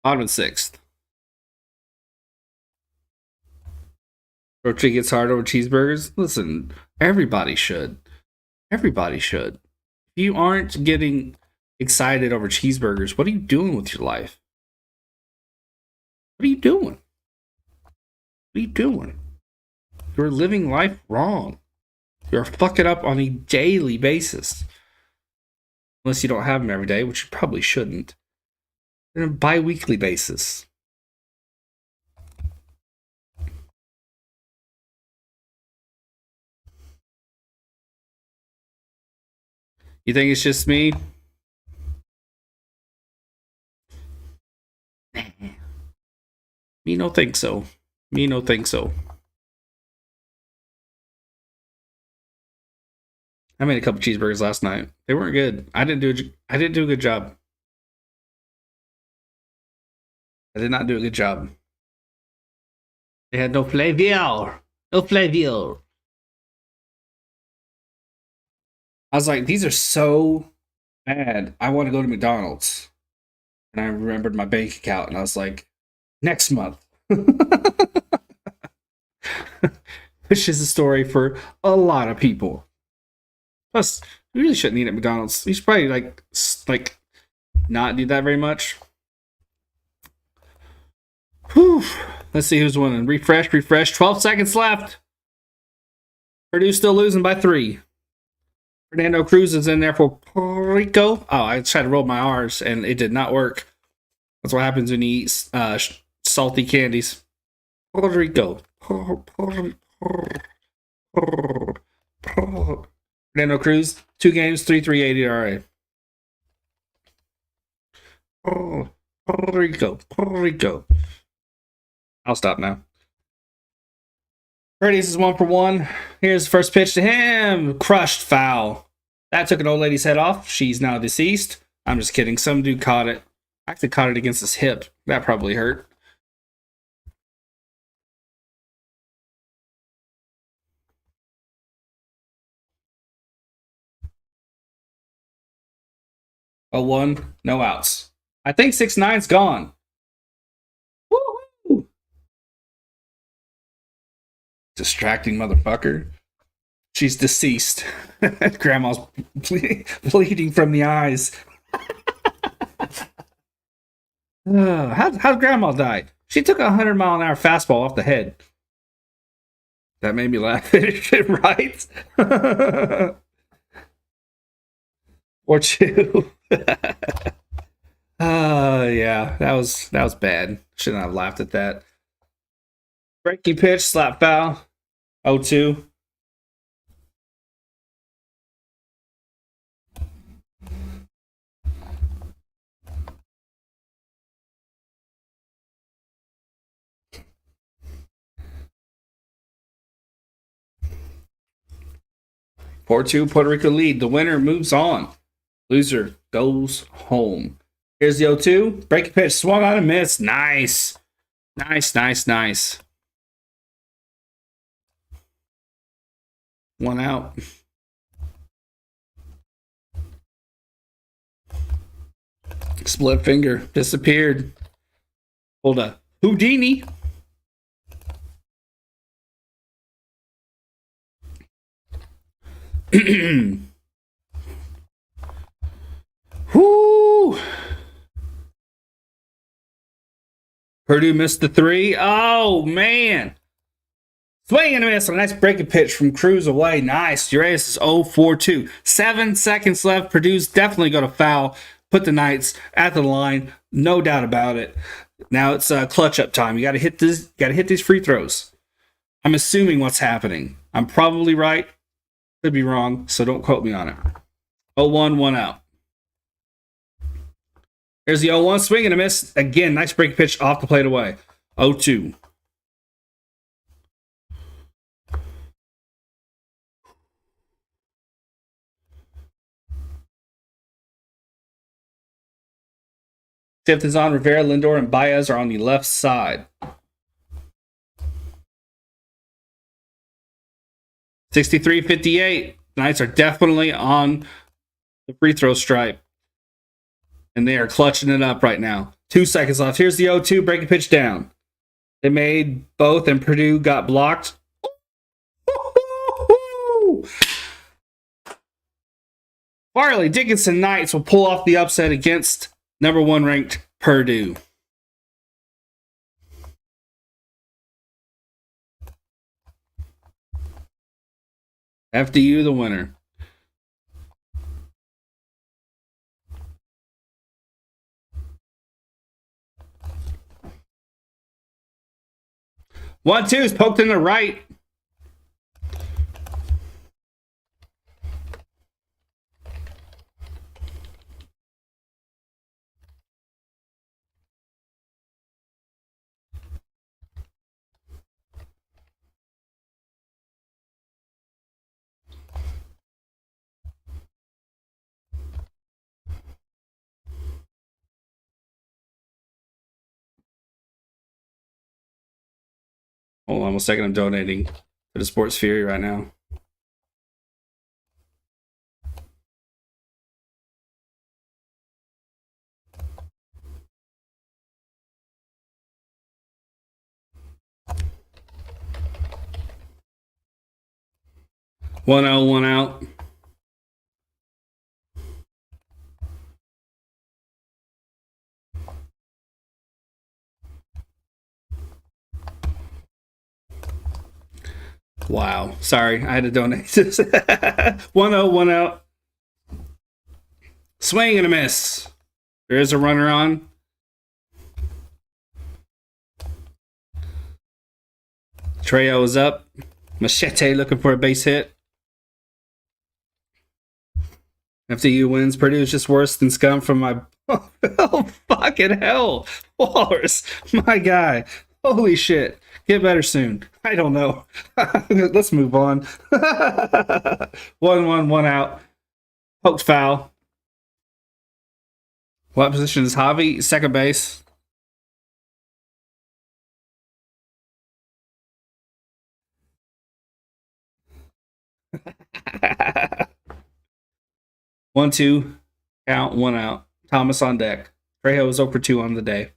Bottom of the sixth. Rocha gets hard over cheeseburgers. Listen, everybody should. Everybody should. If you aren't getting excited over cheeseburgers, what are you doing with your life? What are you doing? What are you doing? You're living life wrong. You're fucking up on a daily basis. Unless you don't have them every day, which you probably shouldn't. On a bi-weekly basis. You think it's just me? Me no think so. Me no think so. I made a couple cheeseburgers last night. They weren't good. I didn't do a good job. I did not do a good job. They had no flavor. No flavor. I was like, these are so bad. I want to go to McDonald's. And I remembered my bank account and I was like, next month. Which is a story for a lot of people. Plus, you really shouldn't eat at McDonald's. You should probably like not do that very much. Whew. Let's see who's winning. Refresh. 12 seconds left. Purdue still losing by 3. Fernando Cruz is in there for Puerto Rico. Oh, I tried to roll my R's and it did not work. That's what happens when you eat salty candies. Puerto Rico. Fernando Cruz, 2 games, 3.38 ERA. Puerto Rico. I'll stop now. Paredes is 1 for 1. Here's the first pitch to him. Crushed foul. That took an old lady's head off. She's now deceased. I'm just kidding. Some dude caught it. Actually caught it against his hip. That probably hurt. A 1, no outs. I think 6'9's gone. Woo-hoo! Distracting motherfucker. She's deceased. Grandma's bleeding from the eyes. How'd Grandma die? She took a 100-mile-an-hour fastball off the head. That made me laugh. Right? Or 2. Yeah, that was bad. Shouldn't have laughed at that. Breaking pitch, slap foul. 0-2. Puerto Rico lead. The winner moves on. Loser goes home. Here's the 0-2. Breaking pitch, swung on and missed. Nice. Nice. 1 out. Split finger. Disappeared. Hold up. Houdini. Whoo! Purdue missed the 3. Oh, man. Swing and a miss. A nice breaking pitch from Cruz away. Nice. Urias is 0-4-2. 7 seconds left. Purdue's definitely going to foul. Put the Knights at the line. No doubt about it. Now it's clutch up time. You got to hit this. Got to hit these free throws. I'm assuming what's happening. I'm probably right. Could be wrong, so don't quote me on it. 0-1, 1 out. Here's the 0-1 swing and a miss. Again, nice break pitch off the plate away. 0-2. Fifth is on. Rivera, Lindor, and Baez are on the left side. 63-58. Knights are definitely on the free throw stripe. And they are clutching it up right now. 2 seconds left. Here's the 0-2. Breaking pitch down. They made both, and Purdue got blocked. Farley Dickinson Knights will pull off the upset against number 1 ranked Purdue. FDU the winner. One, two is poked in the right. Hold on 1 second. I'm donating to the Sports Fury right now. One out, 1 out. Wow. Sorry, I had to donate. 1-0, 1 out. Swing and a miss. There is a runner on. Trejo is up. Machete looking for a base hit. FDU wins. Purdue is just worse than scum from my... Oh, fucking hell. Walrus. My guy. Holy shit. Get better soon. I don't know. Let's move on. 1-1, 1 out. Poked foul. What position is Javi? Second base. One, two, count, 1 out. Thomas on deck. Trejo is 0 for 2 on the day.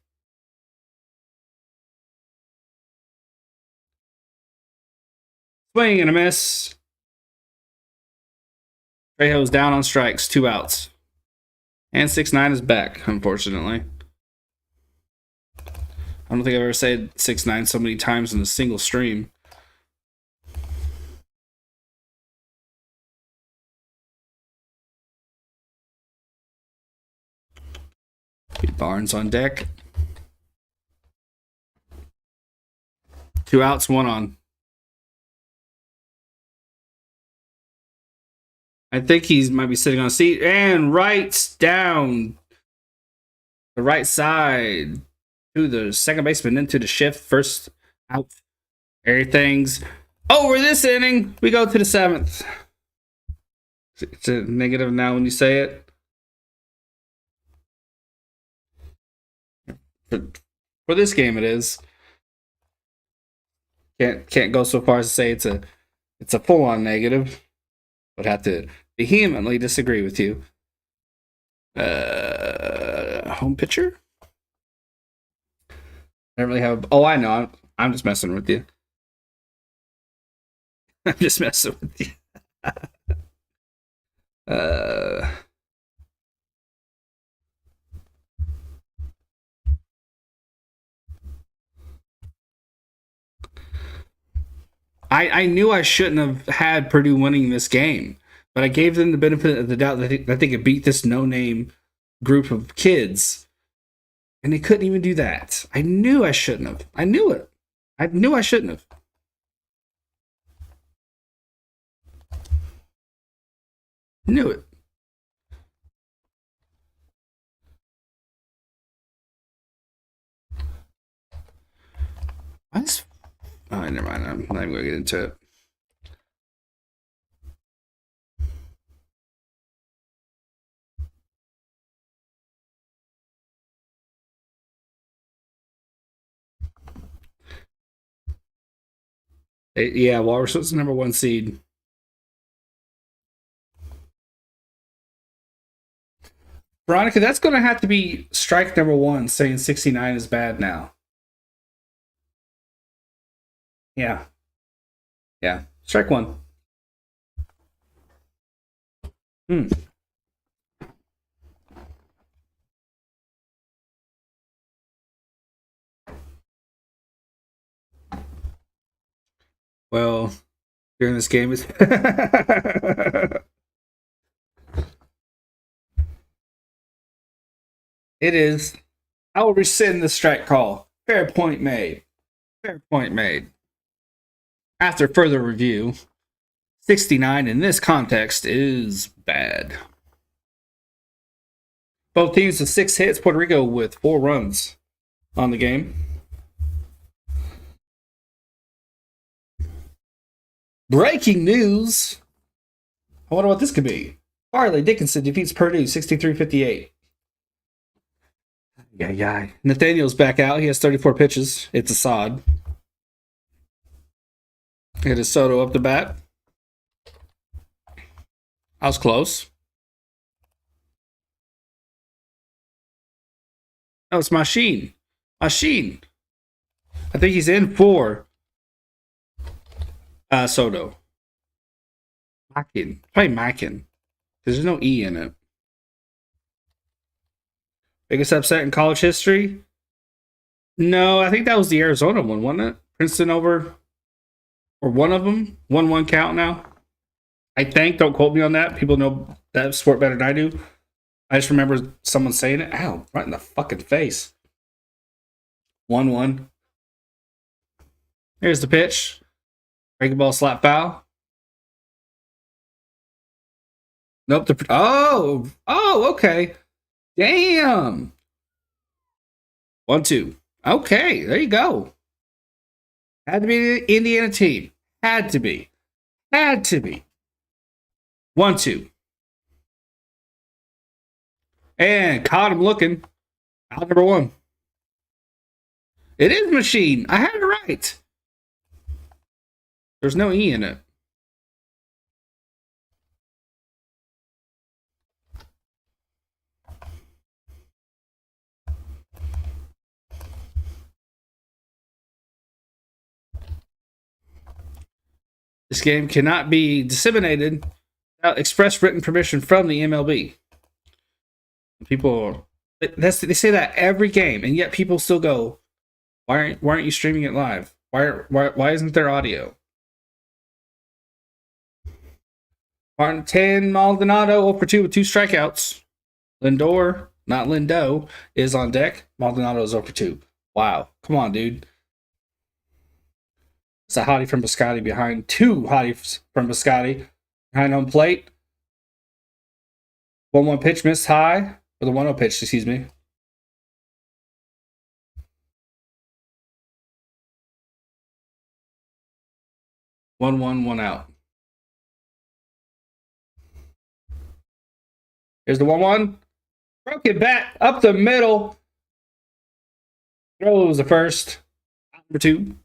Swing and a miss. Trejo's down on strikes, 2 outs. And 6-9 is back, unfortunately. I don't think I've ever said 6-9 so many times in a single stream. Barnes on deck. 2 outs, 1 on. I think he might be sitting on a seat and right down the right side to the second baseman into the shift. First out. Everything's over this inning. We go to the 7th. It's a negative now when you say it. For this game, it is. Can't go so far as to say it's a full-on negative. Would have to vehemently disagree with you. Home pitcher? I don't really have. Oh, I know. I'm just messing with you. I'm just messing with you. I knew I shouldn't have had Purdue winning this game, but I gave them the benefit of the doubt that they could beat this no-name group of kids, and they couldn't even do that. I knew I shouldn't have. I knew it. I knew I shouldn't have. Knew it. I just, oh, never mind. I'm not even going to get into it. Yeah, Walrus was the number one seed. Veronica, that's going to have to be strike number one saying 69 is bad now. Yeah. Yeah. Strike one. Hmm. Well, during this game is. It is. I will rescind the strike call. Fair point made. Fair point made. After further review, 69 in this context is bad. Both teams with 6 hits, Puerto Rico with 4 runs on the game. Breaking news. I wonder what this could be. Farley Dickinson defeats Purdue 63-58. Yeah. Nathaniel's back out. He has 34 pitches. It's Assad. It is Soto up the bat. I was close. Oh, it's Machine. Machine. I think he's in for Soto. Mackin. Probably Mackin. Because there's no E in it. Biggest upset in college history? No, I think that was the Arizona one, wasn't it? Princeton over, or one of them. 1-1 count now. I think. Don't quote me on that. People know that sport better than I do. I just remember someone saying it. Ow, right in the fucking face. 1-1. Here's the pitch. Breaking ball, slap foul. Nope. Okay. Damn. 1-2. Okay, there you go. Had to be the Indiana team. Had to be. 1-2. And caught him looking. Out number 1. It is Machine. I had it right. There's no E in it. This game cannot be disseminated without express written permission from the MLB. People, they say that every game, and yet people still go, why aren't you streaming it live? Why isn't there audio? Martin Maldonado 0 for 2 with 2 strikeouts. Lindor, not Lindo, is on deck. Maldonado is 0 for 2. Wow. Come on, dude. It's a hottie from Biscotti behind 2 hotties from Biscotti. Behind home plate. 1-1 pitch missed high. Or the 1-0 pitch, excuse me. One out. Here's the 1-1. Broken bat up the middle. Throws the first. Number 2.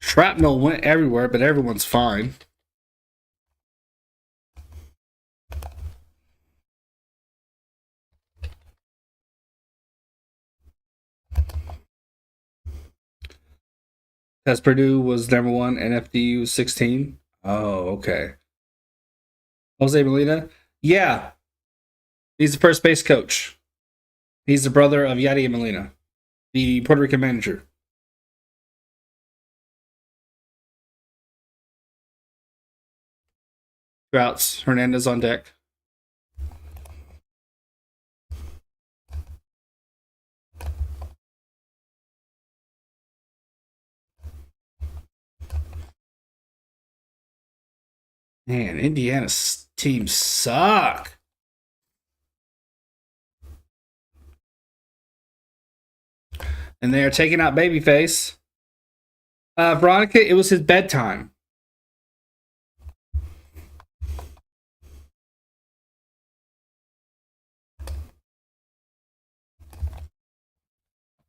Shrapnel went everywhere, but everyone's fine. As Purdue was number 1, NFDU 16. Oh, okay. Jose Molina? Yeah. He's the first base coach. He's the brother of Yadier Molina, the Puerto Rican manager. Trouts, Hernandez on deck. Man, Indiana's teams suck. And they are taking out Babyface. Veronica, it was his bedtime.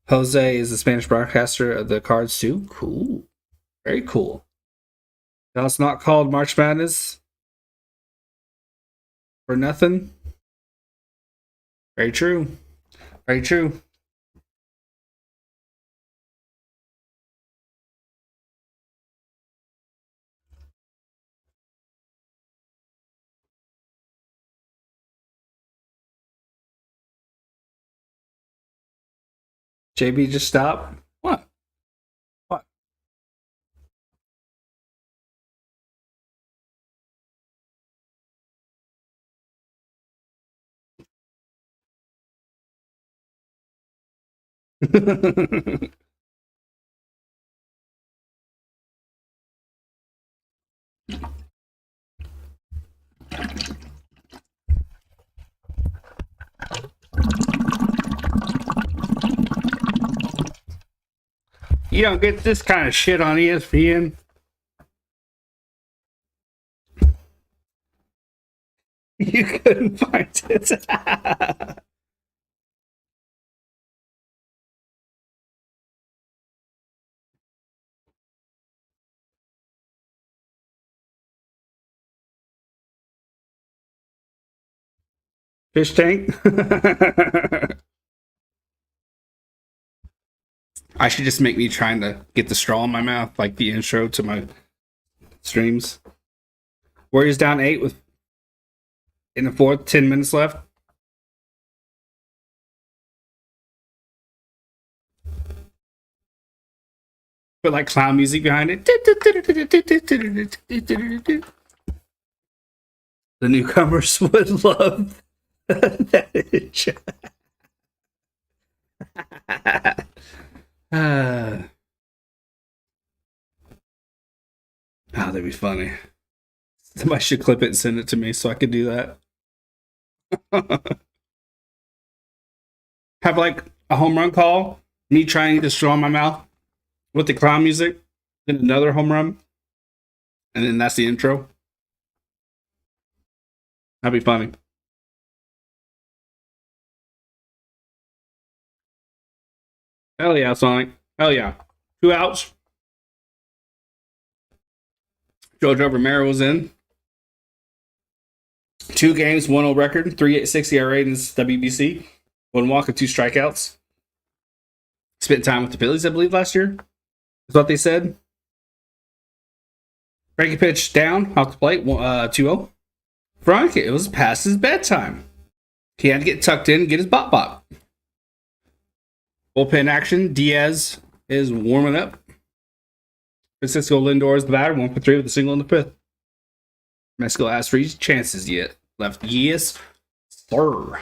Jose is the Spanish broadcaster of the cards too. Cool. Very cool. Now it's not called March Madness for nothing. Very true. Very true. JB, just stop. What? What? You don't get this kind of shit on ESPN. You couldn't find it. Fish tank. I should just make me trying to get the straw in my mouth, like the intro to my streams. Warriors down 8 with in the fourth, 10 minutes left. Put like clown music behind it. The newcomers would love that. Oh, that'd be funny. Somebody should clip it and send it to me so I could do that. Have like a home run call, me trying to get the straw in my mouth with the clown music, then another home run, and then that's the intro. That'd be funny. Hell yeah, Sonic. Hell yeah. 2 outs. Jojo Romero was in. 2 games, 1-0 record, 3.86 ERA in his WBC. 1 walk and 2 strikeouts. Spent time with the Phillies, I believe, last year. Is what they said. Breaking pitch down off the plate, 2-0. Frank, it was past his bedtime. He had to get tucked in and get his bop. Bullpen action. Diaz is warming up. Francisco Lindor is the batter, 1 for 3 with a single in the 5th. Mexico has 3 chances yet left. Yes, sir.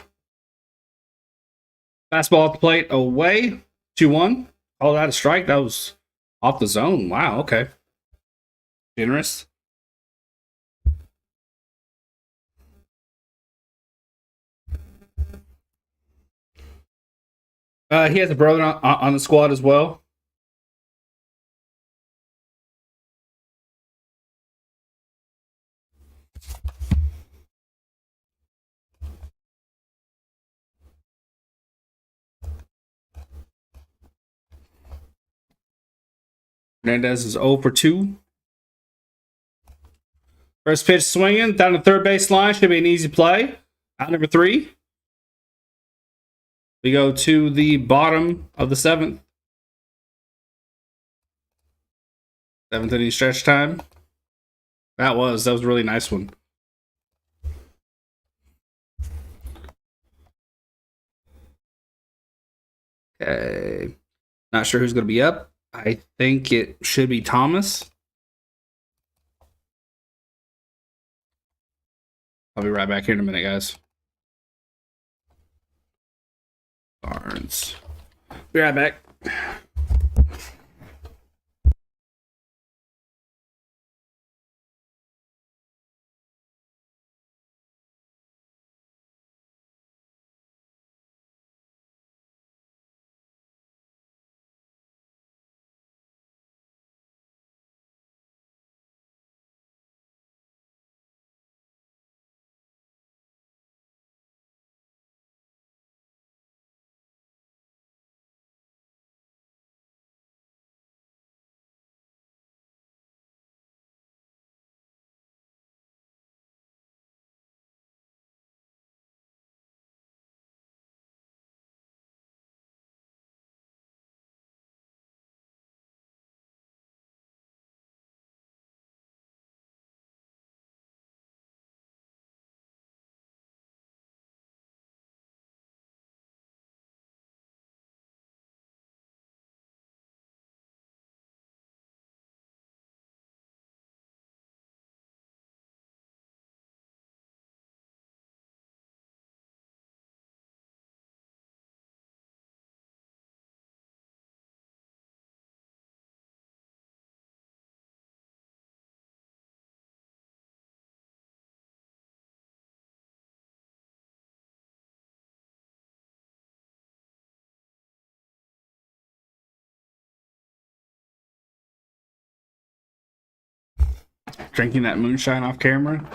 Fastball at the plate away. 2-1. Called out a strike. That was off the zone. Wow, okay. Generous. He has a brother on the squad as well. Hernandez is 0 for 2. First pitch swinging down the third base line. Should be an easy play. Out number 3. We go to the bottom of the 7th. 7th inning stretch time. That was a really nice one. Okay. Not sure who's going to be up. I think it should be Thomas. I'll be right back here in a minute, guys. Barnes. Be right back. Drinking that moonshine off camera.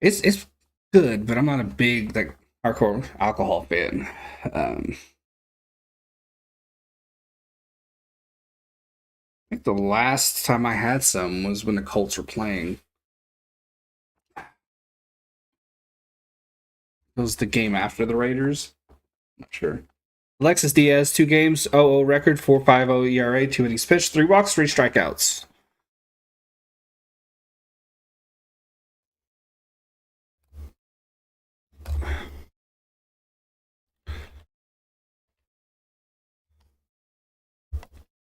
It's good, but I'm not a big like hardcore alcohol fan. I think the last time I had some was when the Colts were playing. It was the game after the Raiders. Not sure. Alexis Diaz, 2 games, 0-0 record, 4.50 ERA, 2 innings pitched, 3 walks, 3 strikeouts.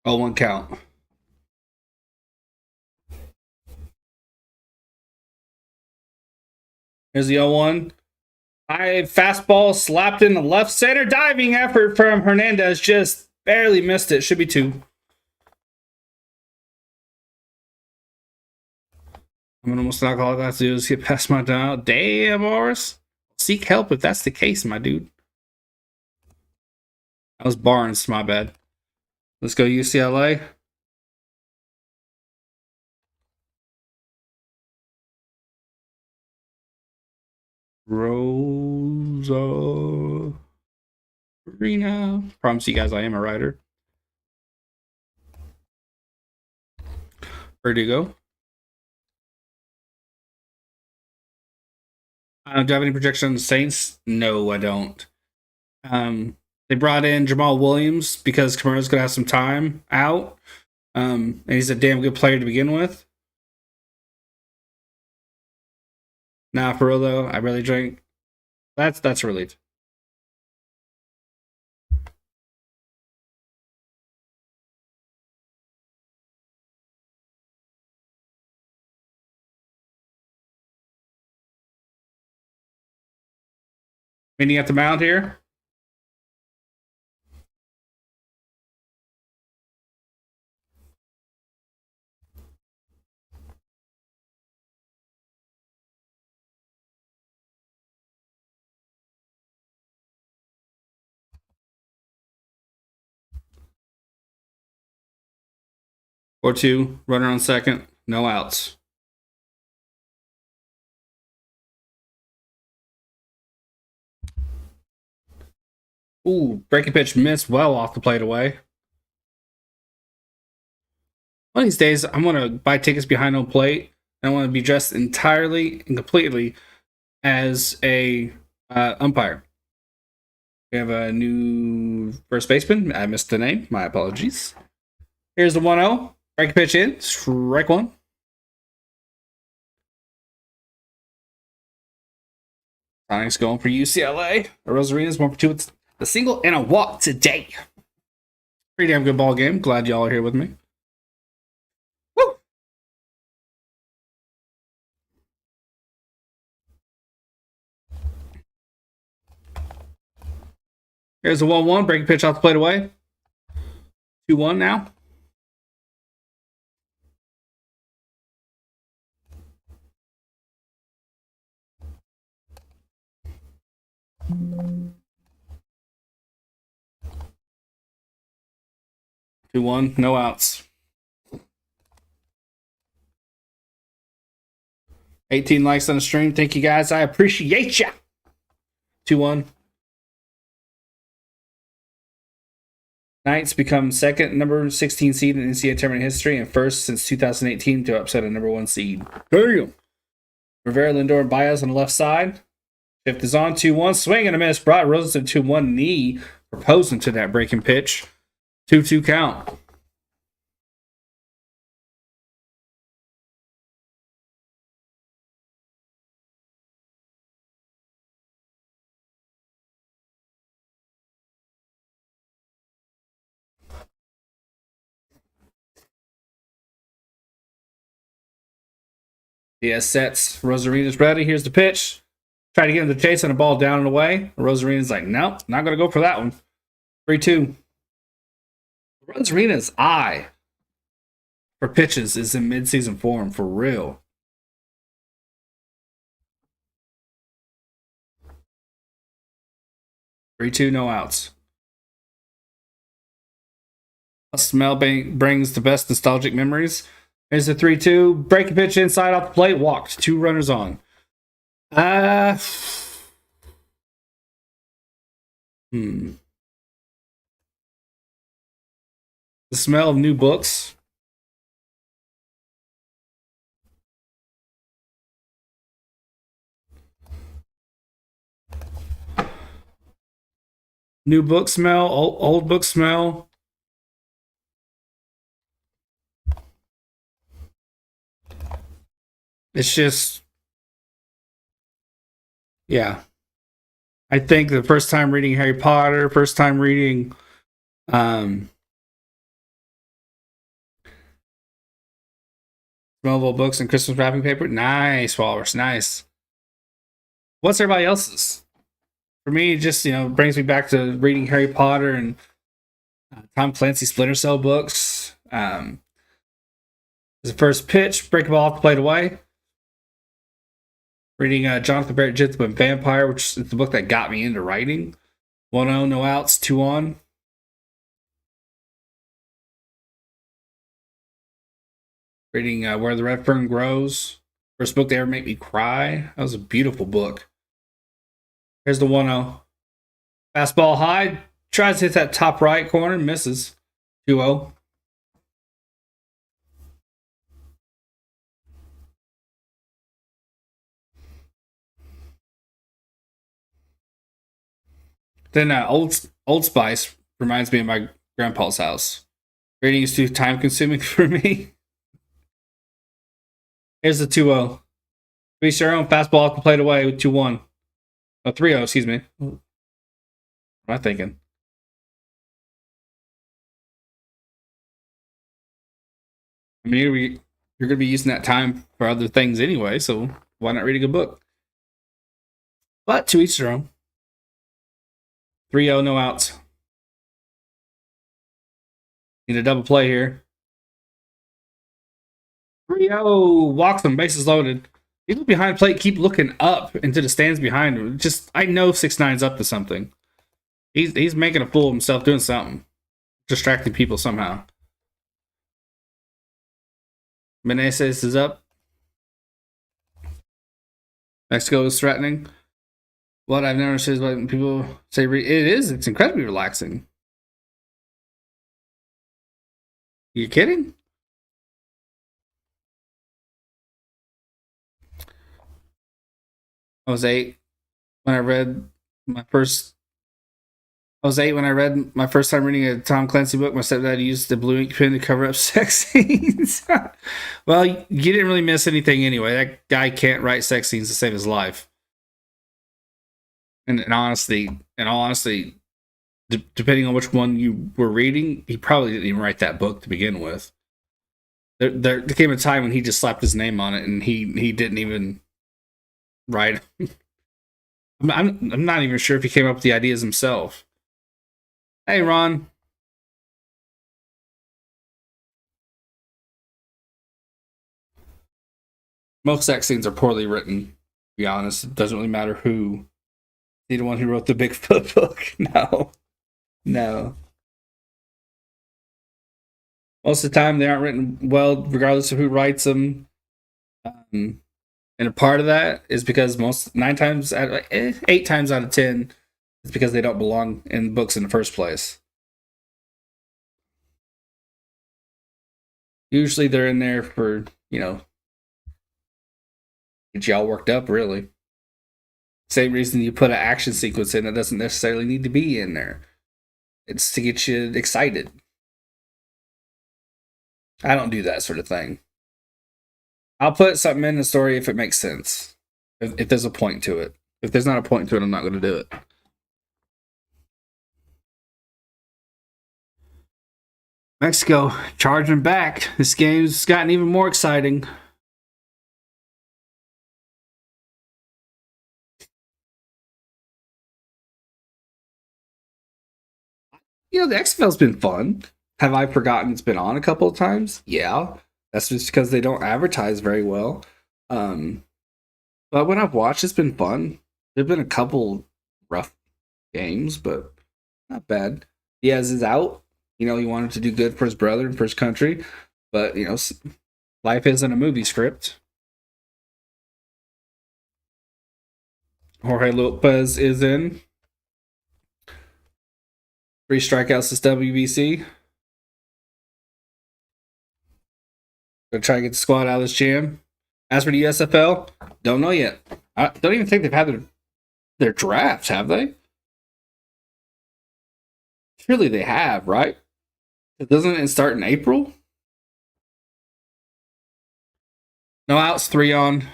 Oh, 1 count. Here's the 0-1. High fastball slapped in the left center. Diving effort from Hernandez. Just barely missed it. Should be 2. I'm gonna almost knock all I have to do is get past my dial. Damn, Morris. Seek help if that's the case, my dude. That was Barnes. My bad. Let's go UCLA. Rosa Arena. Promise you guys I am a writer. Verdugo. Do I have any projections on the Saints? No, I don't. They brought in Jamal Williams because Kamara's going to have some time out. And he's a damn good player to begin with. Nah, for real though, I really drink. That's a relief. Meaning at the mound here. Or 2, runner on second, no outs. Ooh, breaking pitch missed well off the plate away. One of these days, I'm going to buy tickets behind home plate. And I want to be dressed entirely and completely as a umpire. We have a new first baseman. I missed the name. My apologies. Here's the 1-0. Breaking pitch in. Strike 1. Sonic's going for UCLA. Rosarina's 1-for-2 with the single and a walk today. Pretty damn good ball game. Glad y'all are here with me. Woo! Here's the 1-1. Breaking pitch off the plate away. 2-1 now. Two one, no outs. 18 likes on the stream. Thank you guys. I appreciate ya. 2-1. Knights become second number 16 seed in NCAA tournament history and first since 2018 to upset a number 1 seed. Damn. Rivera, Lindor, and Baez on the left side. Fifth is on. 2-1. Swing and a miss. Brought Rosen to 1 knee. Proposing to that breaking pitch. 2-2 count. Yeah, sets. Rosarina's ready. Here's the pitch. Try to get him to chase on a ball down and away. Rosarina's like, nope, not going to go for that one. 3-2. Rosarina's eye for pitches is in midseason form for real. 3-2, no outs. A smell brings the best nostalgic memories. Here's the 3-2. Break a pitch inside off the plate. Walked. 2 runners on. Uh, hmm. The smell of new books. New book smell. Old book smell. It's just, yeah. I think the first time reading Harry Potter, first time reading um, smell of old books and Christmas wrapping paper. Nice, Walrus. Nice. What's everybody else's? For me, it just brings me back to reading Harry Potter and Tom Clancy Splinter Cell books. The first pitch, break the ball off the plate away. Reading Jonathan Barrett Gentleman Vampire, which is the book that got me into writing. 1-0, no outs, 2 on. Reading Where the Red Fern Grows. First book to ever make me cry. That was a beautiful book. Here's the 1-0. Fastball high. Tries to hit that top right corner. Misses. 2-0. Then Old Spice reminds me of my grandpa's house. Reading is too time consuming for me. Here's the 2-0. Be sure own fastball off the plate away with 2-1. Oh, 3-0, excuse me. What am I thinking? I mean, you're going to be using that time for other things anyway, so why not read a good book? But to each their own. 3-0, no outs. Need a double play here. 3-0, walks them, bases loaded. People behind plate keep looking up into the stands behind him. Just, I know 6'9's up to something. He's making a fool of himself doing something. Distracting people somehow. Meneses is up. Mexico is threatening. What I've never said is when people say it's incredibly relaxing. You kidding? I was 8 when I read my first. I was 8 when I read my first time reading a Tom Clancy book. My stepdad used the blue ink pen to cover up sex scenes. Well, you didn't really miss anything anyway. That guy can't write sex scenes to save his life. And honestly, depending on which one you were reading, he probably didn't even write that book to begin with. There came a time when he just slapped his name on it, and he didn't even write. I'm not even sure if he came up with the ideas himself. Hey, Ron. Most sex scenes are poorly written. To be honest, it doesn't really matter who. The one who wrote the Bigfoot book. No. Most of the time, they aren't written well, regardless of who writes them. And a part of that is because 8 times out of 10, it's because they don't belong in books in the first place. Usually, they're in there for get you all worked up. Really, same reason you put an action sequence in that doesn't necessarily need to be in there. It's to get you excited. I don't do that sort of thing. I'll put something in the story if it makes sense. If there's a point to it. If there's not a point to it, I'm not going to do it. Mexico charging back. This game's gotten even more exciting. The XFL's been fun. Have I forgotten it's been on a couple of times? Yeah. That's just because they don't advertise very well. But when I've watched, it's been fun. There've been a couple rough games, but not bad. Diaz is out. You know, he wanted to do good for his brother and for his country, but you know, life isn't a movie script. Jorge Lopez is in. 3 strikeouts this WBC. Gonna try to get the squad out of this jam. As for the USFL, don't know yet. I don't even think they've had their drafts, have they? Surely they have, right? Doesn't it start in April? No outs, 3 on.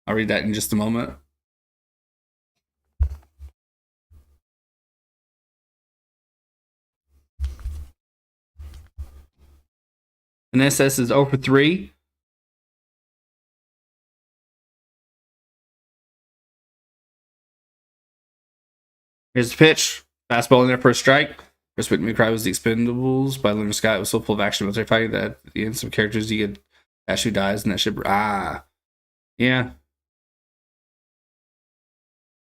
I'll read that in just a moment. And SS is 0 for 3. Here's the pitch. Fastball in there for a strike. First pitch me cry was the Expendables by Leonard Scott. It was so full of action military fighting that at the end some characters you get Ash who dies and that shit. Yeah.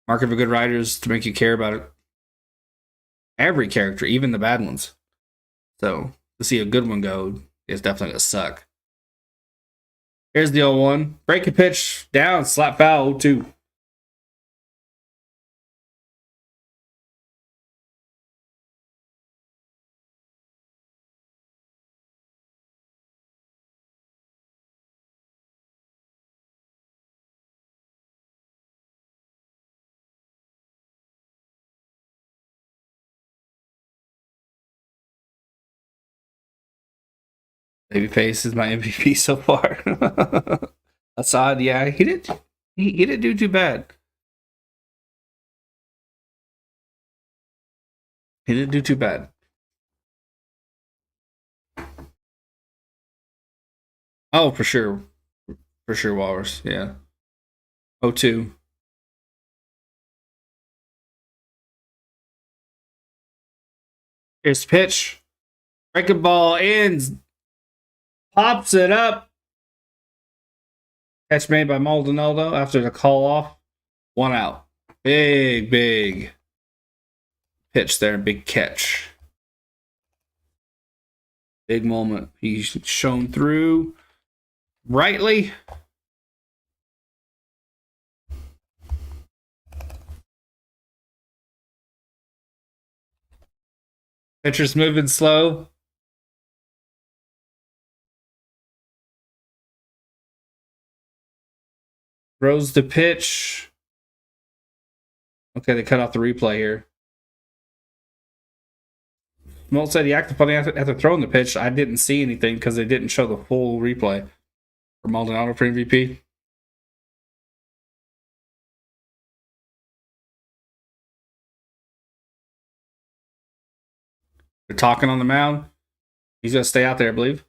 Mark of a good writer is to make you care about it. Every character, even the bad ones. So to see a good one go is definitely gonna suck. Here's the 0-1. Break a pitch down, slap foul 0-2. Babyface is my MVP so far. Assad, yeah, he didn't do too bad. He didn't do too bad. Oh, for sure. For sure, Walrus, yeah. 0-2. Here's the pitch. Breaking ball ends. Pops it up. Catch made by Maldonado after the call off. 1 out. Big pitch there. Big catch. Big moment. He's shown through rightly. Pitcher's moving slow. Throws the pitch. Okay, they cut off the replay here. Molt said he acted funny after throwing the pitch. I didn't see anything because they didn't show the full replay for Maldonado for MVP. They're talking on the mound. He's going to stay out there, I believe.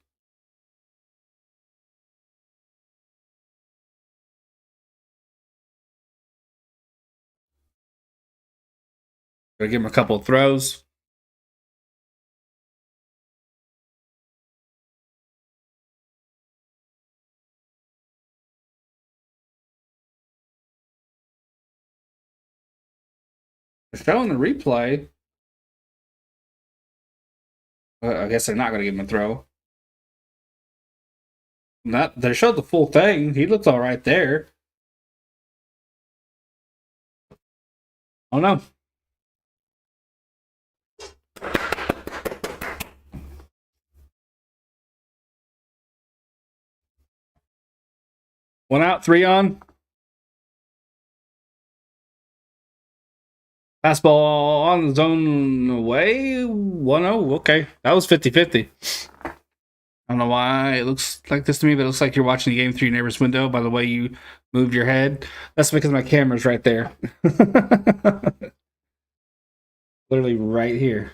Gonna give him a couple of throws. They're showing the replay. I guess they're not going to give him a throw. They showed the full thing. He looked all right there. Oh no. One out, 3 on. Fastball on the zone away. 1-0. Okay. That was 50-50. I don't know why it looks like this to me, but it looks like you're watching the game through your neighbor's window by the way you moved your head. That's because my camera's right there. Literally right here.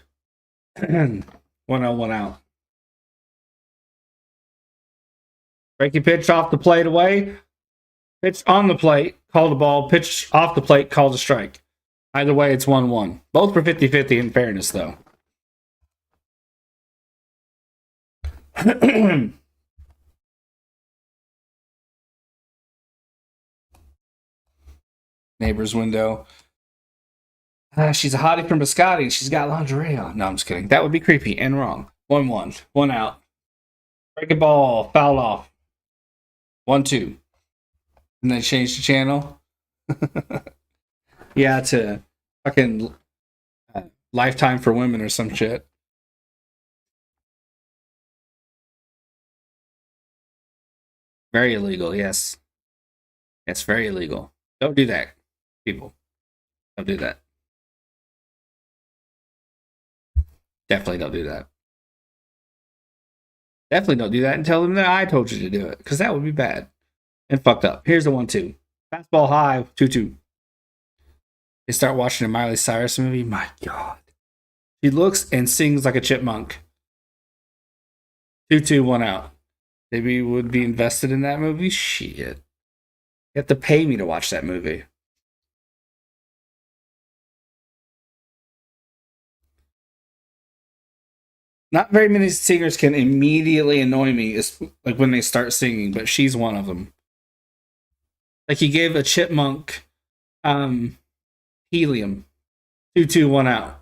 1-0, 1 out. Breaking pitch off the plate away. Pitch on the plate, called a ball. Pitch off the plate, called a strike. Either way, it's 1-1. Both for 50-50 in fairness, though. Neighbor's window. She's a hottie from Biscotti. She's got lingerie on. No, I'm just kidding. That would be creepy and wrong. 1-1. 1 out. Break a ball. Foul off. 1-2. And they changed the channel. Yeah, to fucking Lifetime for Women or some shit. Very illegal, yes. It's very illegal. Don't do that, people. Don't do that. Definitely don't do that. Definitely don't do that and tell them that I told you to do it, because that would be bad and fucked up. Here's the 1-2. Fastball high, 2-2. They start watching a Miley Cyrus movie. My God. She looks and sings like a chipmunk. 2-2, 1 out. Maybe you would be invested in that movie? Shit. You have to pay me to watch that movie. Not very many singers can immediately annoy me, like when they start singing, but she's one of them. Like he gave a chipmunk helium. 2-2, 1 out.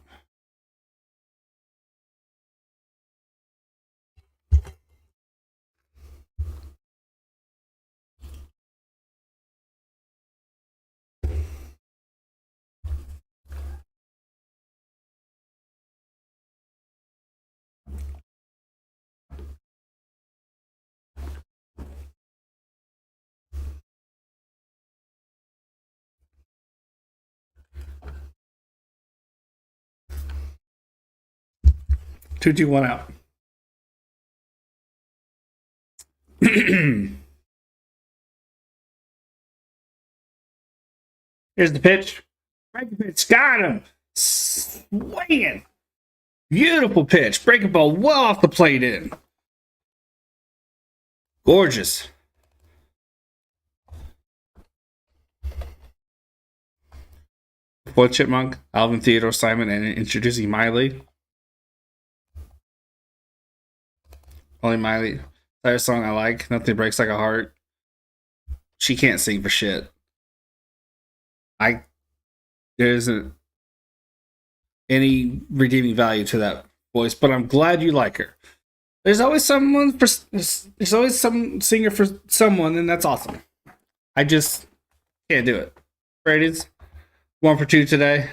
Two, two, one out. Here's the pitch. Break the pitch. Got him. Swinging. Beautiful pitch. Breaking ball well off the plate in. Gorgeous. What Chipmunk, Alvin Theodore Simon, and introducing Miley. Only Miley. Entire song I like. Nothing breaks like a heart. She can't sing for shit. There isn't any redeeming value to that voice, but I'm glad you like her. There's always there's always some singer for someone, and that's awesome. I just can't do it. Brady's 1 for 2 today.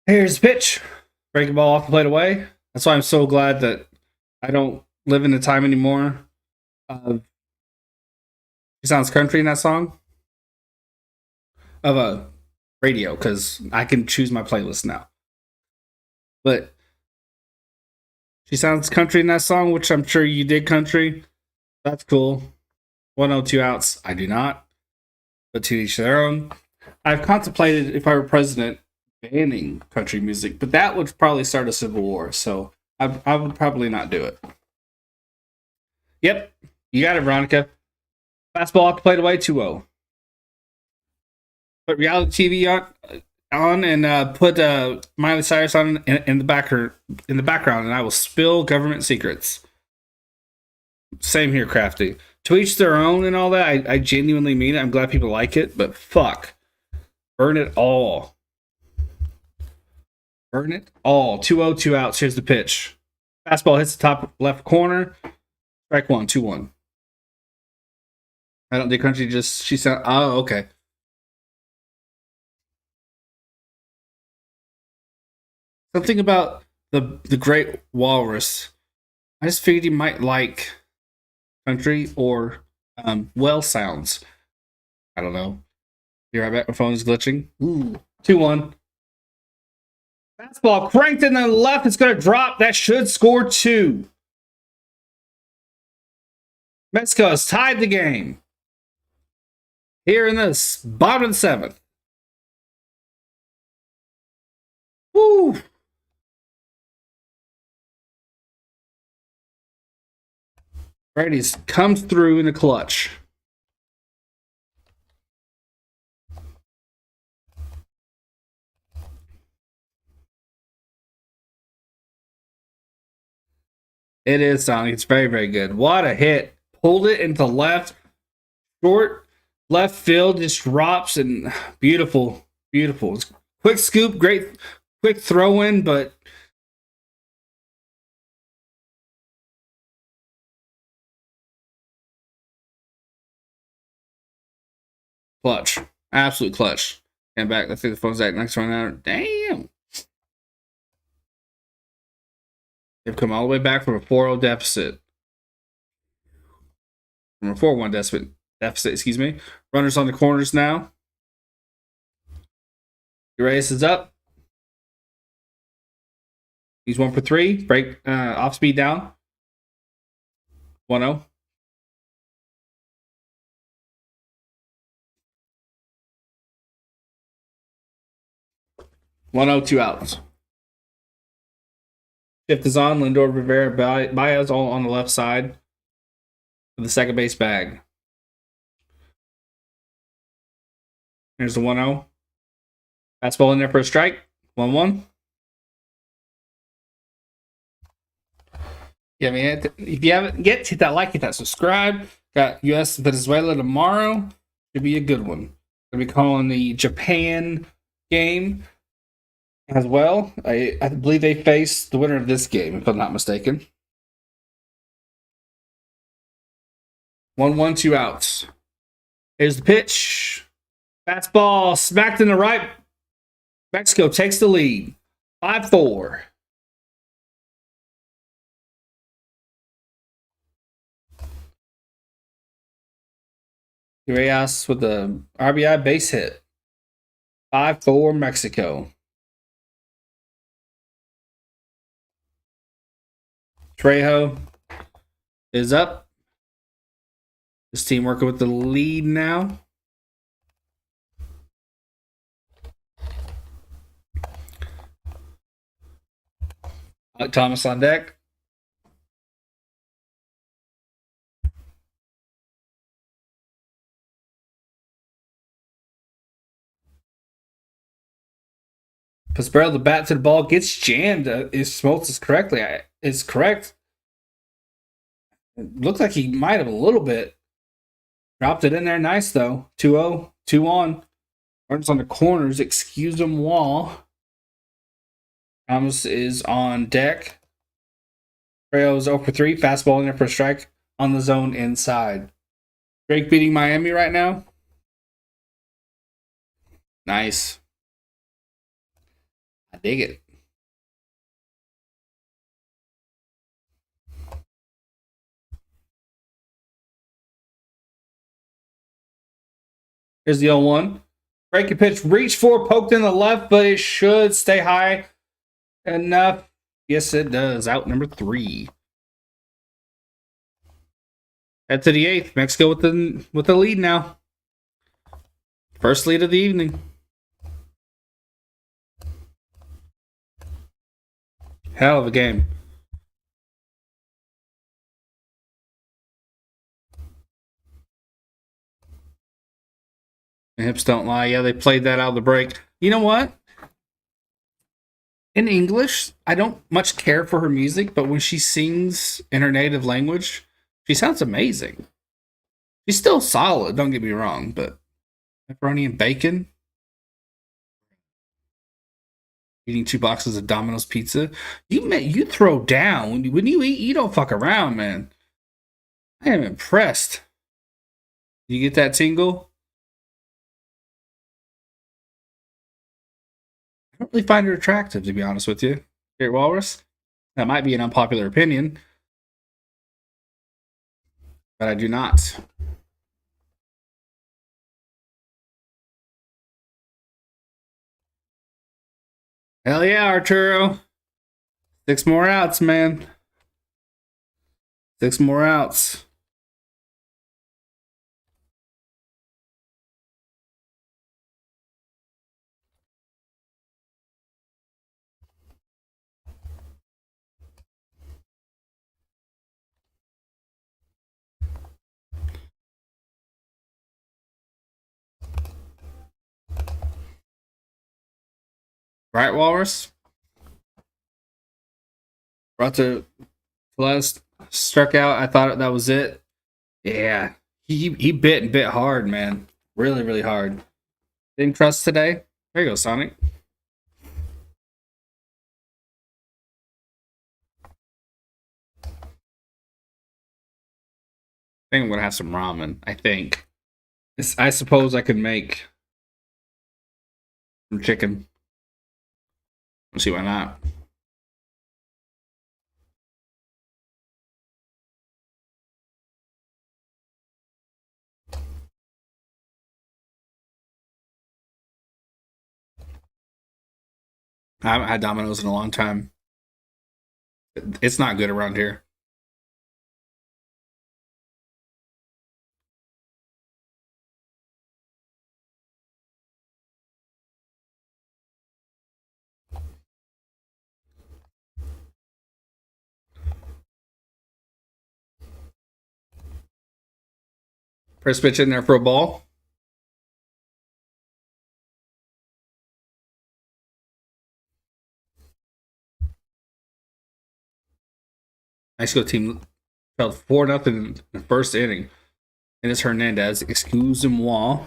Here's the pitch. Breaking ball off the plate away. That's why I'm so glad that I don't live in the time anymore. He sounds country in that song of a radio, because I can choose my playlist now. But she sounds country in that song, which I'm sure you did country. That's cool. 102 outs. I do not. But to each their own. I've contemplated, if I were president, banning country music, but that would probably start a civil war, so I would probably not do it. Yep, you got it, Veronica. Fastball off the plate away, 2-0. Put reality TV on and put Miley Cyrus on in the background, and I will spill government secrets. Same here, Crafty. To each their own and all that. I genuinely mean it. I'm glad people like it, but fuck. Burn it all. Burn it all. 2-0, 2 outs. Here's the pitch. Fastball hits the top left corner. Strike 1, 2-1. I don't think country just, she sound, oh, okay. Something about the Great Walrus. I just figured you might like country or well sounds. I don't know. Be right back. My phone is glitching. Ooh. 2-1. Fastball cranked in the left. It's going to drop. That should score 2. Mexico has tied the game. Here in the bottom of the 7th. Woo! Brady's comes through in the clutch. It is, Sonic. It's very, very good. What a hit. Pulled it into left. Short Left field just drops and beautiful, beautiful. It's quick scoop, great quick throw in, but clutch. Absolute clutch. And back, I think the phone's that next one out. Damn. They've come all the way back from a 4-0 deficit. From a 4-1 deficit, excuse me. Runners on the corners now. Urias is up. He's 1 for 3. Break off speed down. 1-0. One 0 2 outs. Shift is on. Lindor, Rivera, Baez all on the left side of the second base bag. Here's the 1-0. Fastball in there for a strike. 1-1. Yeah, man. If you haven't hit that like, hit that subscribe. Got U.S. Venezuela tomorrow. Should be a good one. Gonna be calling the Japan game as well. I believe they face the winner of this game, if I'm not mistaken. 1-1, 2 outs. Here's the pitch. Fastball smacked in the right. Mexico takes the lead. 5-4. Urias with the RBI base hit. 5-4 Mexico. Trejo is up. This team working with the lead now. Thomas on deck. Pasquale, the bat to the ball, gets jammed. If Smoltz is correctly, is correct. It looks like he might have a little bit. Dropped it in there nice, though. 2-0, 2-on. Runners on the corners. Excuse them, Wall. Thomas is on deck. Trejo's 0 for 3. Fastball in there for a strike on the zone inside. Drake beating Miami right now. Nice. I dig it. Here's the 0-1. Breaking pitch, reach for, poked in the left, but it should stay high enough. Yes, it does. Out number 3. Head to the 8th. Mexico with the lead now. First lead of the evening. Hell of a game. And hips don't lie. Yeah, they played that out of the break. You know what? In English, I don't much care for her music, but when she sings in her native language, she sounds amazing. She's still solid, don't get me wrong, but pepperoni and bacon? Eating 2 boxes of Domino's pizza? You throw down. When you eat, you don't fuck around, man. I am impressed. You get that tingle? I don't really find her attractive, to be honest with you. Great Walrus? That might be an unpopular opinion, but I do not. Hell yeah, Arturo. 6 more outs, man. 6 more outs. Right, Walrus? Rocha Perez struck out. I thought that was it. Yeah. He bit and bit hard, man. Really, really hard. Didn't crust today. There you go, Sonic. I think I'm gonna have some ramen. I think. I suppose I could make some chicken. Let's see why not. I haven't had Domino's in a long time. It's not good around here. First pitch in there for a ball. Nice go team. Fell 4-0 in the first inning. And it's Hernandez. Excuse-moi.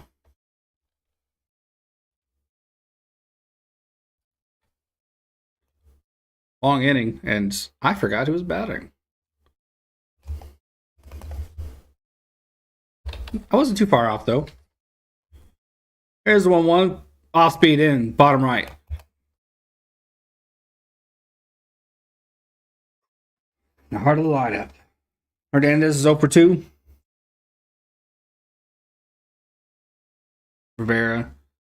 Long inning, and I forgot who was batting. I wasn't too far off though. There's the 1-1. Off speed in, bottom right. The heart of the lineup. Hernandez is 0 for 2. Rivera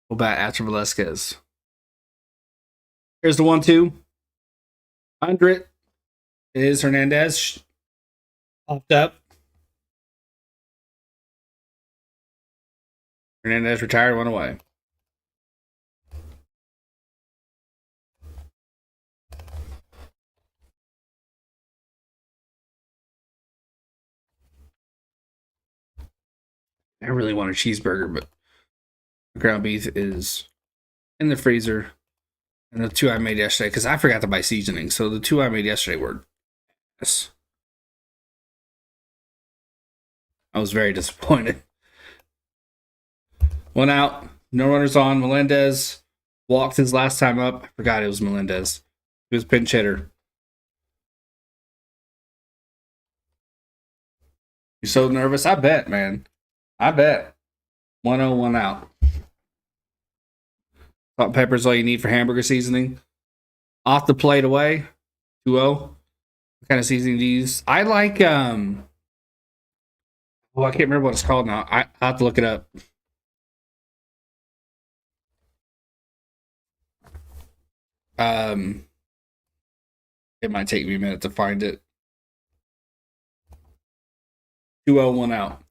will bat after Velasquez. Here's the 1-2. Under it is Hernandez. Popped up. Hernandez retired, 1 away. I really want a cheeseburger, but ground beef is in the freezer. And the 2 I made yesterday, because I forgot to buy seasoning. So the 2 I made yesterday were yes. I was very disappointed. 1 out, no runners on. Melendez walked his last time up. I forgot it was Melendez. He was pinch hitter. He's so nervous. I bet, man. I bet. 1-0, 1 out. Salt and pepper is all you need for hamburger seasoning. Off the plate away. 2-0. What kind of seasoning do you use? I like well, I can't remember what it's called now. I have to look it up. Um it might take me a minute to find it. 2-0, 1 out.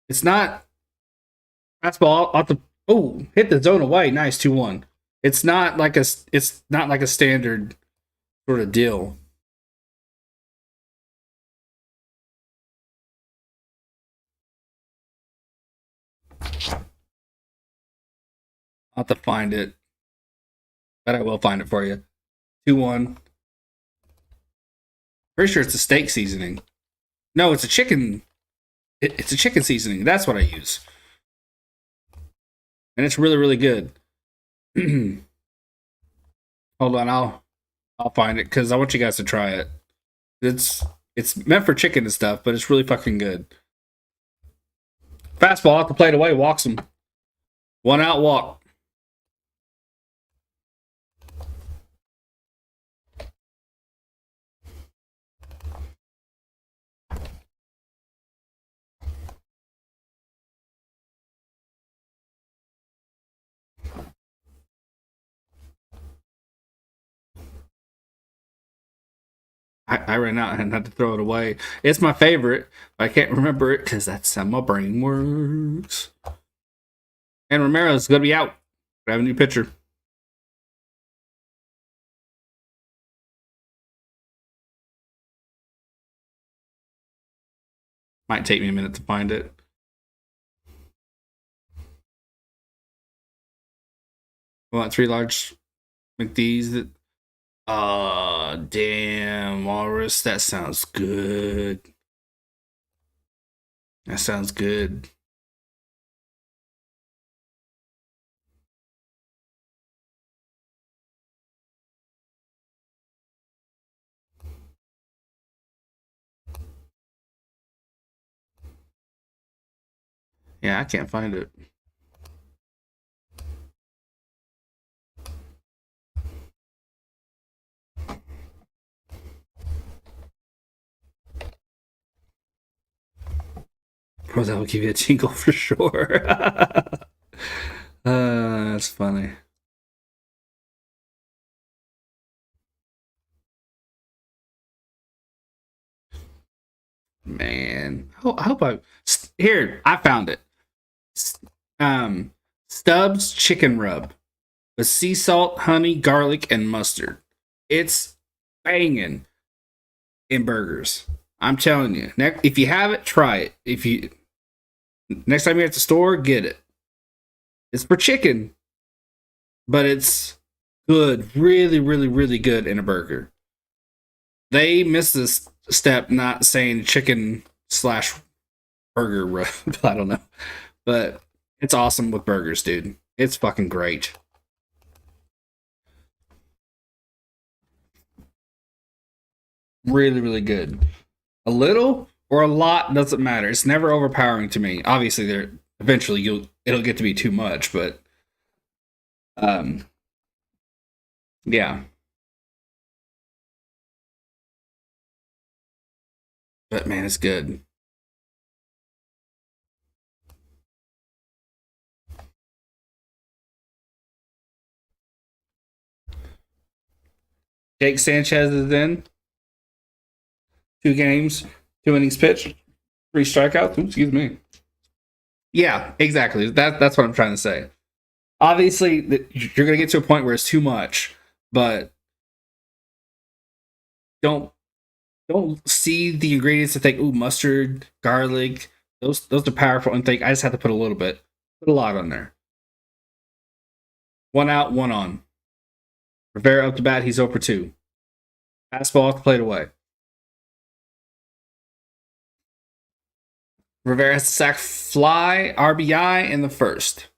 It's not fastball off the hit the zone away. Nice 2-1. It's not like a standard sort of deal. I'll have to find it. But I will find it for you. 2-1. Pretty sure it's a steak seasoning. No, it's a chicken. It's a chicken seasoning. That's what I use. And it's really, really good. Hold on, I'll find it because I want you guys to try it. It's meant for chicken and stuff, but it's really fucking good. Fastball off the plate away, walks him. 1 out, walk. I ran out and had to throw it away. It's my favorite. But I can't remember it because that's how my brain works. And Romero's going to be out. I have a new pitcher. Might take me a minute to find it. I want 3 large McD's. Damn, Walrus. That sounds good. That sounds good. Yeah, I can't find it. Bro, that will give you a tingle for sure. That's funny. Man, I hope I here. I found it. Um, Stubbs chicken rub with sea salt, honey, garlic, and mustard. It's banging in burgers. I'm telling you. Next, if you have it, try it. If you next time you're at the store, get it. It's for chicken, but it's good. Really, really, really good in a burger. They missed this step not saying chicken slash burger rub. I don't know. But it's awesome with burgers, dude. It's fucking great. Really, really good. A little or a lot doesn't matter. It's never overpowering to me. Obviously, there eventually it'll get to be too much, but um, yeah. But man, it's good. Jake Sanchez is in 2 games, 2 innings pitched, 3 strikeouts. Oops, excuse me. Yeah, exactly. That's what I'm trying to say. Obviously, you're gonna get to a point where it's too much, but don't don't see the ingredients and think, ooh, mustard, garlic. Those are powerful, and think I just have to put a little bit, put a lot on there. 1 out, 1 on. Rivera up to bat, he's over 2. Fastball off the plate away. Rivera has to sack fly RBI in the first.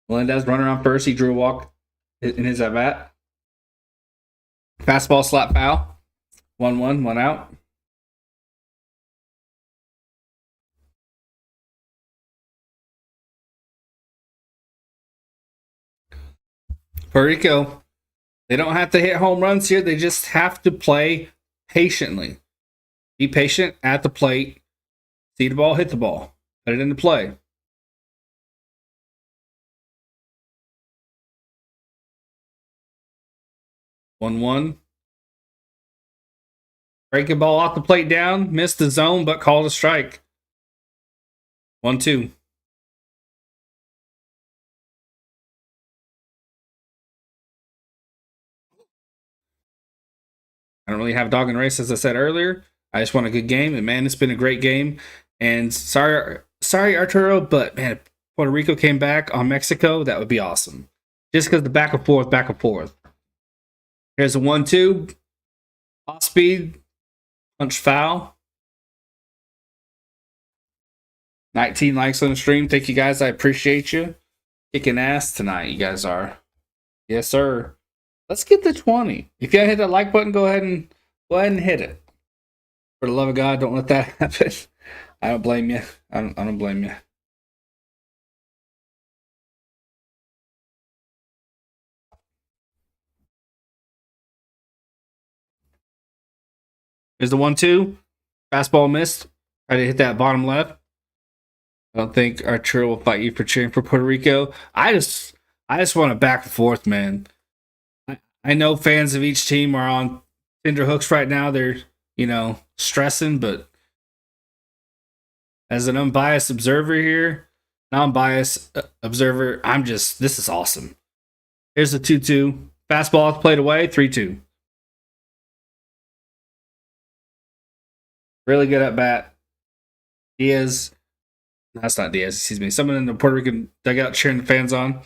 Melendez runner on first. He drew a walk in his at bat. Fastball slap foul. 1-1, 1 out. Puerto Rico, they don't have to hit home runs here. They just have to play patiently. Be patient at the plate. See the ball, hit the ball. Put it into play. 1-1. Breaking ball off the plate down. Missed the zone, but called a strike. 1-2. I don't really have dog in the race, as I said earlier. I just want a good game, and man, it's been a great game. And sorry, Arturo, but man, if Puerto Rico came back on Mexico, that would be awesome. Just because the back and forth, back and forth. Here's a 1-2. Off speed, punch foul. 19 likes on the stream. Thank you guys. I appreciate you. Kicking ass tonight, you guys are. Yes, sir. Let's get to 20. If you hit that like button, go ahead and hit it. For the love of God, don't let that happen. I don't blame you. I don't blame you. Here's the 1-2. Fastball missed. Try to hit that bottom left. I don't think Arturo will fight you for cheering for Puerto Rico. I just want a back and forth, man. I know fans of each team are on tender hooks right now. They're, stressing, but as an unbiased observer here, non-biased observer, this is awesome. Here's the 2-2. Fastball played away, 3-2. Really good at bat. Diaz, that's not Diaz, excuse me. Someone in the Puerto Rican dugout cheering the fans on.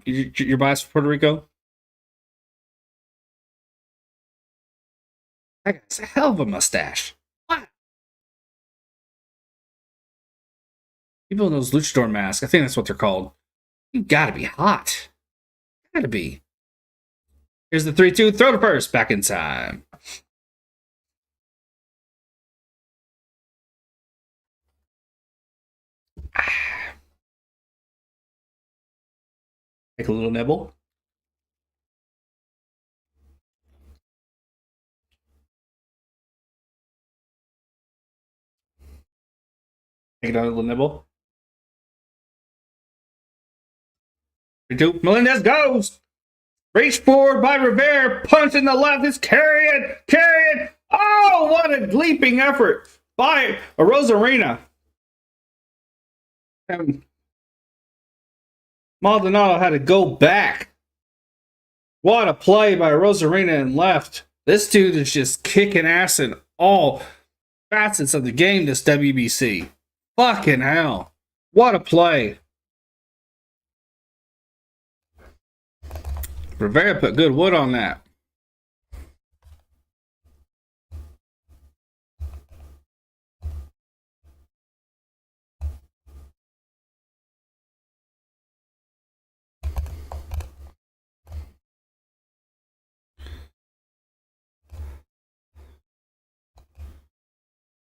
You're biased for Puerto Rico? That guy's a hell of a mustache. Wow. People in those luchador masks, I think that's what they're called. You gotta be hot. Had to be. Here's the 3-2. Throw to first. Back in time. Take a little nibble. Take another little nibble. 3-2. Melendez goes. Reach forward by Rivera. Punch in the left. It's carry it. Carry it. Oh, what a leaping effort by Rosarina. Maldonado had to go back. What a play by Rosarina and left. This dude is just kicking ass in all facets of the game, this WBC. Fucking hell. What a play. Rivera put good wood on that.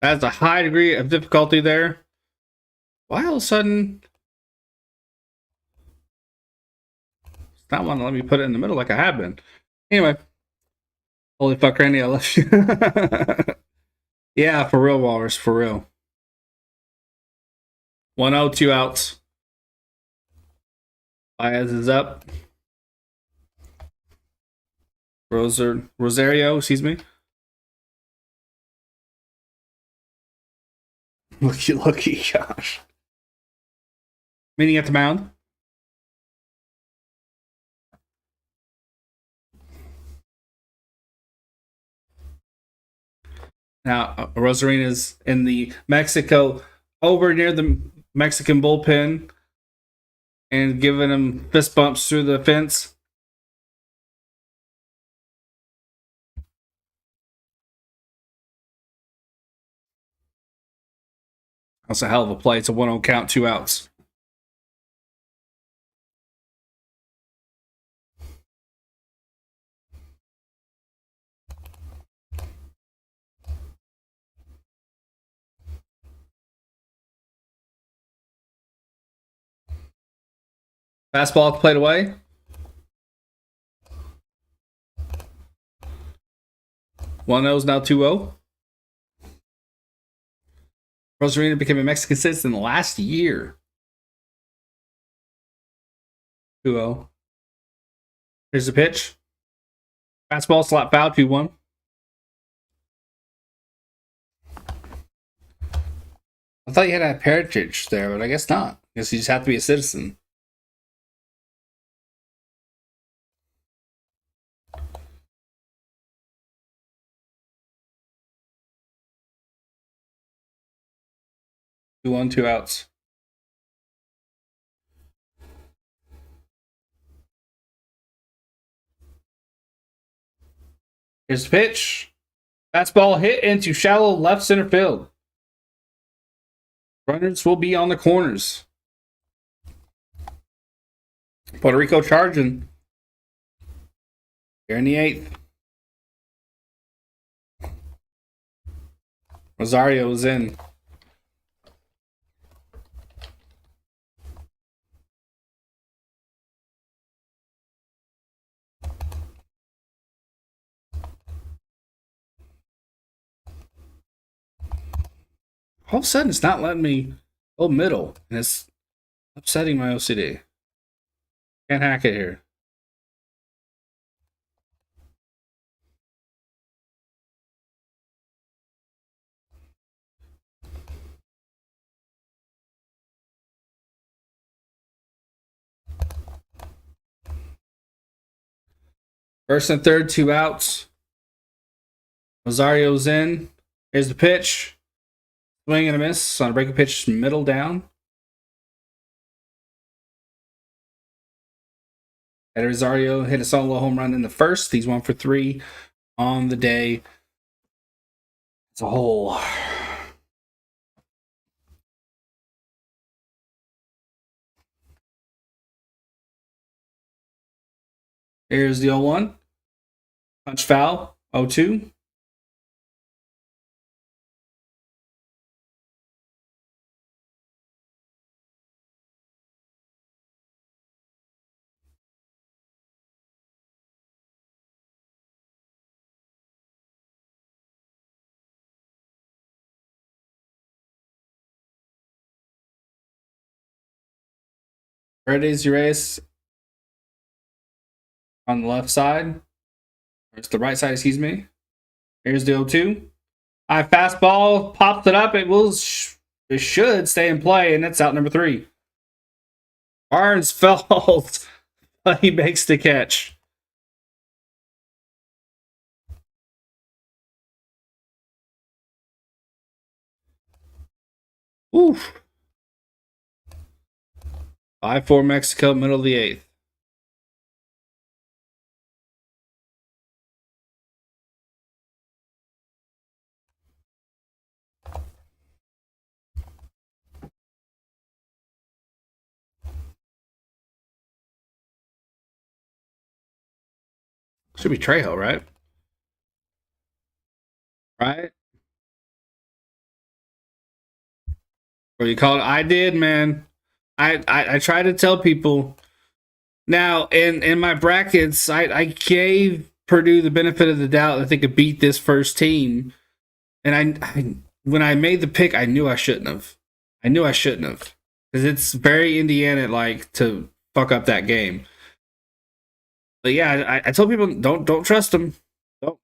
That's a high degree of difficulty there. Why all of a sudden it's not wanting to let me put it in the middle like I have been. Anyway. Holy fuck, Randy, I love you. Yeah, for real, Walrus, for real. 1-0, 2 outs. Baez is up. Rosario, excuse me. Looky, gosh. Meaning at the mound. Now, Rosarina's in the Mexico, over near the Mexican bullpen, and giving him fist bumps through the fence. That's a hell of a play. It's a 1-0 count, 2 outs. Fastball played away. One is now 2-0. Rosarina became a Mexican citizen last year. 2-0. Here's the pitch. Fastball slap foul 2-1. I thought you had to have heritage there, but I guess not. I guess you just have to be a citizen. Two on, 2 outs. Here's the pitch. Fastball hit into shallow left center field. Runners will be on the corners. Puerto Rico charging. Here in the 8th. Rosario is in. All of a sudden, it's not letting me go middle, and it's upsetting my OCD. Can't hack it here. First and third, 2 outs. Rosario's in. Here's the pitch. Swing and a miss on a breaking pitch, middle down. Eddie Rosario hit a solo home run in the first. He's 1 for 3 on the day. It's a whole. Here's the 0-1. Punch foul. 0-2. Paredes Urias on the left side. Or it's the right side, excuse me. Here's the 0-2. High fastball. Pops it up. It should stay in play, and that's out number 3. Barnes falls, but he makes the catch. Oof. 5-4 Mexico, middle of the 8th. Should be Trejo, right? Right? What do you call it? I did, man. I try to tell people. Now, in my brackets, I gave Purdue the benefit of the doubt that they could beat this first team. And when I made the pick, I knew I shouldn't have. I knew I shouldn't have. Because it's very Indiana like to fuck up that game. But yeah, I told people don't trust them.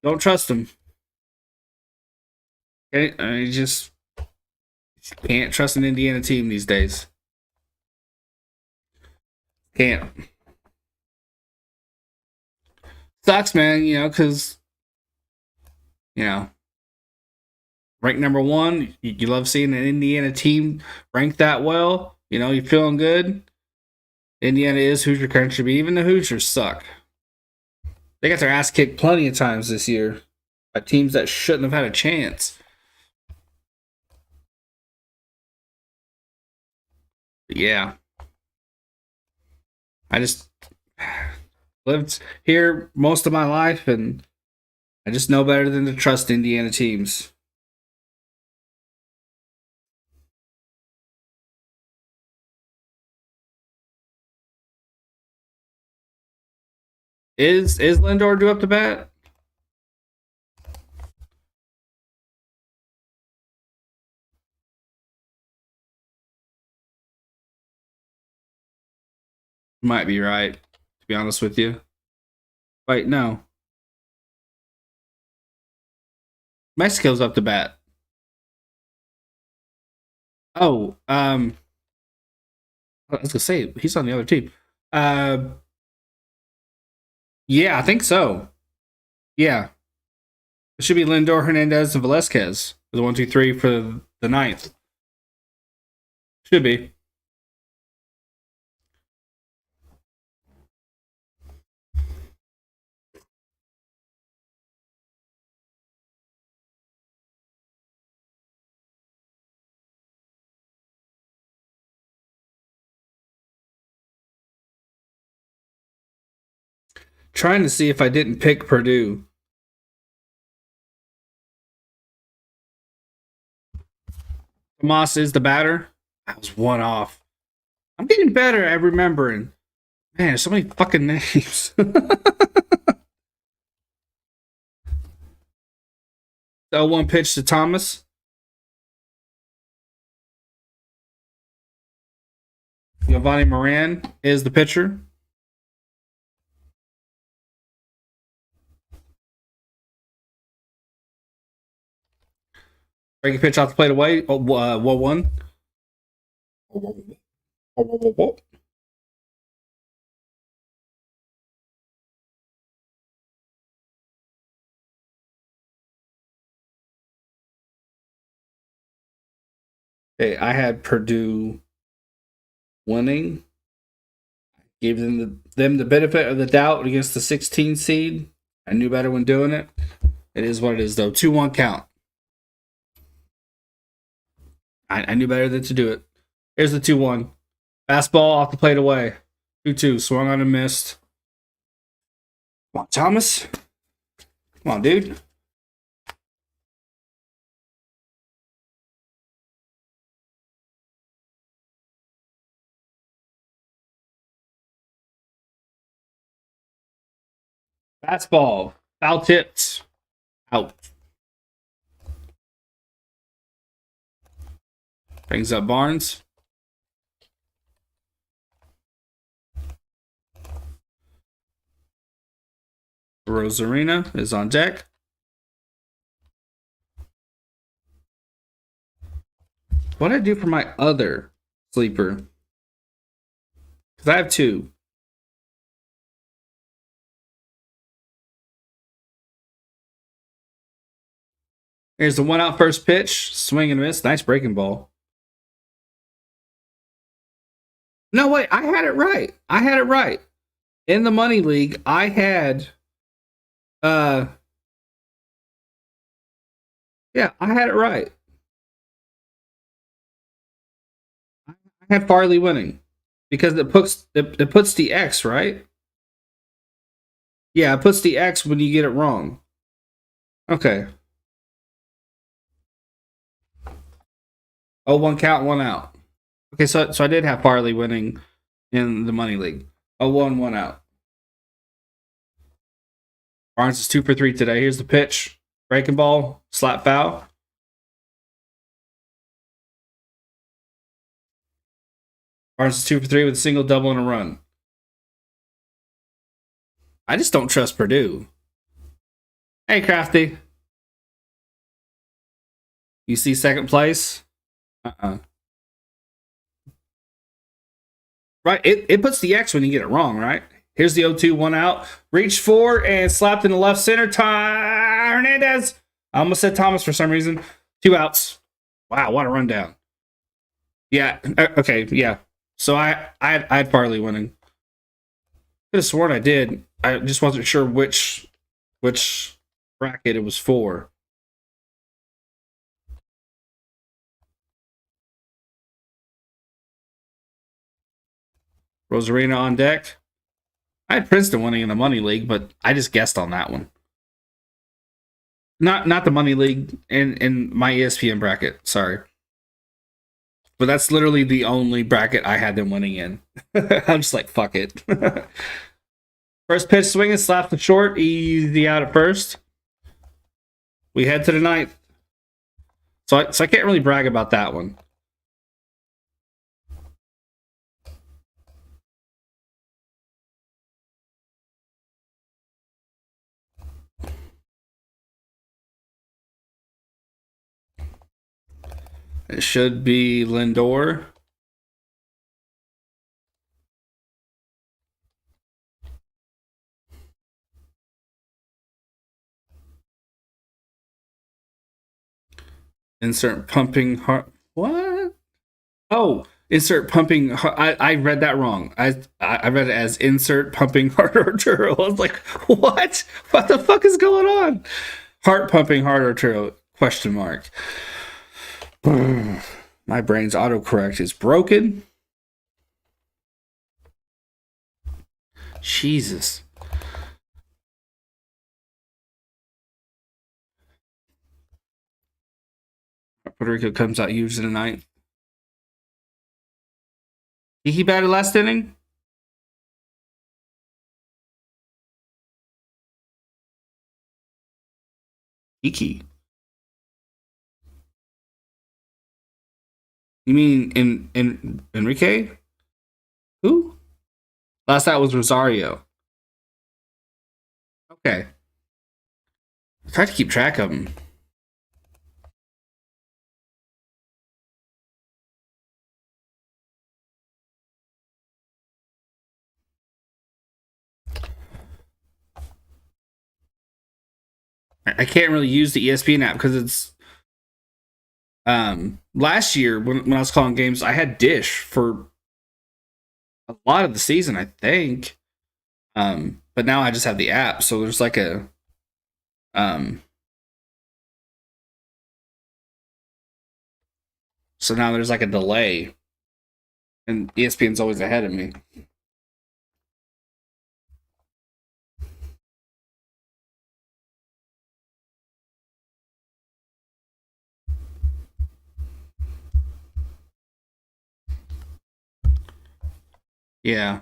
Don't trust them. Okay? I just can't trust an Indiana team these days. Can't. Sucks, man, because, ranked number 1, you love seeing an Indiana team ranked that well. You're feeling good. Indiana is Hoosier country, but even the Hoosiers suck. They got their ass kicked plenty of times this year by teams that shouldn't have had a chance. But yeah. I just lived here most of my life, and I just know better than to trust Indiana teams. Is Lindor due up to bat? Might be right, to be honest with you. Wait, no. Mexico's up to bat. Oh, I was gonna say he's on the other team. Uh, yeah, I think so. Yeah, it should be Lindor, Hernandez, and Velasquez for the 1, 2, 3 for the ninth. Should be. Trying to see if I didn't pick Purdue. Tomas is the batter. I was one off. I'm getting better at remembering. Man, there's so many fucking names. The 1 pitch to Thomas. Giovanni Moran is the pitcher. Breaking pitch off the plate away. 1-1. Hey, I had Purdue winning. Gave them the benefit of the doubt against the 16 seed. I knew better when doing it. It is what it is, though. 2-1 count. I knew better than to do it. Here's the 2-1. Fastball off the plate away. 2-2. Swung on and missed. Come on, Thomas. Come on, dude. Fastball. Foul tips. Out. Brings up Barnes. Rosarina is on deck. What did I do for my other sleeper? Because I have two. Here's the one out first pitch. Swing and miss. Nice breaking ball. No, wait. I had it right. I had it right. In the money league, I had yeah, I had it right. I had Farley winning because it puts the X, right? Yeah, it puts the X when you get it wrong. Okay. Oh, one count, one out. Okay, so I did have Farley winning in the money league. Oh, one out. Barnes is 2 for 3 today. Here's the pitch. Breaking ball, slap foul. Barnes is 2 for 3 with a single, double, and a run. I just don't trust Purdue. Hey, Crafty. You see second place? Right, it puts the X when you get it wrong, right? Here's the 0-2, one out. Reached for and slapped in the left center. Hernandez. I almost said Thomas for some reason. 2 outs. Wow, what a rundown. Yeah, okay, yeah. So I had Farley winning. Could have sworn I did. I just wasn't sure which bracket it was for. Rosarina on deck. I had Princeton winning in the money league, but I just guessed on that one. Not the money league in my ESPN bracket. Sorry, but that's literally the only bracket I had them winning in. I'm just like, fuck it. First pitch swinging, slap the short, easy out at first. We head to the ninth. So I can't really brag about that one. It should be Lindor. Insert pumping heart. What? Oh, insert pumping. I read that wrong. I read it as insert pumping heart arterial. I was like, what? What the fuck is going on? Heart pumping heart arterial? Question mark. My brain's autocorrect is broken. Jesus. Puerto Rico comes out huge tonight. He batted last inning? Iki. You mean in Enrique? Who? Last out was Rosario. Okay. I tried to keep track of him. I can't really use the ESPN app because it's last year when I was calling games, I had Dish for a lot of the season, I think. But now I just have the app, so there's like a so now there's like a delay, and ESPN's always ahead of me. Yeah.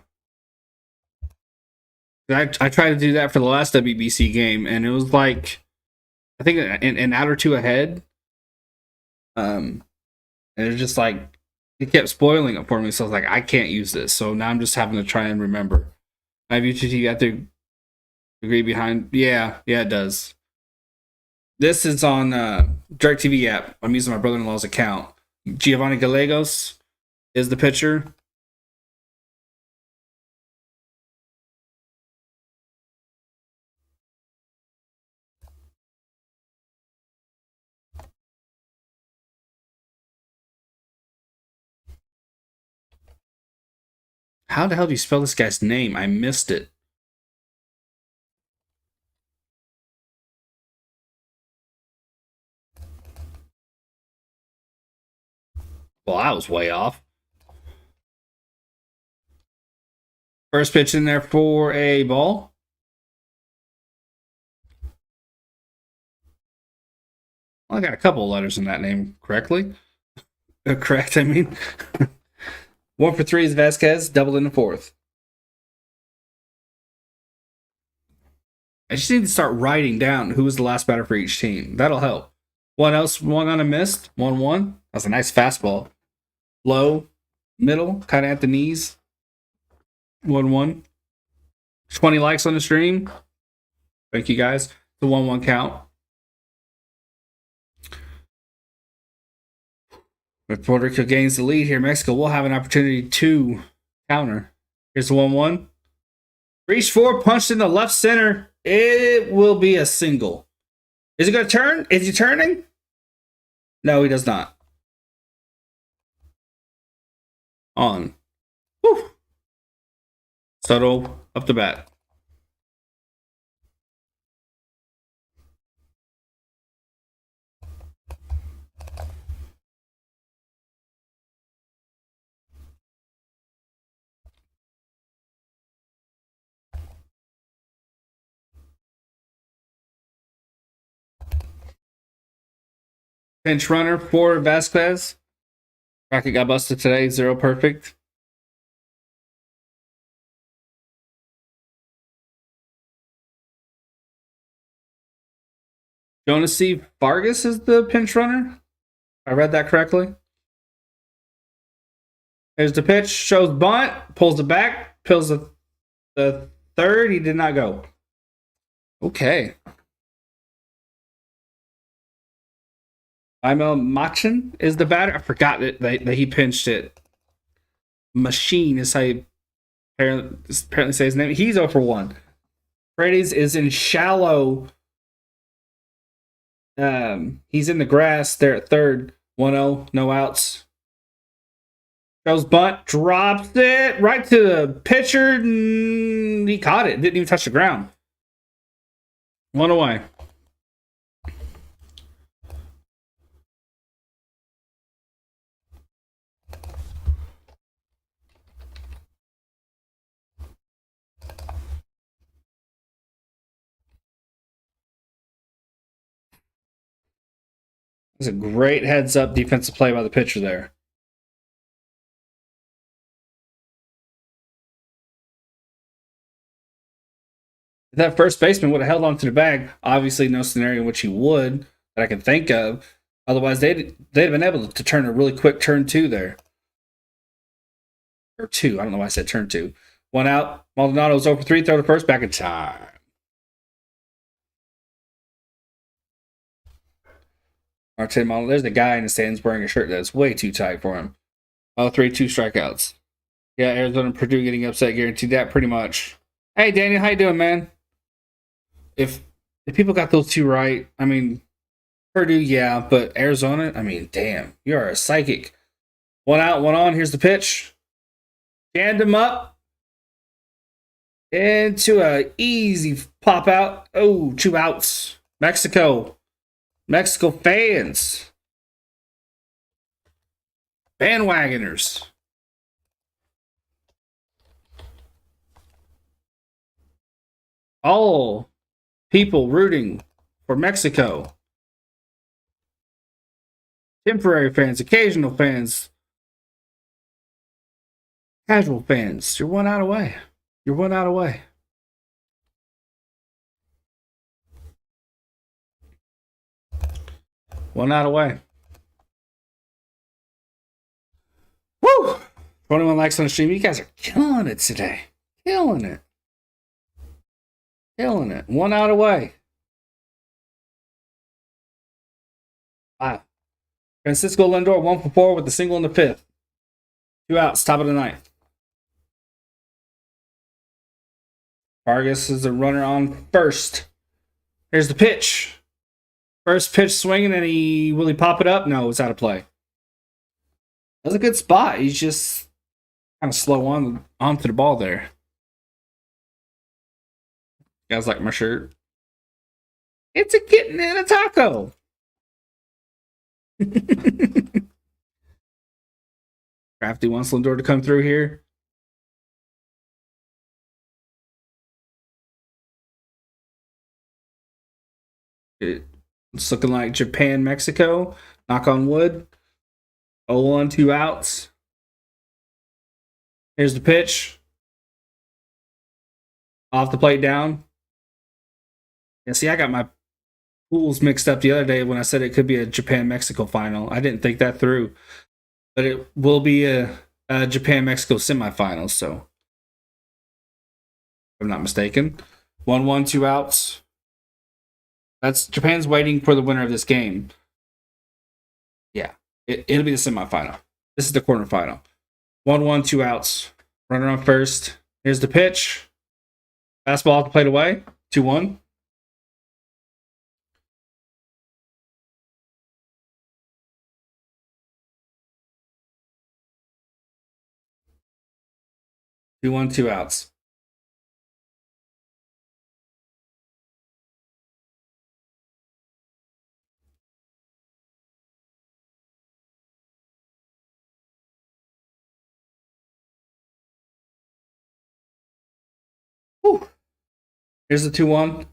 I tried to do that for the last WBC game, and it was like I think an out or two ahead. And it's just like it kept spoiling it for me. So I was like, I can't use this. So now I'm just having to try and remember. I have UTT got to agree behind. Yeah, yeah, it does. This is on DirecTV app. I'm using my brother-in-law's account. Giovanni Gallegos is the pitcher. How the hell do you spell this guy's name? I missed it. Well, I was way off. First pitch in there for a ball. Well, I got a couple of letters in that name correctly. Correct, I mean. 1 for 3 is Vasquez, doubled in the fourth. I just need to start writing down who was the last batter for each team. That'll help. What else? One on a missed. 1-1. That's a nice fastball. Low, middle, kind of at the knees. 1-1. 20 likes on the stream. Thank you guys. The 1-1 count. If Puerto Rico gains the lead here, Mexico will have an opportunity to counter. Here's the 1-1. Reach forward, punched in the left center. It will be a single. Is it going to turn? Is he turning? No, he does not. On. Woo. Soto up the bat. Pinch runner for Vasquez. Rocket got busted today. 0 perfect. Jonas C. Vargas is the pinch runner. I read that correctly. There's the pitch. Shows bunt. Pulls it back. Pills the third. He did not go. Okay. Imel Machin is the batter. I forgot that he pinched it. Machine is how you apparently say his name. He's 0 for 1. Paredes is in shallow. He's in the grass there at third. 1-0, no outs. Goes bunt, drops it right to the pitcher. He caught it. Didn't even touch the ground. 1 away. It's a great heads up defensive play by the pitcher there. If that first baseman would have held on to the bag, obviously no scenario in which he would that I can think of. Otherwise, they'd have been able to turn a really quick turn 2 there. Or 2. I don't know why I said turn 2. 1 out. Maldonado's 0 for 3. Throw to first. Back in time. Martin Maldonado. There's the guy in the stands wearing a shirt that's way too tight for him. 3, 2 strikeouts. Yeah, Arizona and Purdue getting upset. Guaranteed that pretty much. Hey, Daniel. How you doing, man? If people got those two right, I mean, Purdue, yeah, but Arizona, I mean, damn, you are a psychic. 1 out, 1 on. Here's the pitch. Jammed him up into a easy pop out. Oh, 2 outs. Mexico fans, bandwagoners. All people rooting for Mexico. Temporary fans, occasional fans. Casual fans, you're 1 out away. You're 1 out away. One out away. Woo! 21 likes on the stream. You guys are killing it today. Killing it. Killing it. 1 out away. Wow. Francisco Lindor 1 for 4 with the single in the 5th. 2 outs, top of the 9th. Vargas is the runner on first. Here's the pitch. First pitch swinging, and will he pop it up? No, it's out of play. That was a good spot. He's just kind of slow onto the ball there. You guys like my shirt? It's a kitten and a taco. Crafty wants Lindor to come through here. It's looking like Japan, Mexico. Knock on wood. 0-1, 2 outs. Here's the pitch. Off the plate down. Yeah, see, I got my pools mixed up the other day when I said it could be a Japan-Mexico final. I didn't think that through. But it will be a Japan-Mexico semifinal, so if I'm not mistaken. 1-1, 2 outs. That's Japan's waiting for the winner of this game. Yeah, it'll be the semifinal. This is the quarterfinal. 1-1, 2 outs. Runner on first. Here's the pitch. Fastball off the plate away. 2-1. Two, 1, 2 outs. Whew. Here's the 2-1.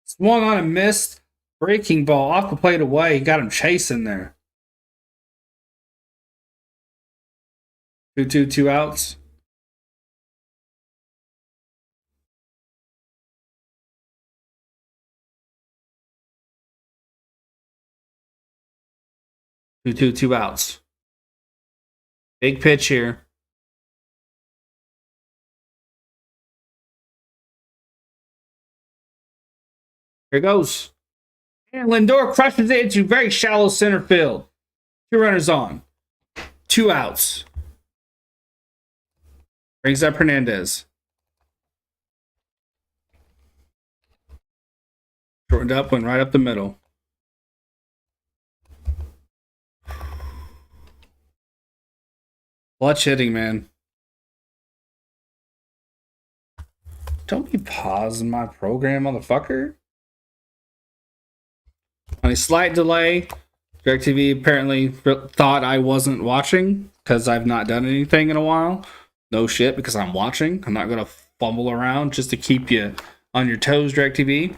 Swung on and missed. Breaking ball off the plate away. Got him chasing there. 2-2, 2 outs. Two outs. Big pitch here. Here goes. And Lindor crushes it into very shallow center field. 2 runners on. 2 outs. Brings up Hernandez. Shortened up, went right up the middle. Clutch hitting, man. Don't be pausing my program, motherfucker. On a slight delay, DirecTV apparently thought I wasn't watching because I've not done anything in a while. No shit, because I'm watching. I'm not going to fumble around just to keep you on your toes, DirecTV.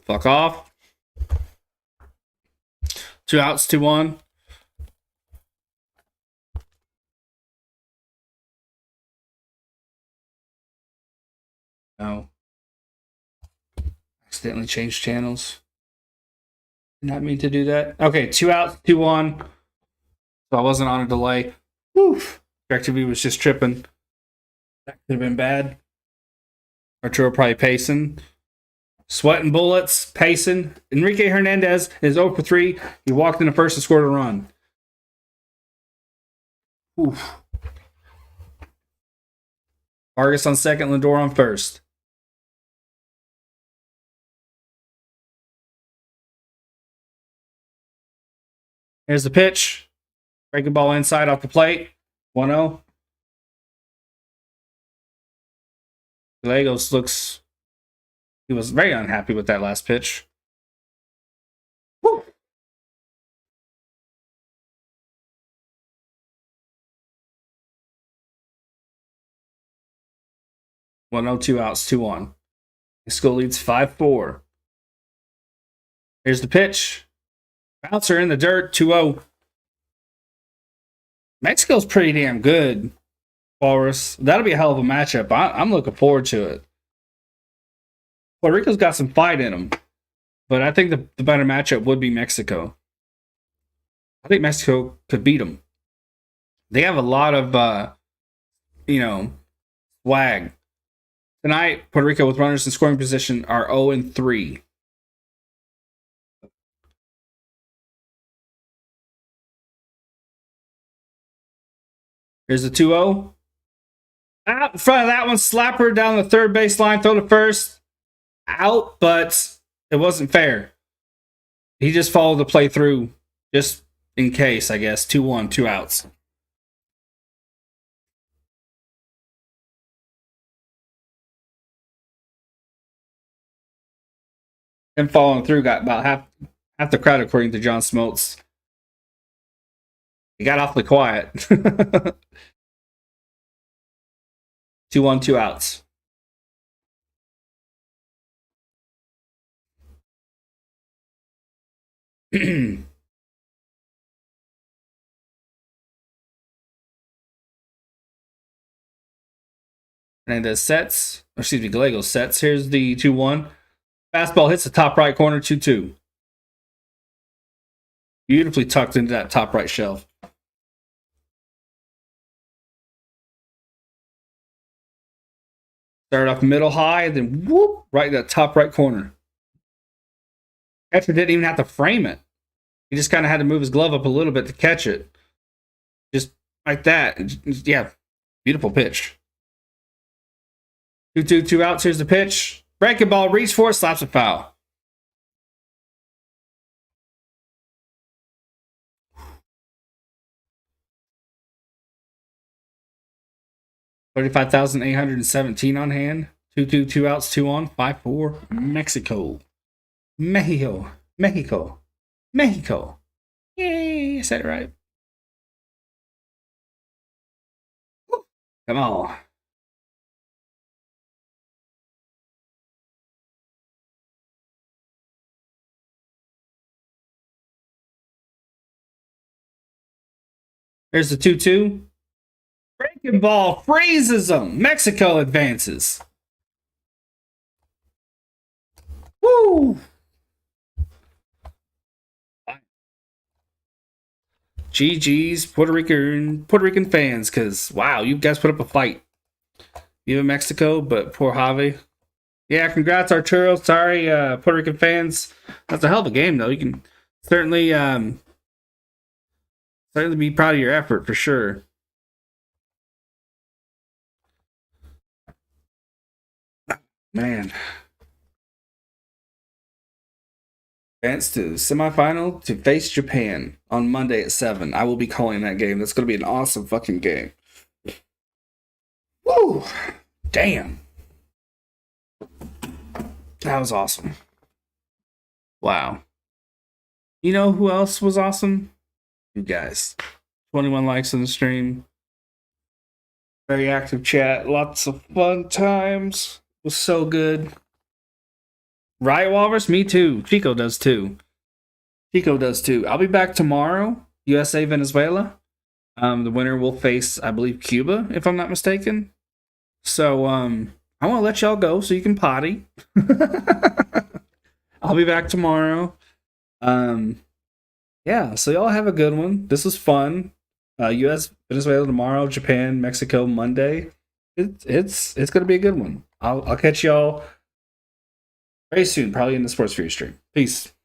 Fuck off. 2 outs, 2-1. No. Accidentally changed channels. Did not mean to do that. Okay, 2 outs, 2-1. So I wasn't on a delay. Woof. DirecTV was just tripping. That could have been bad. Arturo probably pacing. Sweating bullets, pacing. Enrique Hernandez is 0 for 3. He walked in the first and scored a run. Oof. Vargas on second, Lindor on first. Here's the pitch. Breaking ball inside off the plate. 1-0. Gallegos looks... He was very unhappy with that last pitch. Woo! One, 2 outs, 2-1. Mexico leads 5-4. Here's the pitch. Bouncer in the dirt, 2-0. Mexico's pretty damn good. Walrus. That'll be a hell of a matchup. I'm looking forward to it. Puerto Rico's got some fight in them, but I think the better matchup would be Mexico. I think Mexico could beat them. They have a lot of, swag. Tonight, Puerto Rico with runners in scoring position are 0-3. Here's the 2-0. Out in front of that one, slapper down the third baseline, throw to first. Out, but it wasn't fair. He just followed the play through, just in case, I guess. 2-1, 2 outs. And following through got about half the crowd, according to John Smoltz. He got awfully quiet. 2-1, 2 outs. And the sets, Gallego sets. Here's the 2-1. Fastball hits the top right corner, 2-2. Beautifully tucked into that top right shelf. Started off middle high, then whoop, right in that top right corner. Catcher didn't even have to frame it. He just kind of had to move his glove up a little bit to catch it. Just like that. Yeah, beautiful pitch. 2-2, 2 outs. Here's the pitch. Breaking ball, reach for it, slaps a foul. $35,817 on hand. 2-2, 2 outs, 2 on. 5-4. Mexico. Mexico. Yay! I said it right. Come on. There's the 2-2. Breaking ball freezes them. Mexico advances. Woo! GG's Puerto Rican fans, because wow, you guys put up a fight. Even Mexico, but poor Javi. Yeah, congrats Arturo. Sorry, Puerto Rican fans. That's a hell of a game, though. You can certainly be proud of your effort for sure. Man. Advance to semifinal to face Japan on Monday at 7. I will be calling that game. That's going to be an awesome fucking game. Woo! Damn. That was awesome. Wow. You know who else was awesome? You guys. 21 likes on the stream. Very active chat. Lots of fun times. It was so good. Right, Walrus? Me too. Chico does too. I'll be back tomorrow. USA, Venezuela. The winner will face, I believe, Cuba, if I'm not mistaken. So, I want to let y'all go so you can potty. I'll be back tomorrow. Yeah, so y'all have a good one. This was fun. US, Venezuela tomorrow, Japan, Mexico Monday. It's gonna be a good one. I'll catch y'all very soon, probably in the Sports Fury stream. Peace.